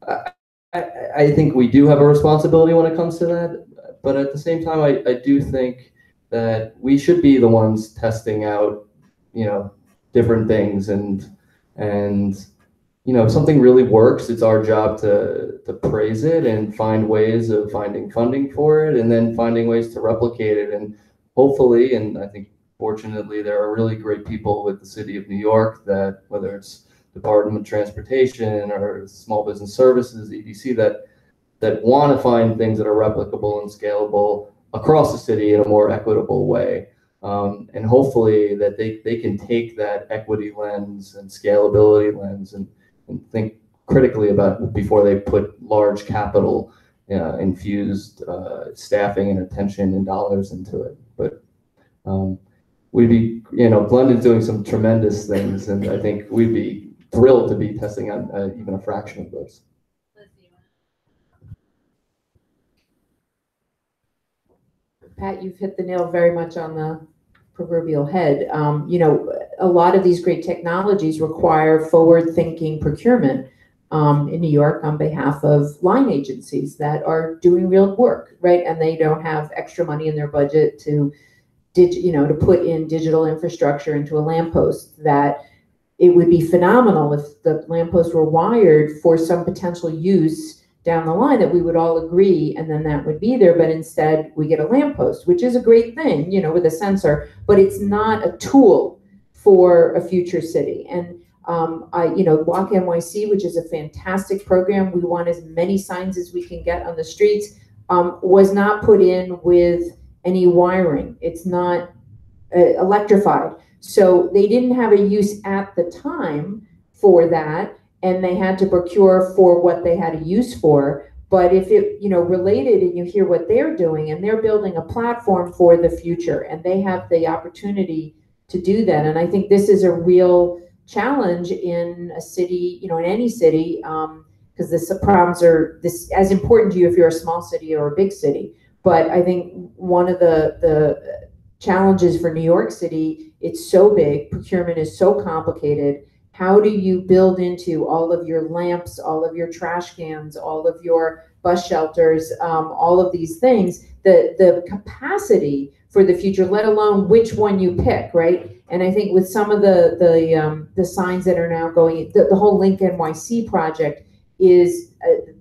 I think we do have a responsibility when it comes to that. But at the same time, I do think that we should be the ones testing out, different things. And if something really works, it's our job to praise it and find ways of finding funding for it and then finding ways to replicate it. And hopefully, and I think fortunately, there are really great people with the City of New York that, whether it's Department of Transportation or Small Business Services, EDC, that want to find things that are replicable and scalable across the city in a more equitable way. And hopefully that they can take that equity lens and scalability lens and think critically about it before they put large capital infused staffing and attention and dollars into it. But we'd be, London's doing some tremendous things, and I think we'd be thrilled to be testing out even a fraction of those. Pat, you've hit the nail very much on the proverbial head. A lot of these great technologies require forward-thinking procurement in New York on behalf of line agencies that are doing real work, right? And they don't have extra money in their budget to put in digital infrastructure into a lamppost. That it would be phenomenal if the lampposts were wired for some potential use down the line that we would all agree, and then that would be there. But instead we get a lamppost, which is a great thing, with a sensor, but it's not a tool for a future city. And Walk NYC, which is a fantastic program. We want as many signs as we can get on the streets, was not put in with any wiring. It's not electrified. So they didn't have a use at the time for that, and they had to procure for what they had a use for. But if it, related, and you hear what they're doing, and they're building a platform for the future, and they have the opportunity to do that. And I think this is a real challenge in a city, in any city, because the problems are as important to you if you're a small city or a big city. But I think one of the challenges for New York City, it's so big, procurement is so complicated. How do you build into all of your lamps, all of your trash cans, all of your bus shelters, all of these things, the capacity for the future, let alone which one you pick, right? And I think with some of the signs that are now going, the whole Link NYC project is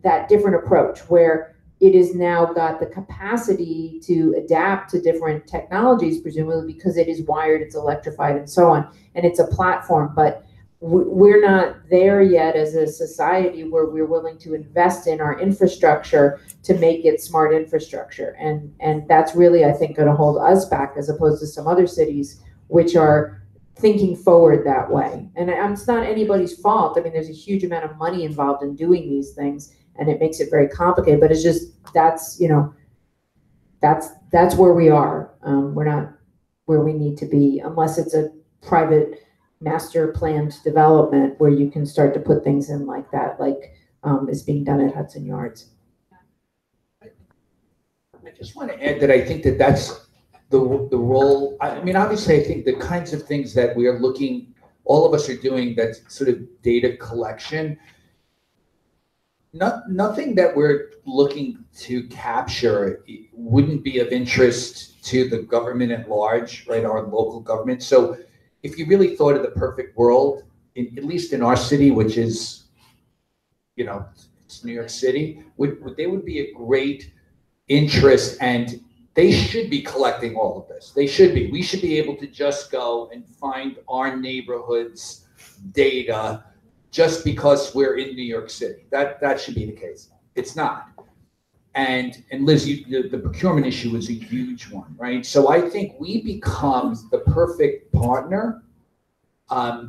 that different approach where it is now got the capacity to adapt to different technologies, presumably because it is wired, it's electrified, and so on, and it's a platform. But we're not there yet as a society where we're willing to invest in our infrastructure to make it smart infrastructure. And that's really, I think, going to hold us back as opposed to some other cities which are thinking forward that way. And it's not anybody's fault. I mean, there's a huge amount of money involved in doing these things, and it makes it very complicated, but it's just, that's where we are. We're not where we need to be unless it's a private master planned development where you can start to put things in like that, like is being done at Hudson Yards. I just want to add that I think that that's the role. I mean, obviously, I think the kinds of things that we are looking, all of us are doing, that's sort of data collection. Nothing that we're looking to capture wouldn't be of interest to the government at large, right? Our local government. So if you really thought of the perfect world, at least in our city, which is, it's New York City, they would be a great interest, and they should be collecting all of this. They should be. We should be able to just go and find our neighborhood's data just because we're in New York City. That should be the case. It's not. And Liz, the procurement issue is a huge one, right? So I think we become the perfect partner,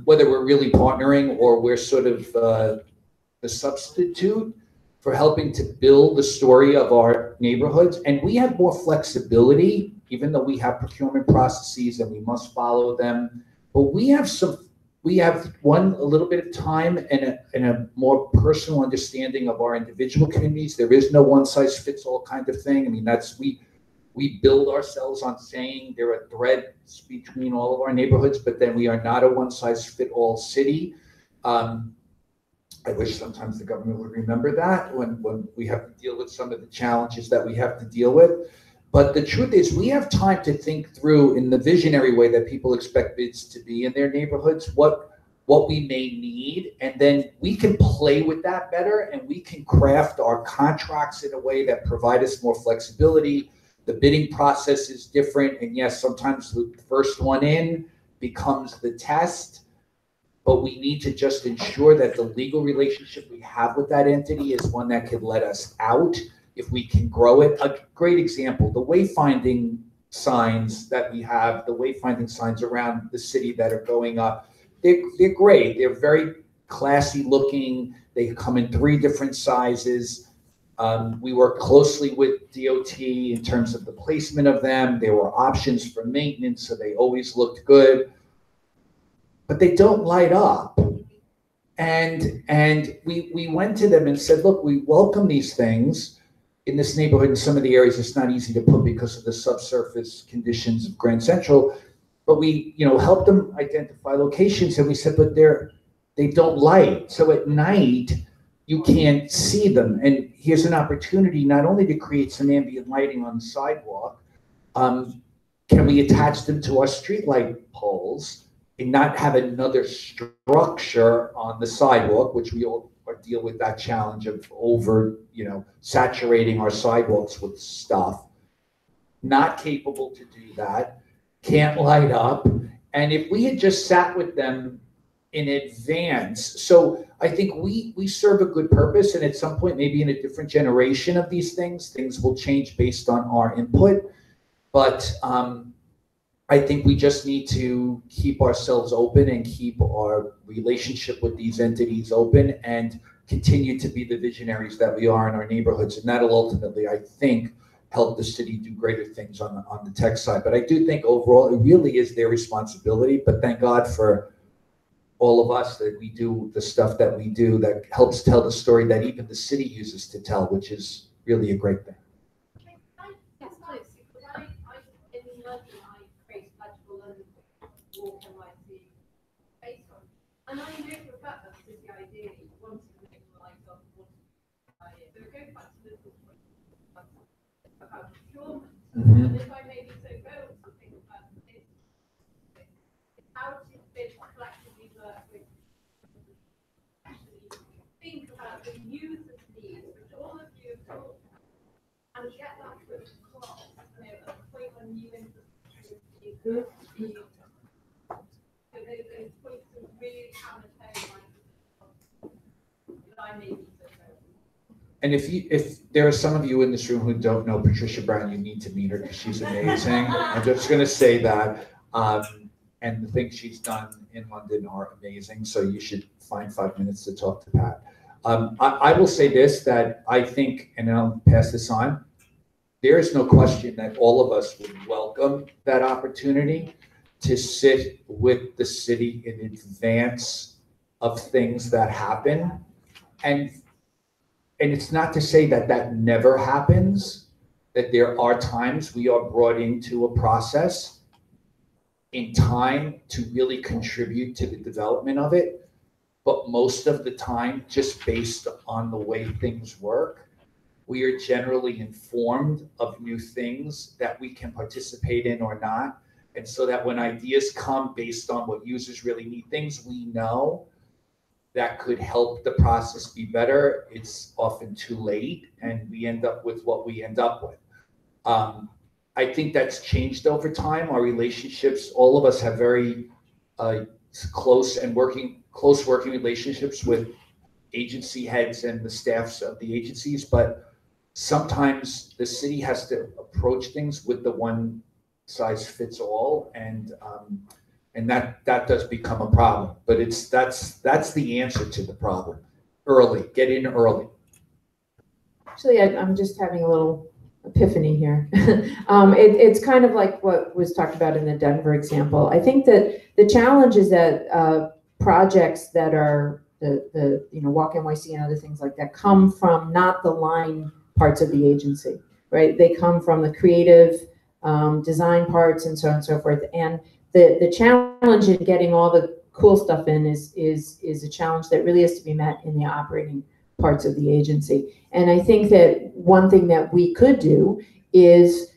whether we're really partnering or we're sort of the substitute for helping to build the story of our neighborhoods. And we have more flexibility, even though we have procurement processes and we must follow them. But we have a little bit of time and a more personal understanding of our individual communities. There is no one size fits all kind of thing. I mean, we build ourselves on saying there are threads between all of our neighborhoods, but then we are not a one size fit all city. I wish sometimes the government would remember that when we have to deal with some of the challenges that we have to deal with. But the truth is, we have time to think through in the visionary way that people expect bids to be in their neighborhoods, what we may need, and then we can play with that better, and we can craft our contracts in a way that provide us more flexibility. The bidding process is different, and yes, sometimes the first one in becomes the test, but we need to just ensure that the legal relationship we have with that entity is one that could let us out if we can grow it. A great example, the wayfinding signs that we have, the wayfinding signs around the city that are going up, they're great. They're very classy looking. They come in 3 different sizes. We work closely with DOT in terms of the placement of them. There were options for maintenance, so they always looked good. But they don't light up. And we went to them and said, look, we welcome these things. In this neighborhood, in some of the areas, it's not easy to put because of the subsurface conditions of Grand Central. But we, helped them identify locations, and we said, but they don't light. So at night, you can't see them. And here's an opportunity not only to create some ambient lighting on the sidewalk, can we attach them to our streetlight poles and not have another structure on the sidewalk, which we all deal with that challenge of saturating our sidewalks with stuff. Not capable to do that, can't light up. And if we had just sat with them in advance. So I think we serve a good purpose, and at some point, maybe in a different generation of these things will change based on our input. But I think we just need to keep ourselves open and keep our relationship with these entities open and continue to be the visionaries that we are in our neighborhoods. And that'll ultimately, I think, help the city do greater things on the tech side. But I do think overall, it really is their responsibility. But thank God for all of us that we do the stuff that we do that helps tell the story that even the city uses to tell, which is really a great thing. And I know for a fact that city ideally wanted to make life up, wanted to buy it. But going back to this point about procurement, and if I may be so bold to think about this, how to bid collectively work with actually think about the user's needs, which all of you have told, and get that put across, at the point when new infrastructure is being those points of really hammer home, I may be so And if there are some of you in this room who don't know Patricia Brown, you need to meet her because she's amazing. I'm just going to say that. And the things she's done in London are amazing. So you should find 5 minutes to talk to Pat. I will say this, that I think, and I'll pass this on, there is no question that all of us would welcome that opportunity to sit with the city in advance of things that happen. And it's not to say that that never happens, that there are times we are brought into a process in time to really contribute to the development of it. But most of the time, just based on the way things work, we are generally informed of new things that we can participate in or not. And so that when ideas come based on what users really need, things we know that could help the process be better, it's often too late, and we end up with what we end up with. I think that's changed over time. Our relationships, all of us have very close working relationships with agency heads and the staffs of the agencies, but sometimes the city has to approach things with the one size fits all, and that does become a problem. But that's the answer to the problem. Early, get in early. Actually, I'm just having a little epiphany here. It's kind of like what was talked about in the Denver example. I think that the challenge is that projects that are the Walk NYC and other things like that come from not the line parts of the agency, right? They come from the creative design parts and so on and so forth. And the challenge in getting all the cool stuff in is a challenge that really has to be met in the operating parts of the agency. And I think that one thing that we could do is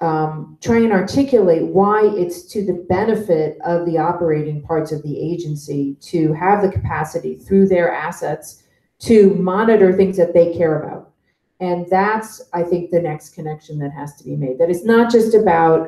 try and articulate why it's to the benefit of the operating parts of the agency to have the capacity through their assets to monitor things that they care about. And that's, I think, the next connection that has to be made. That it's not just about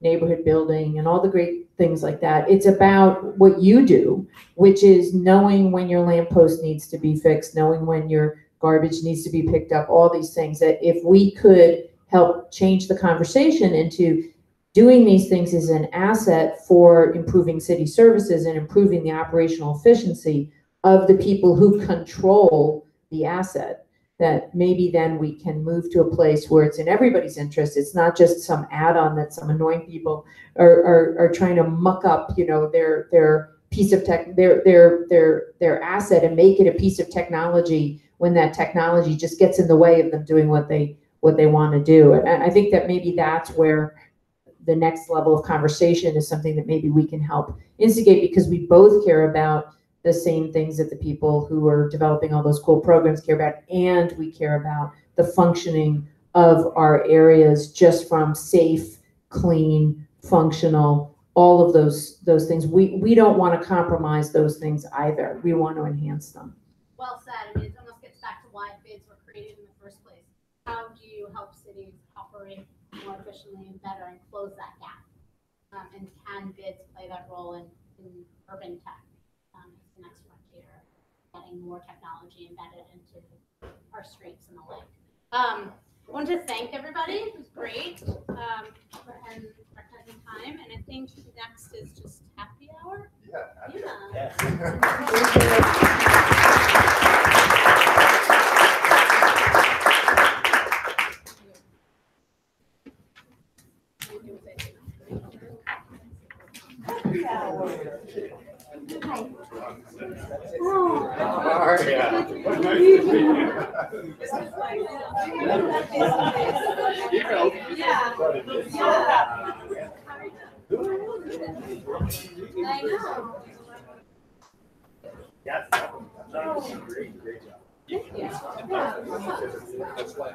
neighborhood building and all the great things like that. It's about what you do, which is knowing when your lamppost needs to be fixed, knowing when your garbage needs to be picked up, all these things. That if we could help change the conversation into doing these things as an asset for improving city services and improving the operational efficiency of the people who control the asset, that maybe then we can move to a place where it's in everybody's interest. It's not just some add-on that some annoying people are trying to muck up, their piece of tech, their asset, and make it a piece of technology when that technology just gets in the way of them doing what they want to do. And I think that maybe that's where the next level of conversation is something that maybe we can help instigate, because we both care about the same things that the people who are developing all those cool programs care about, and we care about the functioning of our areas, just from safe, clean, functional, all of those things. We don't want to compromise those things either. We want to enhance them. Well said. It almost gets back to why bids were created in the first place. How do you help cities operate more efficiently and better and close that gap? And can bids play that role in urban tech? the next frontier, getting more technology embedded into our streets and the like. I want to thank everybody. It was great for having time, and I think next is just happy hour. Yeah. I know. Yes. Great job. That's why I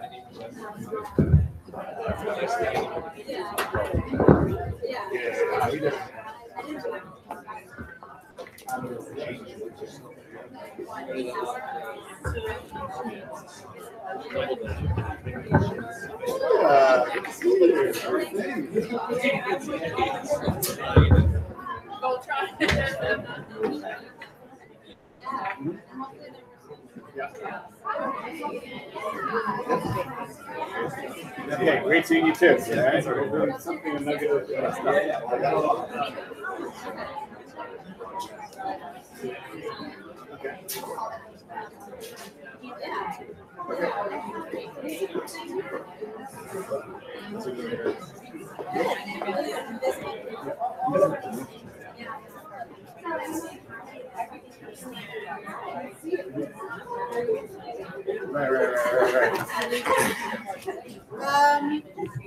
Okay, great seeing you too. All right, so we're doing something a nugget of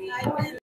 Right.